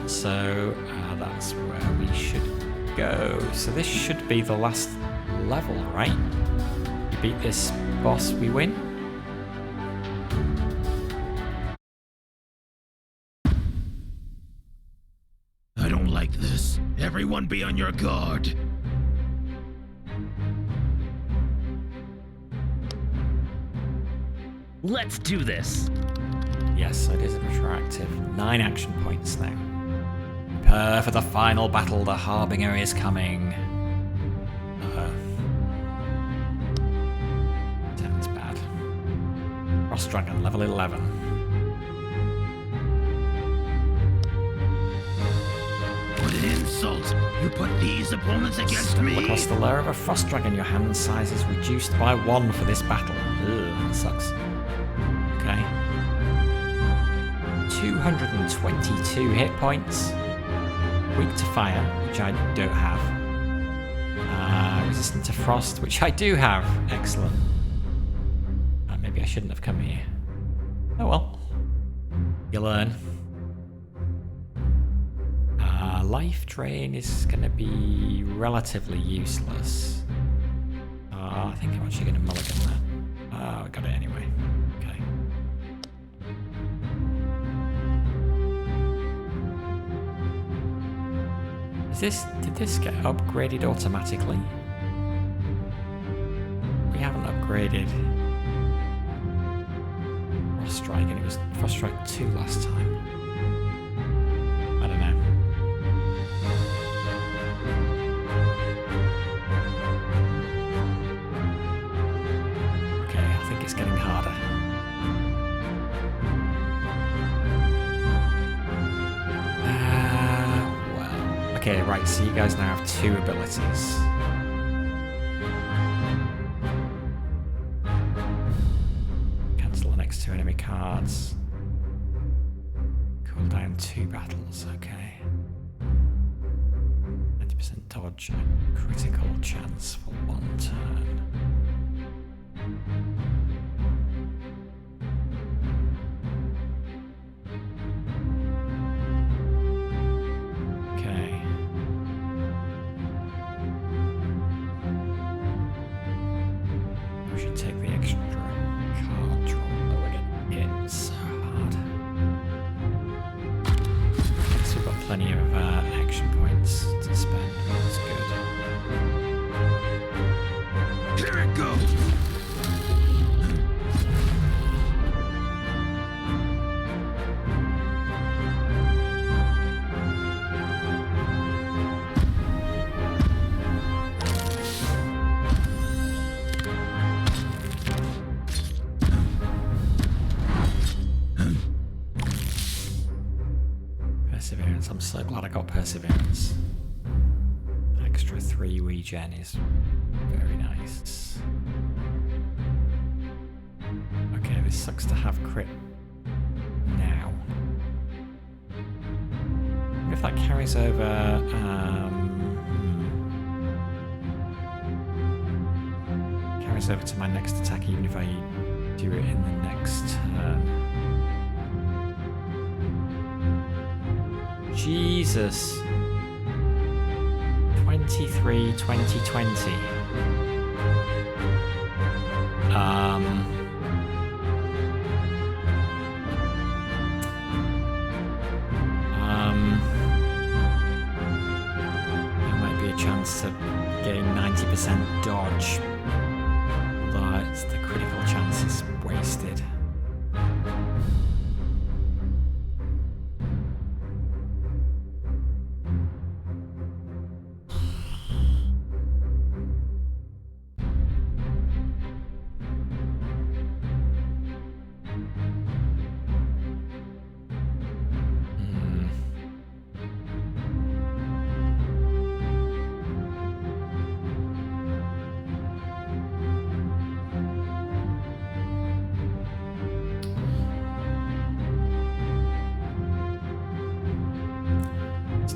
So that's where we should go. So this should be the last level, right? We beat this boss, we win. I don't like this. Everyone be on your guard. Let's do this. Yes, so it is retroactive. 9 action points now. Prepare for the final battle. The Harbinger is coming. Sounds bad. Frost Dragon, level 11. What an insult. You put these opponents against me? Across the lair of a Frost Dragon, your hand size is reduced by 1 for this battle. Ugh, that sucks. Okay. 222 hit points. Weak to fire, which I don't have. Resistant to frost, which I do have. Excellent. Maybe I shouldn't have come here. Oh well. You learn. Life drain is going to be relatively useless. I think I'm actually going to mulligan that. I got it anyway. Okay. Did this get upgraded automatically? We haven't upgraded Frost Dragon. It was Frost Strike 2 last time. I don't know. Okay, I think it's getting harder. Okay, right, so you guys now have 2 abilities. Cancel the next 2 enemy cards. Cool down 2 battles, okay. 90% dodge, critical chance for 1 turn. Take the extra card draw. Oh, we're getting hit so hard. So we've got plenty of action points to spend. That's good. Here it goes. Perseverance. I'm so glad I got Perseverance. Extra 3 regen is very nice. Okay, this sucks to have crit now. If that carries over, carries over to my next attack, even if I do it in the next turn. Jesus. 23, 2020. There might be a chance to gain 90% dodge. Although the critical chance is wasted.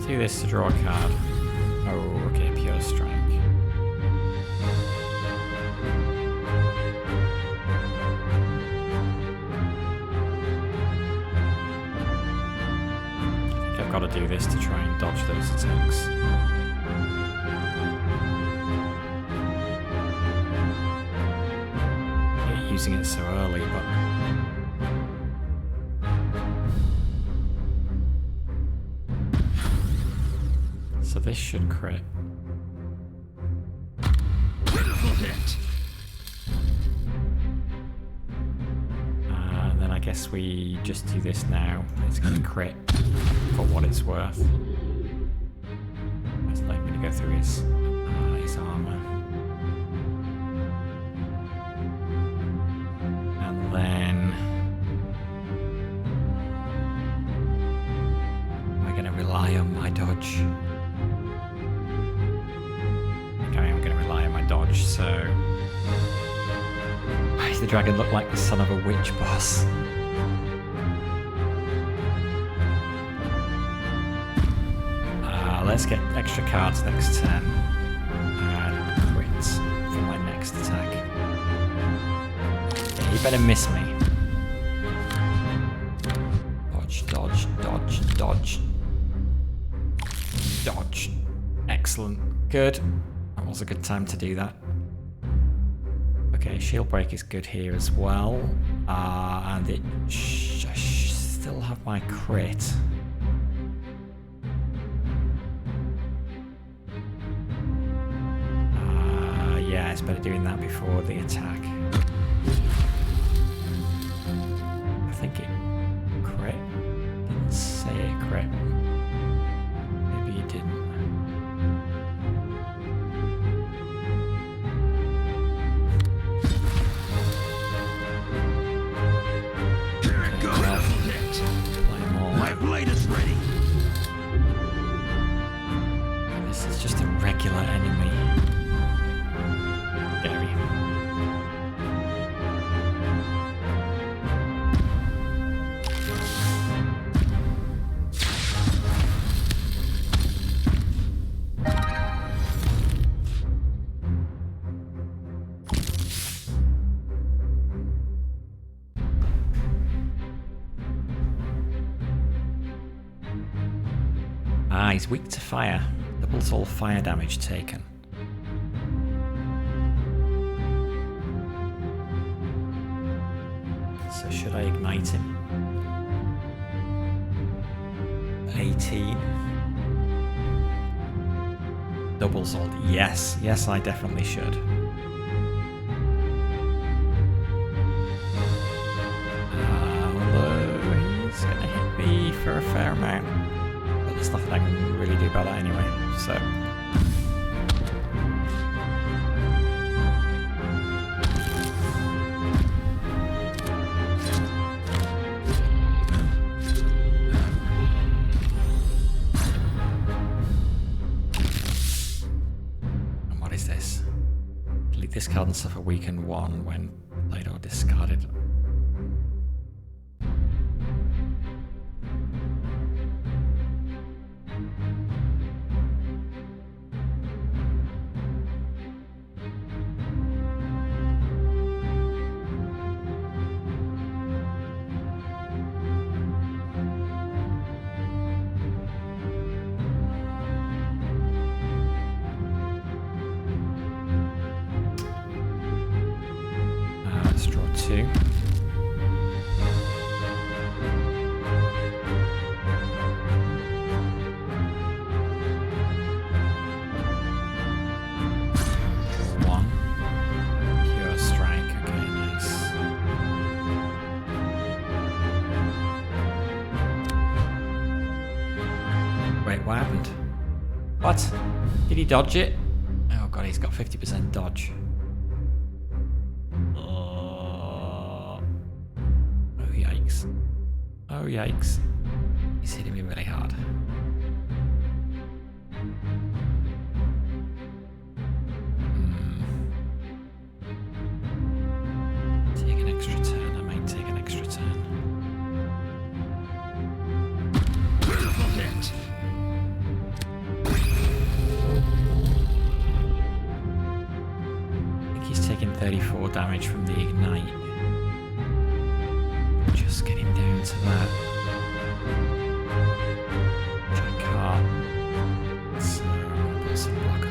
Do this to draw a card. Oh, okay, pure strike. I think I've got to do this to try and dodge those attacks. Using it so early, but so this should crit. Critical hit. And then I guess we just do this now. It's going to crit for what it's worth. It's like me to go through his armor. And then am I going to rely on my dodge? I think I am going to rely on my dodge, so why does the dragon look like the son of a witch boss? Let's get extra cards next turn and crits for my next attack. Yeah, you better miss me. Dodge, dodge, dodge, dodge. Dodge. Excellent. Good. That was a good time to do that. Okay, shield break is good here as well. And it I still have my crit. Yeah, it's better doing that before the attack. I think it crit. Didn't say it crit. Maybe it didn't. Here it goes. Critical hit. Play more. My blade is ready. This is just a regular enemy. Scary. He's weak to fire. Doubles all fire damage taken. So should I ignite him? 18. Doubles all. Yes, yes, I definitely should. Although he's gonna hit me for a fair amount. But there's nothing I can really do about that anyway, so. And what is this? Delete this card and suffer weakened 1 when played or discarded. Let's draw 2. Draw 1. Pure strike. Okay, nice. Wait, what happened? What? Did he dodge it? Oh god, he's got 50% dodge. Oh yikes. Oh yikes. He's hitting me really hard. Take an extra turn. I might take an extra turn. Critical hit. 34 damage from the ignite. Just get him down to that. Which I can't. So I'm gonna put some block up.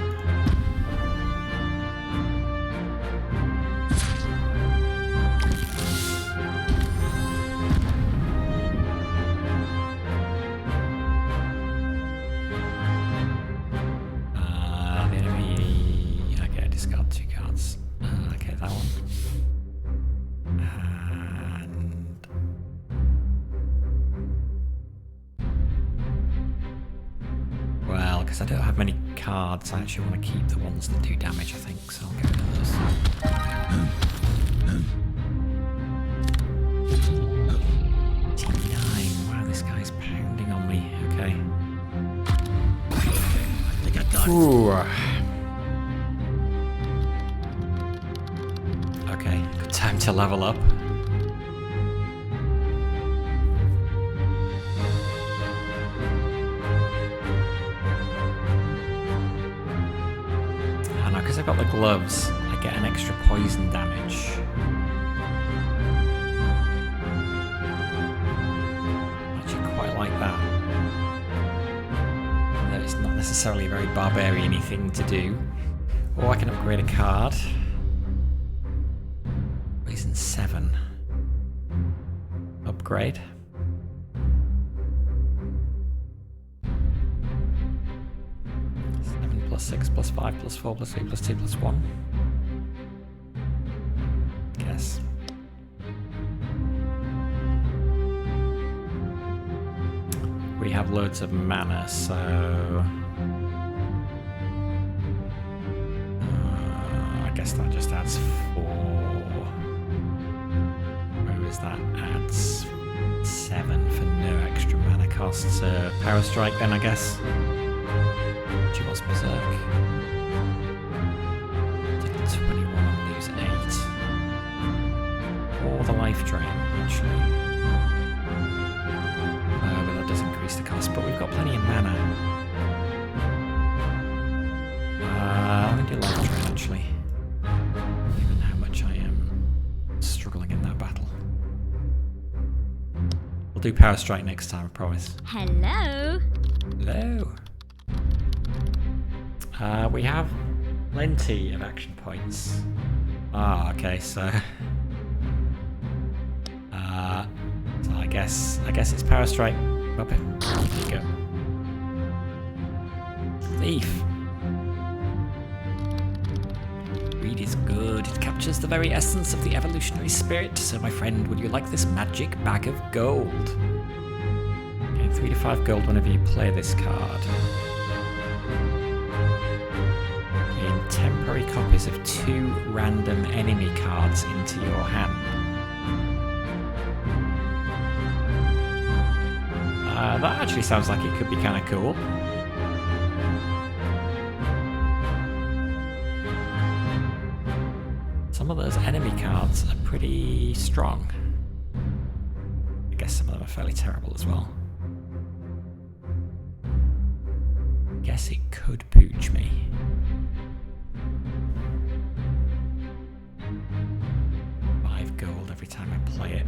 The enemy. Okay, discard 2 cards. Okay, that one. And well, because I don't have many cards, I actually want to keep the ones that do damage, I think, so I'll go with those. 89. Wow, this guy's pounding on me. Okay. I think I got it. Ooh. Okay, good time to level up. And now, because I've got the gloves, I get an extra poison damage. Actually, quite like that. Though it's not necessarily a very barbarian-y thing to do. Or I can upgrade a card. Poison 7. Upgrade. +6 +5 +4 +3 +2 +1. Guess. We have loads of mana, so I guess that just adds 4. Where is that? Adds 7 for no extra mana cost. So Power Strike then, I guess. She was Berserk. Did 21 and lose 8. Or the Life Drain, actually. But that does increase the cost, but we've got plenty of mana. Let me do Life Drain, actually. Given how much I am struggling in that battle. We'll do Power Strike next time, I promise. Hello. Hello. We have plenty of action points. Okay, so so I guess it's Power Strike. Up it. There you go. Thief. Greed is good. It captures the very essence of the evolutionary spirit. So, my friend, would you like this magic bag of gold? Okay, 3 to 5 gold whenever you play this card. Temporary copies of 2 random enemy cards into your hand. That actually sounds like it could be kind of cool. Some of those enemy cards are pretty strong. I guess some of them are fairly terrible as well. Guess it could pooch me. Gold every time I play it.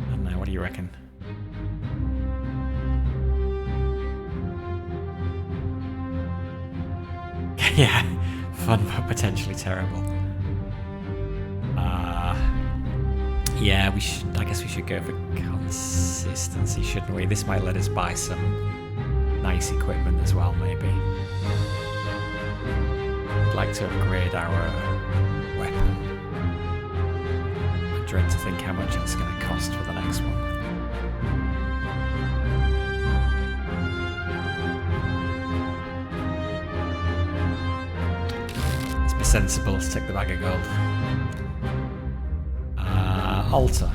I don't know, what do you reckon? Yeah, fun but potentially terrible. Yeah, I guess we should go for consistency, shouldn't we? This might let us buy some nice equipment as well, maybe. I'd like to upgrade our weapon. I dread to think how much it's going to cost for the next one. Let's be sensible, let's take the bag of gold. Altar.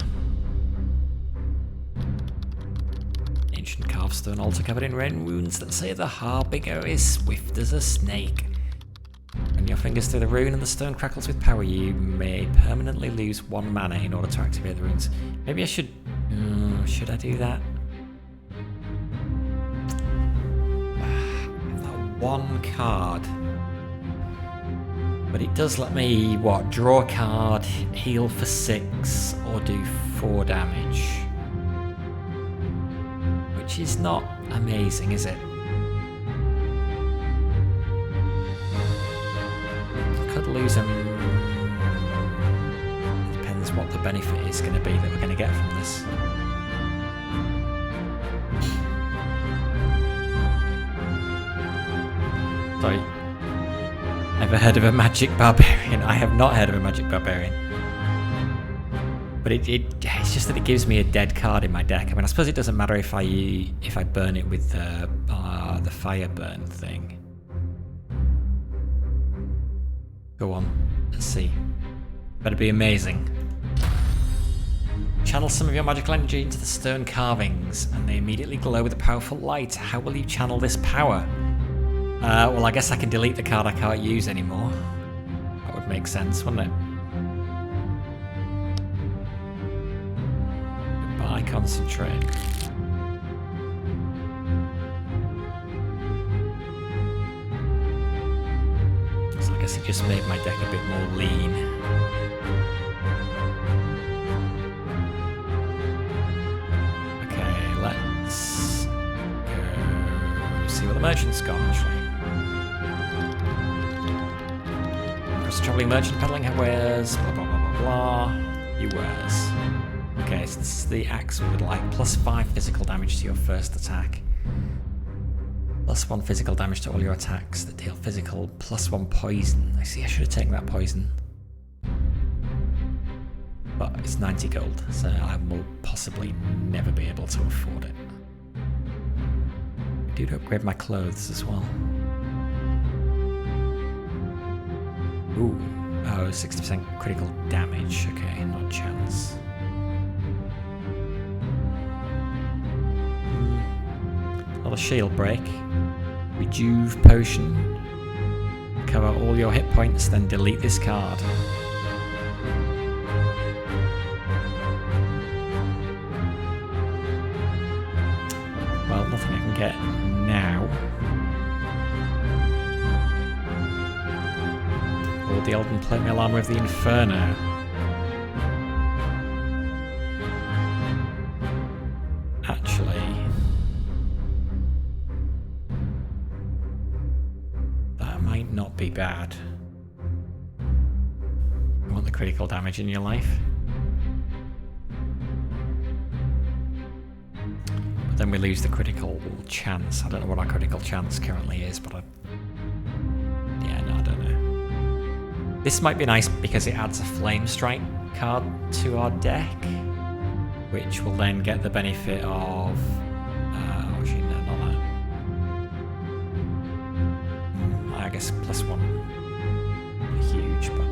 Ancient carved stone altar covered in red runes that say the Harbinger is swift as a snake. Run your fingers through the rune and the stone crackles with power. You may permanently lose 1 mana in order to activate the runes. Maybe I should... should I do that? That 1 card. But it does let me, what, draw a card, heal for 6, or do 4 damage. Which is not amazing, is it? Could lose him. Depends what the benefit is going to be that we're going to get from this. Sorry. Ever heard of a magic barbarian? I have not heard of a magic barbarian. But it's just that it gives me a dead card in my deck. I mean, I suppose it doesn't matter if I burn it with the fire burn thing. Go on, let's see. Better be amazing. Channel some of your magical energy into the stone carvings, and they immediately glow with a powerful light. How will you channel this power? Well, I guess I can delete the card I can't use anymore. That would make sense, wouldn't it? Goodbye, concentrate. So I guess it just made my deck a bit more lean. Okay, let's go see what the merchant's got, actually. Traveling merchant peddling wears blah blah blah blah blah. He wears. Okay, so this is the axe we would like. +5 physical damage to your first attack. +1 physical damage to all your attacks that deal physical. +1 poison. I see, I should have taken that poison. But it's 90 gold, so I will possibly never be able to afford it. I do upgrade my clothes as well. Ooh, oh, 60% critical damage. Okay, not a chance. Another shield break. Rejuve potion. Cover all your hit points, then delete this card. Well, nothing I can get now. The Elden Plate Mail Armor of the Inferno. Actually, that might not be bad. You want the critical damage in your life? But then we lose the critical chance. I don't know what our critical chance currently is, but yeah, no, I don't know. This might be nice because it adds a Flame Strike card to our deck, which will then get the benefit of... actually, no, not that. I guess +1. Not huge, but...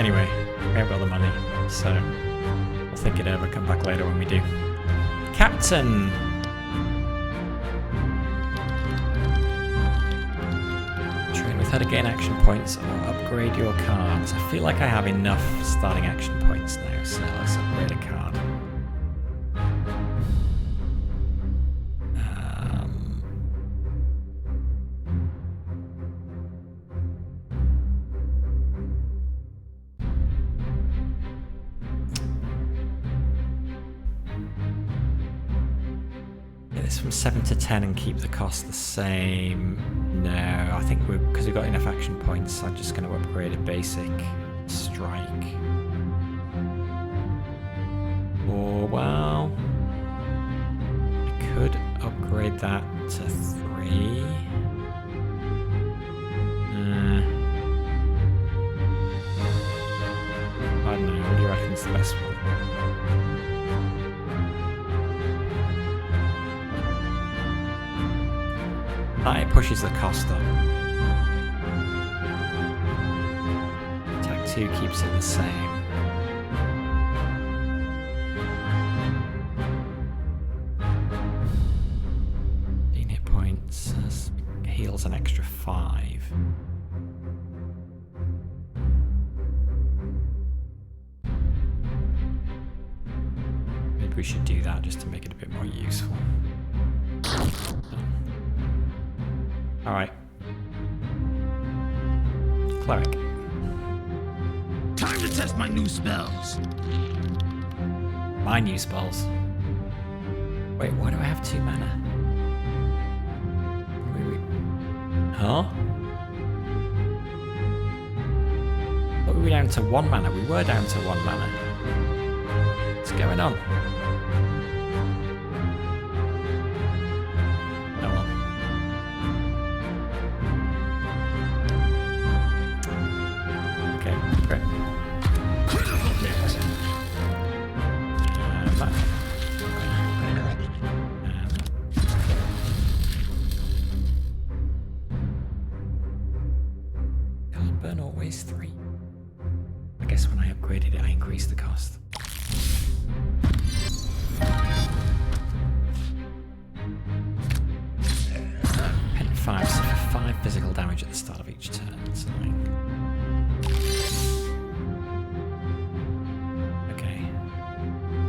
Anyway, we haven't got the money, so we'll think it over, come back later when we do. Captain! How to gain action points or upgrade your cards. I feel like I have enough starting action points now, so let's upgrade a card. Get this from 7 to 10 and keep the cost the same. No, I think because we've got enough action points, I'm just going to upgrade a basic strike. Or, well, I could upgrade that to 3. I don't know, what do you reckon is the best one? It pushes the cost up. Attack 2 keeps it the same. Hit points, heals an extra 5. Maybe we should do that just to make it a bit more useful. Alright. Cleric. Time to test my new spells. My new spells. Wait, why do I have 2 mana? Wait. Huh? What were we down to 1 mana? We were down to 1 mana. What's going on? Oh well. Okay, great. Critical hit. Back. Can't burn always 3. I guess when I upgraded it, I increased the cost. Pen 5, suffer 5 physical damage at the start of each turn. That's annoying. Okay.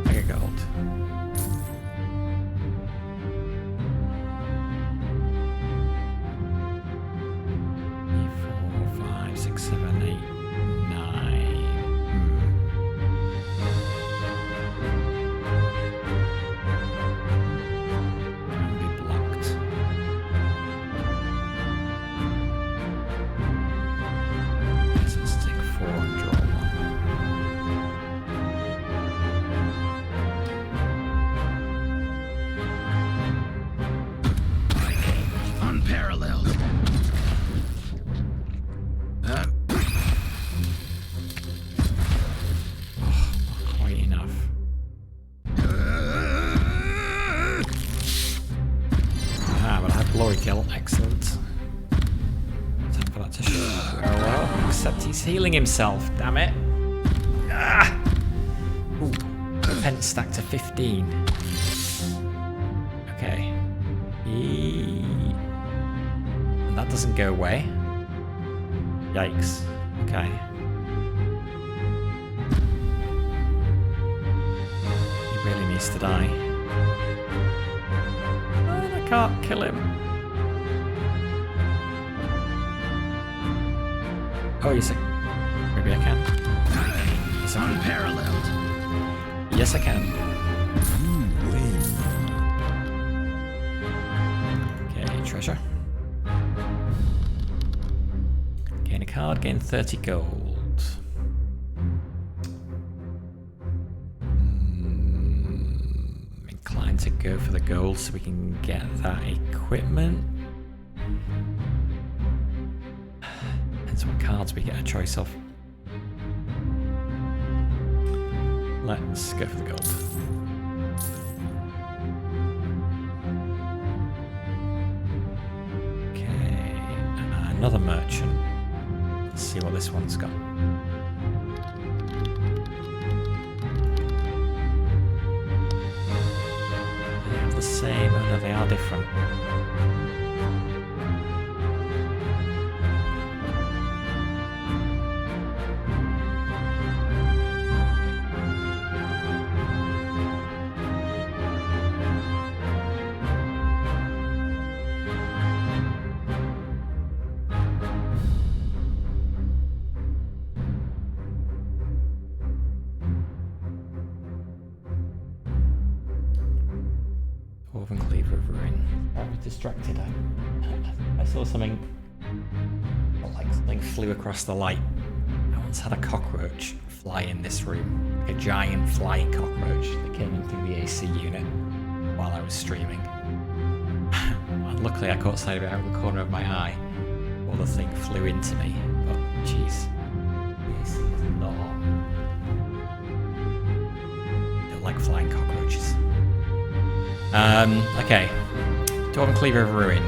Mega gold. Four, 5, 6, 7, 8, 9. Can be blocked. Guess let's take 4 and draw 1. Unparalleled. Not quite enough. But I have glory kill. Excellent. Time for that to show. Oh well. Except he's healing himself. Damn it. Ah! Ooh. Defense stack to 15. Okay. And that doesn't go away. Yikes. Okay. He really needs to die. And I can't kill him. Oh, yes, maybe I can. Yes, I can. Unparalleled. Yes, I can. Okay, treasure. Gain a card, gain 30 gold. Inclined to go for the gold so we can get that equipment. Depends what cards we get a choice of. Let's go for the gold. Okay, another merchant. Let's see what this one's got. They have the same, oh no, they are different. Dwarven Cleaver of Ruin. I was distracted. I saw something, like something flew across the light. I once had a cockroach fly in this room, like a giant flying cockroach that came in through the AC unit while I was streaming. And luckily I caught sight of it out of the corner of my eye, or the thing flew into me. But jeez, the AC is not on. I don't like flying cockroaches. Okay. Dwarven Cleaver of Ruin.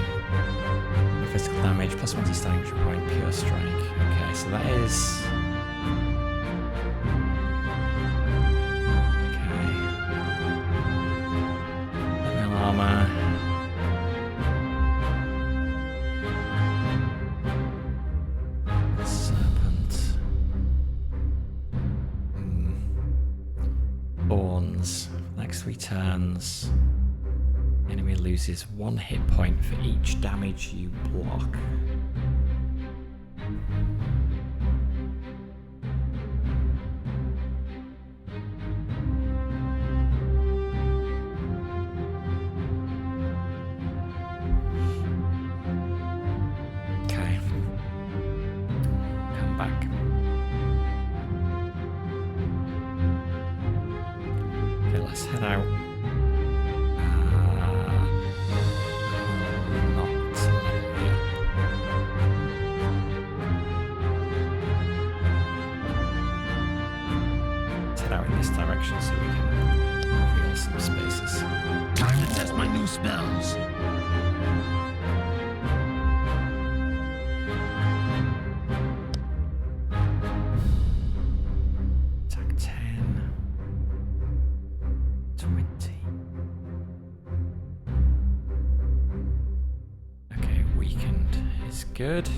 No physical damage, plus 1 to standing point, pure strike. Okay, so that is. Okay. Metal armor. Serpent. Thorns. Next 3 turns. Enemy loses 1 hit point for each damage you block. Okay, let's head out. Not level yet. Let's head out in this direction so we can reveal some spaces. Time to test my new spells. Attack 10. 20. Okay, weakened is good.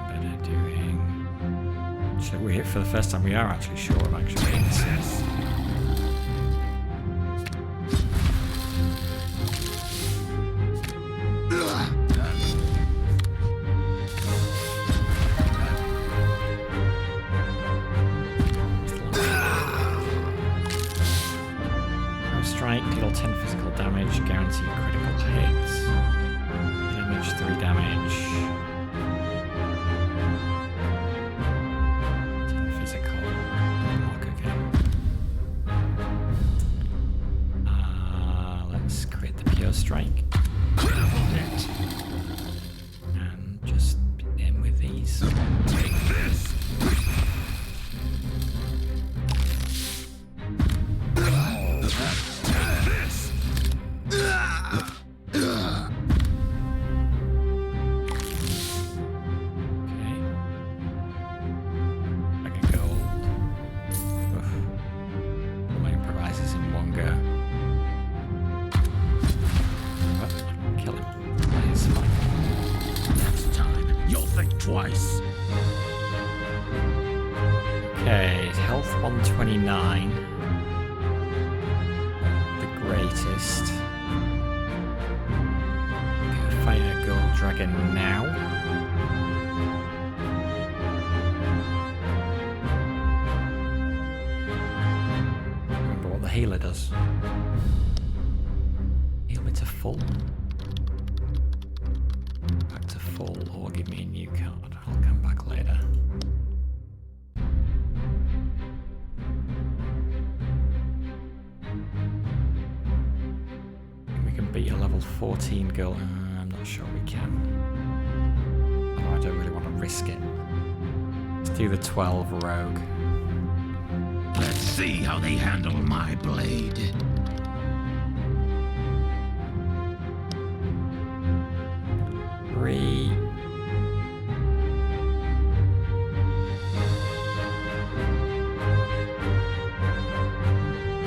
Better doing. So we're here for the first time. We are actually sure of actually. Yes. Strike, deal 10 physical damage, guaranteed critical hits. Damage, 3 damage. 10 physical. Block again. Let's create the pure strike. Critical hit. And just begin with these. Take this. Okay. Like a gold. Oof. All my improvises in one go. But I can kill him. He's fine. Next time, you'll think twice. Okay, health 129. The greatest. Okay, fight a gold dragon now. Remember what the healer does. Heal me to full. Back to full, or give me a new card. I'll come back later. We can beat a level 14 girl. I'm not sure we can. Oh, I don't really want to risk it. Let's do the 12 rogue. Let's see how they handle my blade. Three.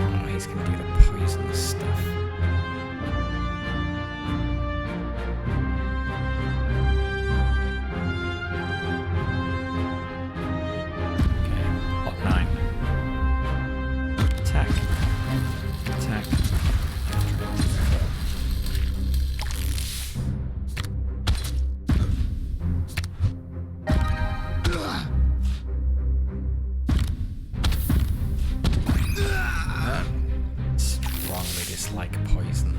Oh, he's gonna do the poison stuff. Okay, block 9. Attack. Attack. Strongly dislike poison.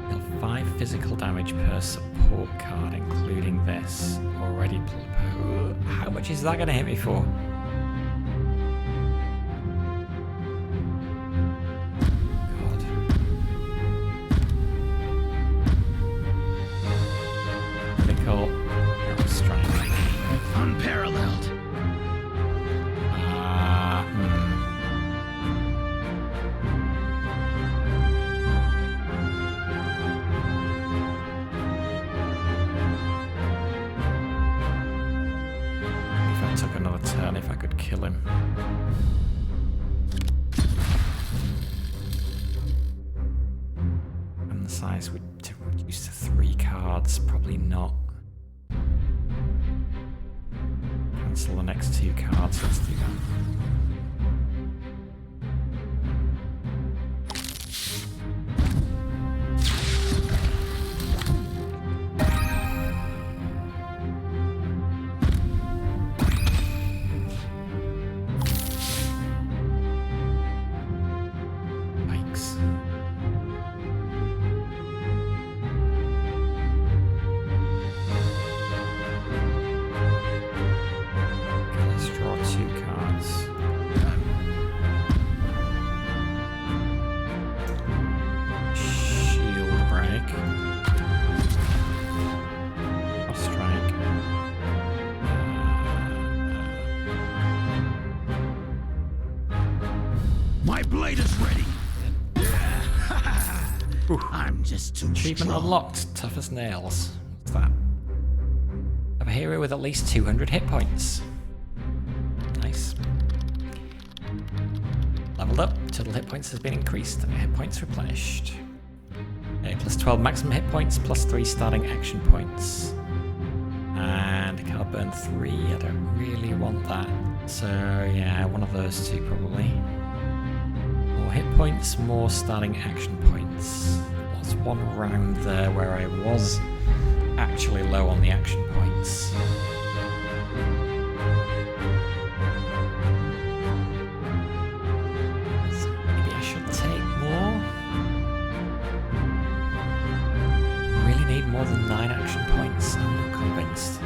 Deal 5 physical damage per support card, including this. Already. How much is that going to hit me for? God. Critical. Arrow strike. Unparalleled. If I took another turn, if I could kill him. And the size would reduce to 3 cards, probably not. Cancel the next 2 cards, let's do that. My blade is ready. I'm just too Achievement strong. unlocked. Tough as nails. What's that? Have a hero with at least 200 hit points. Nice. Leveled up. Total hit points has been increased. Hit points replenished. Okay, plus 12 maximum hit points, plus 3 starting action points. And I can't burn 3. I don't really want that. So yeah, one of those two probably. More hit points, more starting action points. There's one round there where I was actually low on the action points. So maybe I should take more. Really need more than 9 action points. I'm not convinced.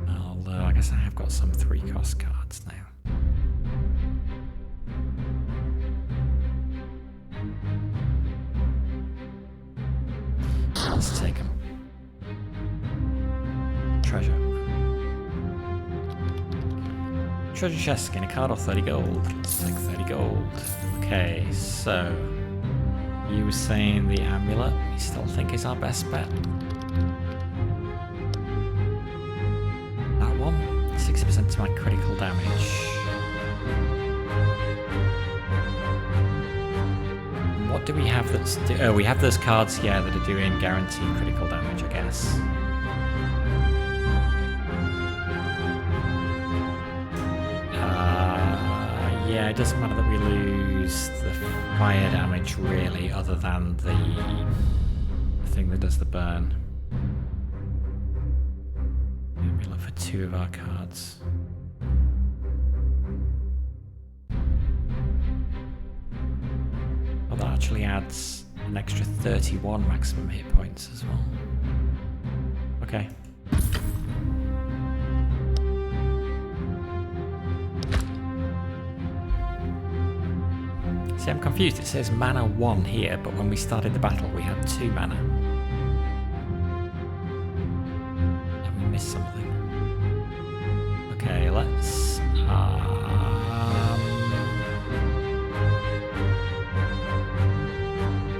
Although I guess I have got some 3-cost cards now. Let's take them. Treasure. Treasure chest, gain a card or 30 gold. Let's take 30 gold. Okay, so you were saying the amulet you still think is our best bet? That one? 60% to my critical damage. What do we have that's... oh, we have those cards here that are doing guaranteed critical damage, I guess. Yeah, it doesn't matter that we lose the fire damage, really, other than the thing that does the burn. Maybe look for 2 of our cards. Well, that actually adds an extra 31 maximum hit points as well. Okay. See, I'm confused. It says mana 1 here, but when we started the battle, we had 2 mana. Have we missed something? Okay, let's...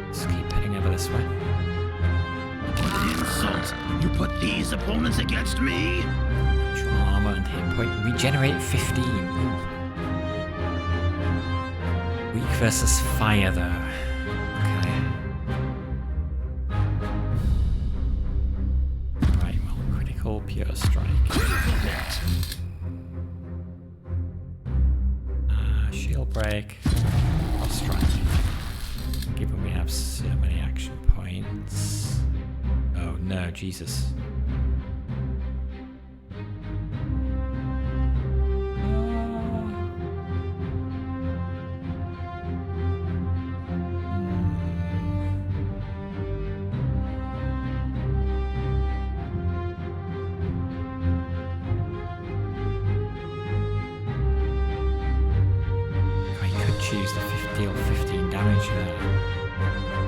let's keep heading over this way. What an insult! You put these opponents against me? Natural armor and hit point. Regenerate 15. Ooh. Weak versus fire, though. Okay. Right, well, critical pure strike. Shield break. Or strike. Given we have so many action points. Oh no, Jesus. Choose the 50 or 15 damage there.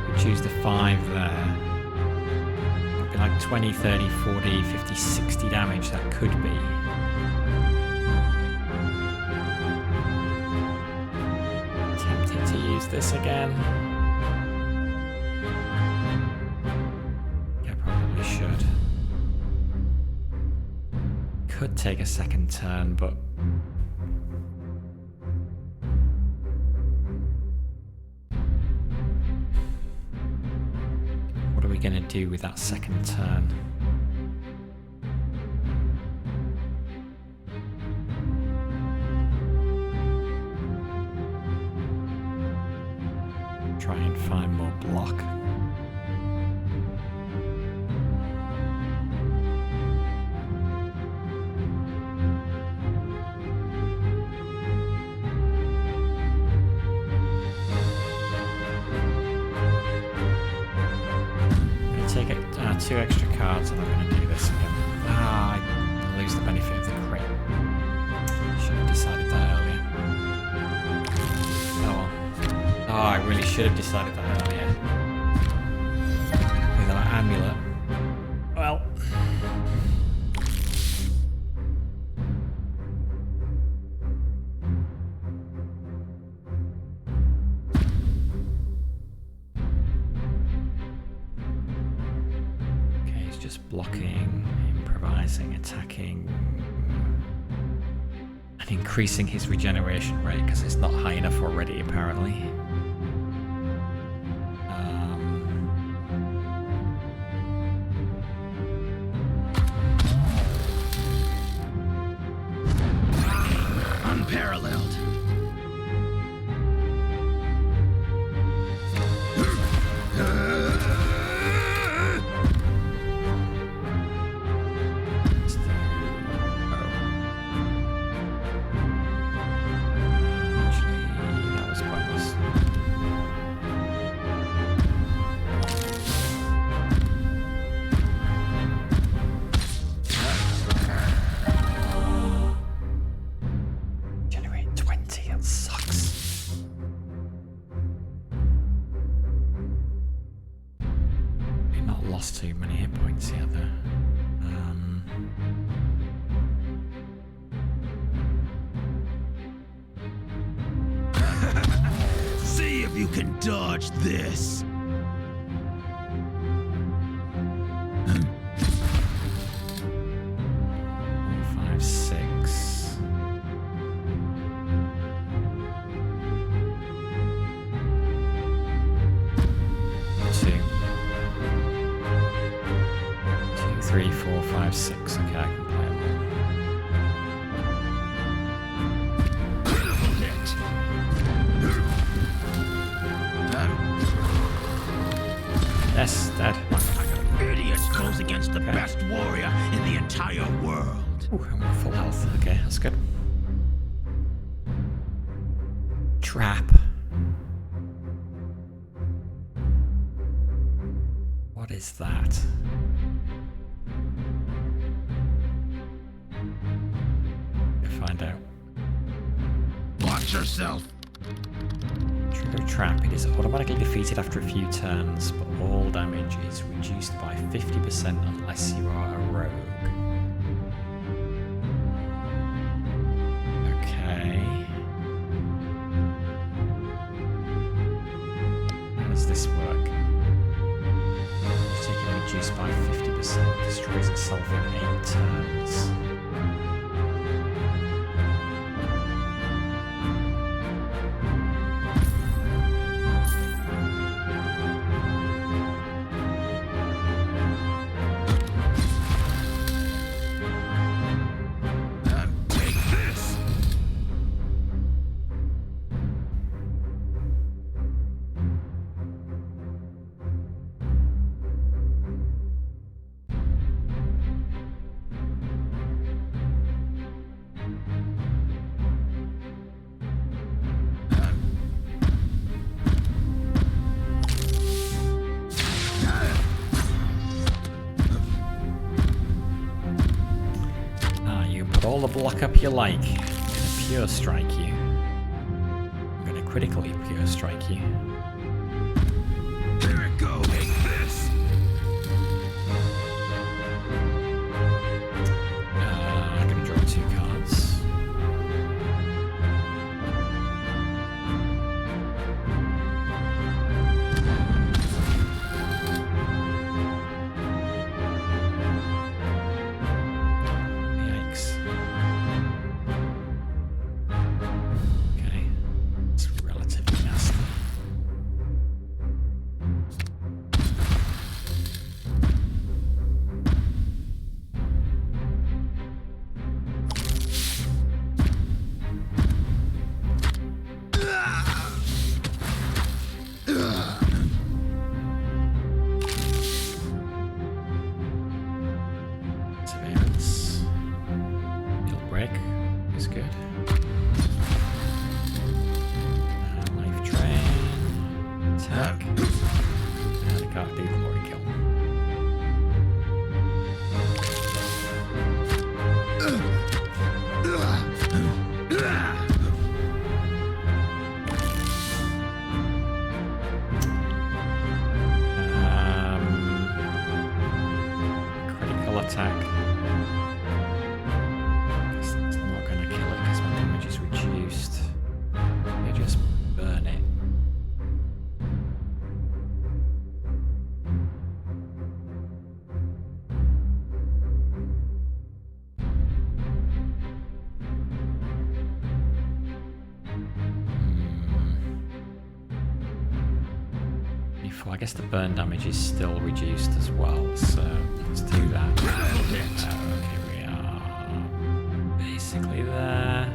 We choose the 5 there. It'd be like 20, 30, 40, 50, 60 damage. That could be. Tempted to use this again. Yeah, probably should. Could take a second turn, but going to do with that second turn? Try and find more block. Take 2 extra cards and I'm going to do this again. I lose the benefit of the crit. Should have decided that earlier. Oh well. Oh, I I really should have decided that earlier. With our amulet. Well. Okay, he's just blocking, improvising, attacking. And increasing his regeneration rate because it's not high enough already, apparently. Unparalleled. Actually, that was pointless. Generate 20, that sucks. We've not lost too many hit points yet, though. See if you can dodge this. 5, 6. Two. 2, 3, 4, 5, 6. Okay, I can play them Critical hit. all. Yes, dead. Idiots goes against the Okay. best warrior in the entire world. Ooh, I'm at full health. Okay, that's good. Trap. What is that? We'll find out. Watch yourself. Trigger trap. It is automatically defeated after a few turns, but all damage is reduced by 50% unless you are a rogue. Okay. How does this work? Taken reduced by 50%, destroys itself in 8 turns. Take this. You can put all the block up you like. I'm gonna pure strike you. I'm gonna critically pure strike you. There it goes. Take this. I'm gonna draw 2 cards. Yikes. Okay. It's relatively nasty. attack. Guess that's not going to kill it because my damage is reduced. You just burn it. I guess the burn damage is still reduced as well, so let's do that. Okay, we are basically there.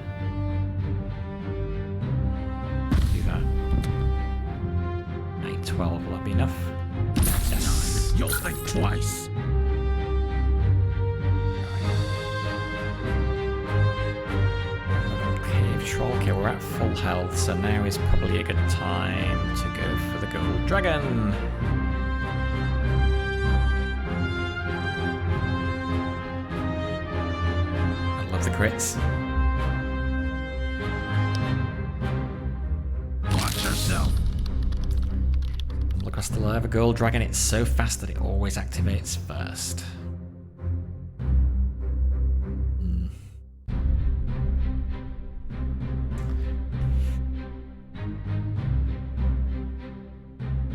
Do that. 812, will that be enough? Yes. You'll think twice. Cave Troll. Okay, we're at full health, so now is probably a good time to go for the gold dragon. I love the crits. Watch yourself. Look, I still have a gold dragon. It's so fast that it always activates first.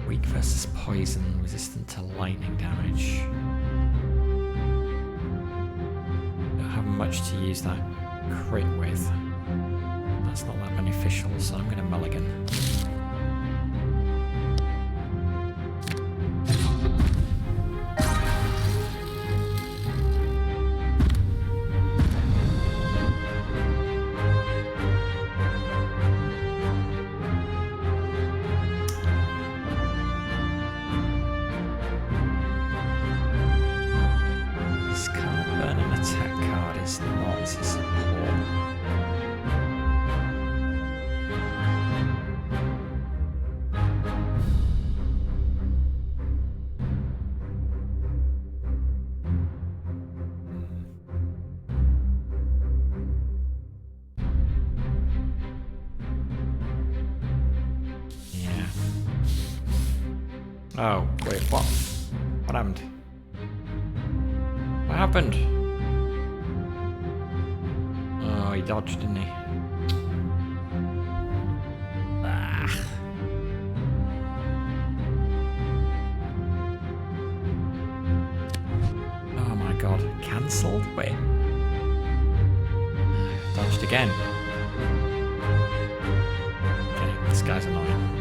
Weak versus poison, resistant to lightning damage. Don't have much to use that crit with. That's not that beneficial, so I'm going to mulligan. Oh, wait, what? What happened? What happened? Oh, he dodged, didn't he? Ah. Oh my god, cancelled? Wait. Dodged again. Okay, this guy's annoying.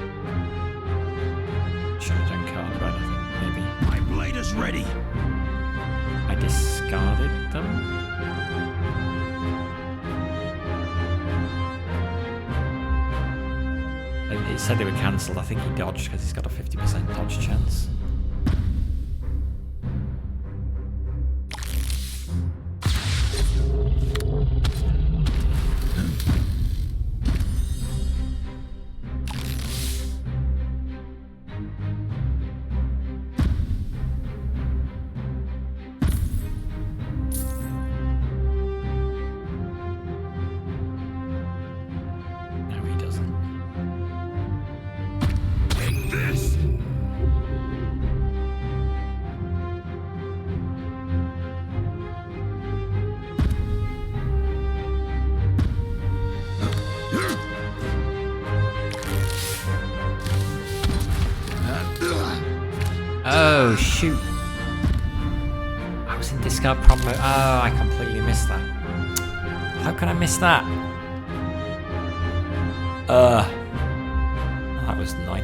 Should have done card, but I think maybe. My blade is ready. I discarded them. It said they were cancelled. I think he dodged because he's got a 50% dodge chance. Oh, shoot. I was in discard prom mode. Oh, I completely missed that. How can I miss that? That was annoying.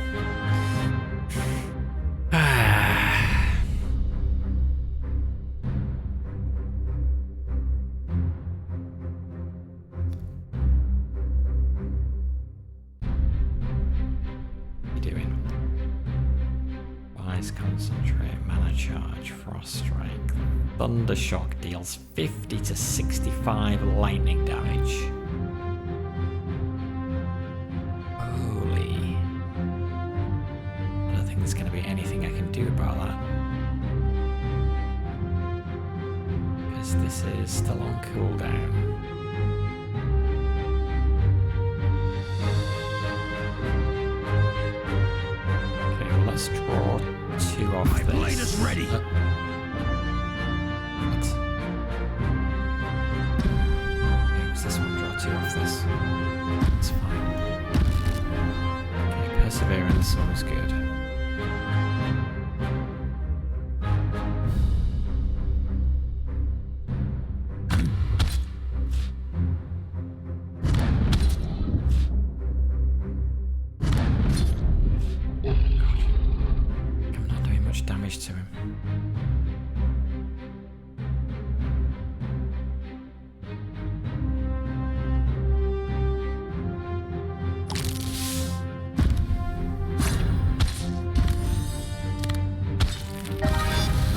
Concentrate, mana charge, frost strike. Thunder shock deals 50 to 65 lightning damage. Holy. I don't think there's going to be anything I can do about that. Because this is still on cooldown. Okay, well, let's draw two off My this. blade is ready. What? Perseverance, always good. I'm not doing much damage to him.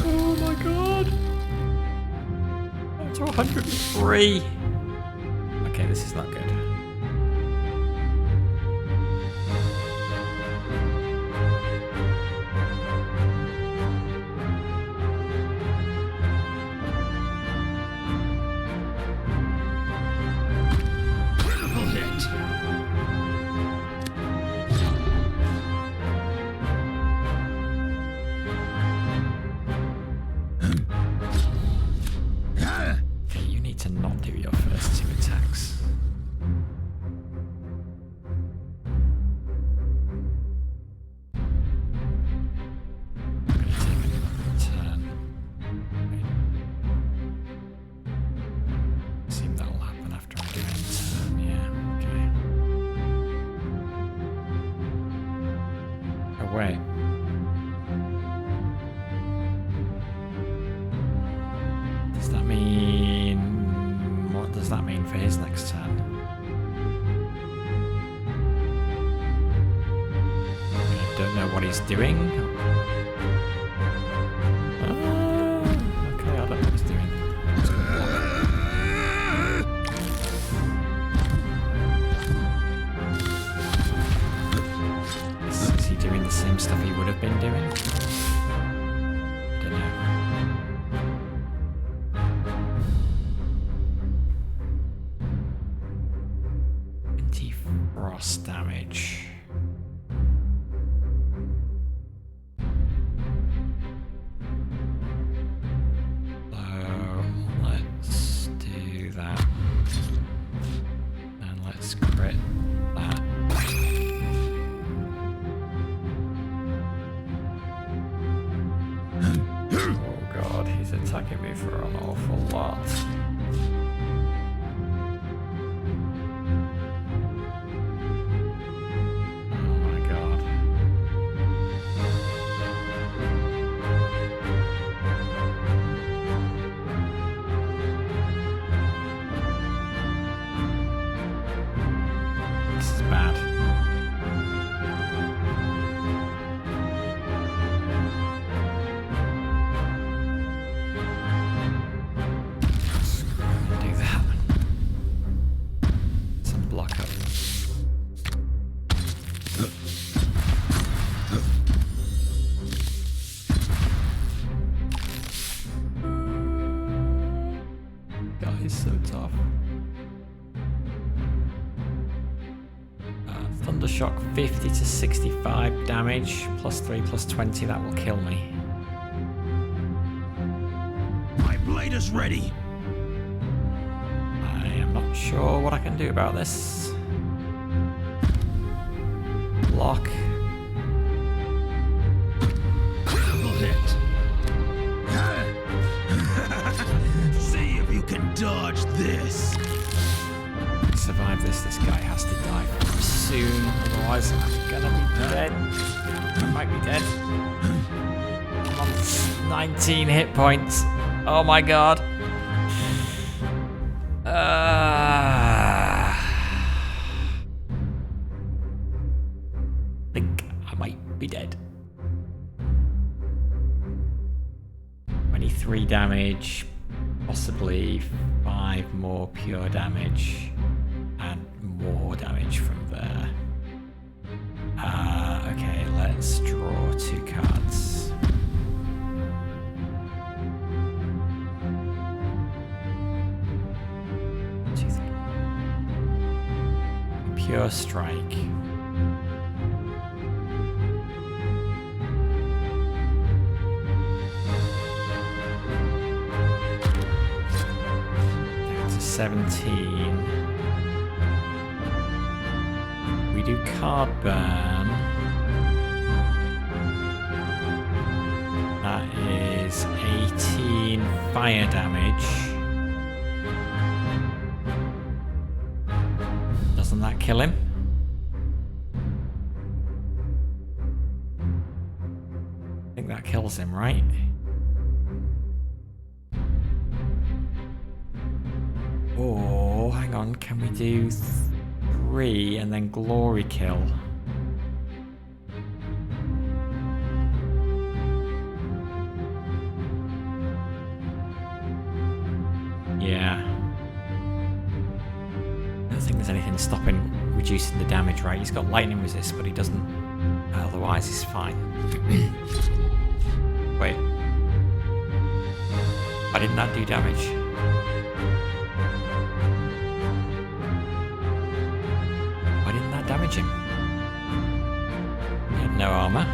Oh my god! That's 103! Okay, this is not good. Critical hit. Okay, you need to not do your first 2 attacks. I'm gonna take another turn. Assume that'll happen after I do an turn, yeah, okay. Oh wait. Does that mean... What does that mean for his next turn? I don't know what he's doing. Okay, I don't know what he's doing. Is he doing the same stuff he would have been doing? I don't know. Frost damage. So let's do that. And let's crit that. Oh god, he's attacking me for an awful lot. This is bad. Do that. Some block up. God, he's so tough. Thundershock 50 to 65 damage, +3/+20, that will kill me. My blade is ready. I am not sure what I can do about this. Block. Critical hit. See if you can dodge this. Survive this, this guy has to die soon, otherwise I'm gonna be dead. I might be dead. I'm on 19 hit points. Oh my god. I think I might be dead. 23 damage, possibly 5 more pure damage, and more damage from there. Okay, let's draw 2 cards. Pure strike. Down to 17. We do card burn. fire damage. Doesn't that kill him? I think that kills him, right? Oh, hang on. Can we do 3 and then glory kill? Yeah. I don't think there's anything stopping reducing the damage, right? He's got lightning resist, but he doesn't. Otherwise, he's fine. Wait. Why didn't that do damage? Why didn't that damage him? He had no armor.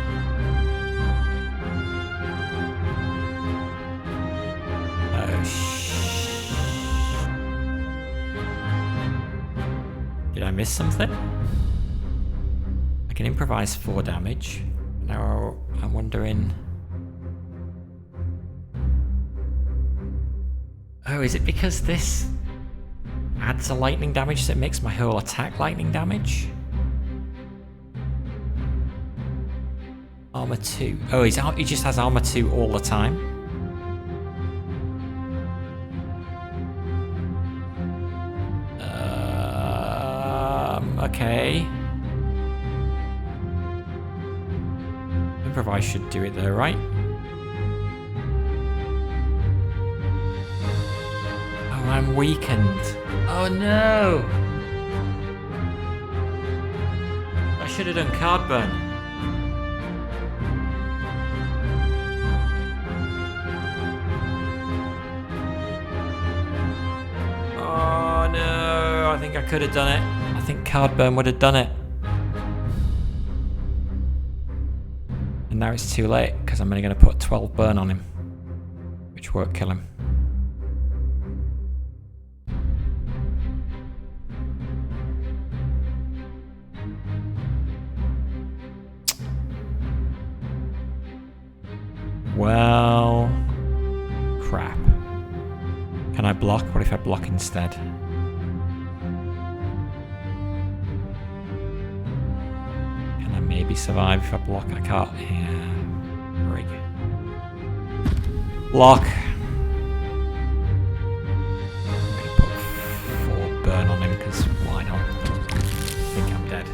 Did I miss something? I can improvise 4 damage. Now I'm wondering... Oh, is it because this adds a lightning damage that makes my whole attack lightning damage? Armor 2. Oh, he just has armor 2 all the time? Okay. Improvise should do it though, right? Oh, I'm weakened. Oh no! I should have done card burn. Oh no! I think I could have done it. I think card burn would have done it. And now it's too late because I'm only going to put 12 burn on him, which won't kill him. Well, crap. Can I block? What if I block instead? Maybe survive if I block. I can't. Yeah. Rig. Block. I'm gonna put 4 burn on him because why not? I think I'm dead.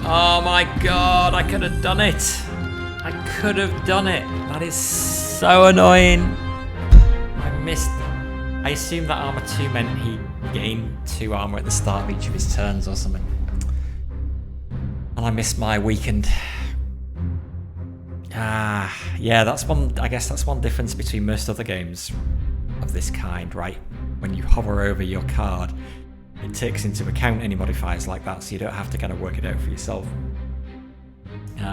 Oh my god! I could have done it. I could have done it. That is so annoying. I missed. I assumed that armor 2 meant he gained 2 armor at the start of each of his turns or something. And I missed my weakened. Yeah, that's one. I guess that's one difference between most other games of this kind, right? When you hover over your card, it takes into account any modifiers like that, so you don't have to kind of work it out for yourself.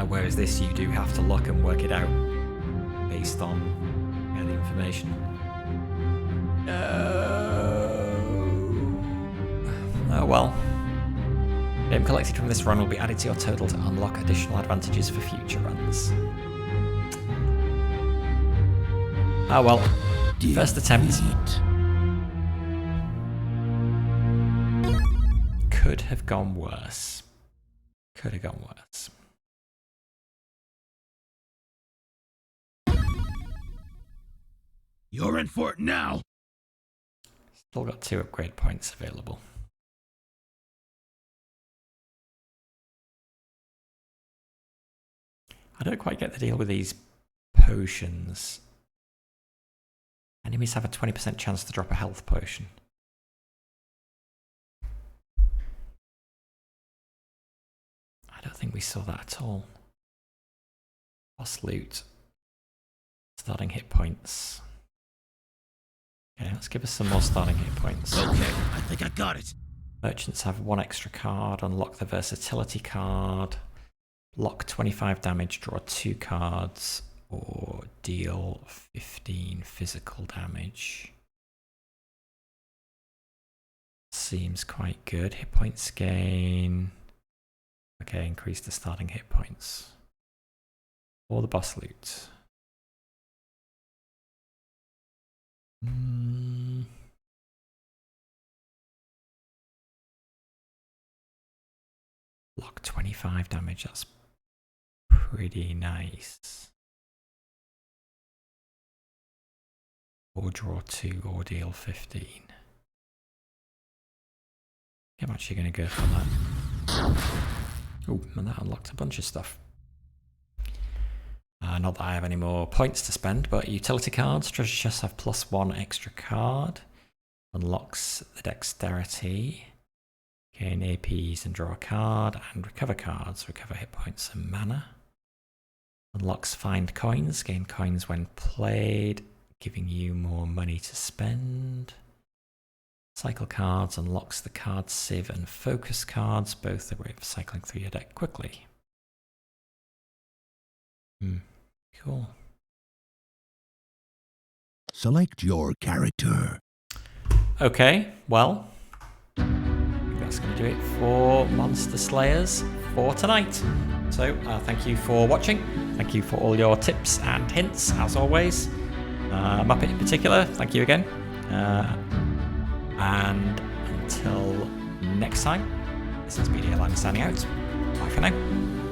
Whereas this, you do have to look and work it out based on the information. Oh well. Game collected from this run will be added to your total to unlock additional advantages for future runs. Oh well. First attempt. Could have gone worse. Could have gone worse. You're in for it now. Still got 2 upgrade points available. I don't quite get the deal with these potions. Enemies have a 20% chance to drop a health potion. I don't think we saw that at all. Boss loot. Starting hit points. Okay, let's give us some more starting hit points. Okay, I think I got it. Merchants have 1 extra card, unlock the versatility card, block 25 damage, draw 2 cards, or deal 15 physical damage. Seems quite good. Hit points gain. Okay, increase the starting hit points. or the boss loot? Block 25 damage, that's pretty nice. Or draw 2 or deal 15. I'm actually going to go for that. Oh, and that unlocked a bunch of stuff. Not that I have any more points to spend, but utility cards. Treasure chests have +1 extra card. Unlocks the dexterity. Gain APs and draw a card. And recover cards. Recover hit points and mana. Unlocks find coins. Gain coins when played, giving you more money to spend. Cycle cards unlocks the card sieve and focus cards, both a way of cycling through your deck quickly. Cool. Select your character. Okay, well, that's going to do it for Monster Slayers for tonight. So thank you for watching. Thank you for all your tips and hints, as always. Muppet in particular, thank you again. And until next time, this is Media Line signing out. Bye for now.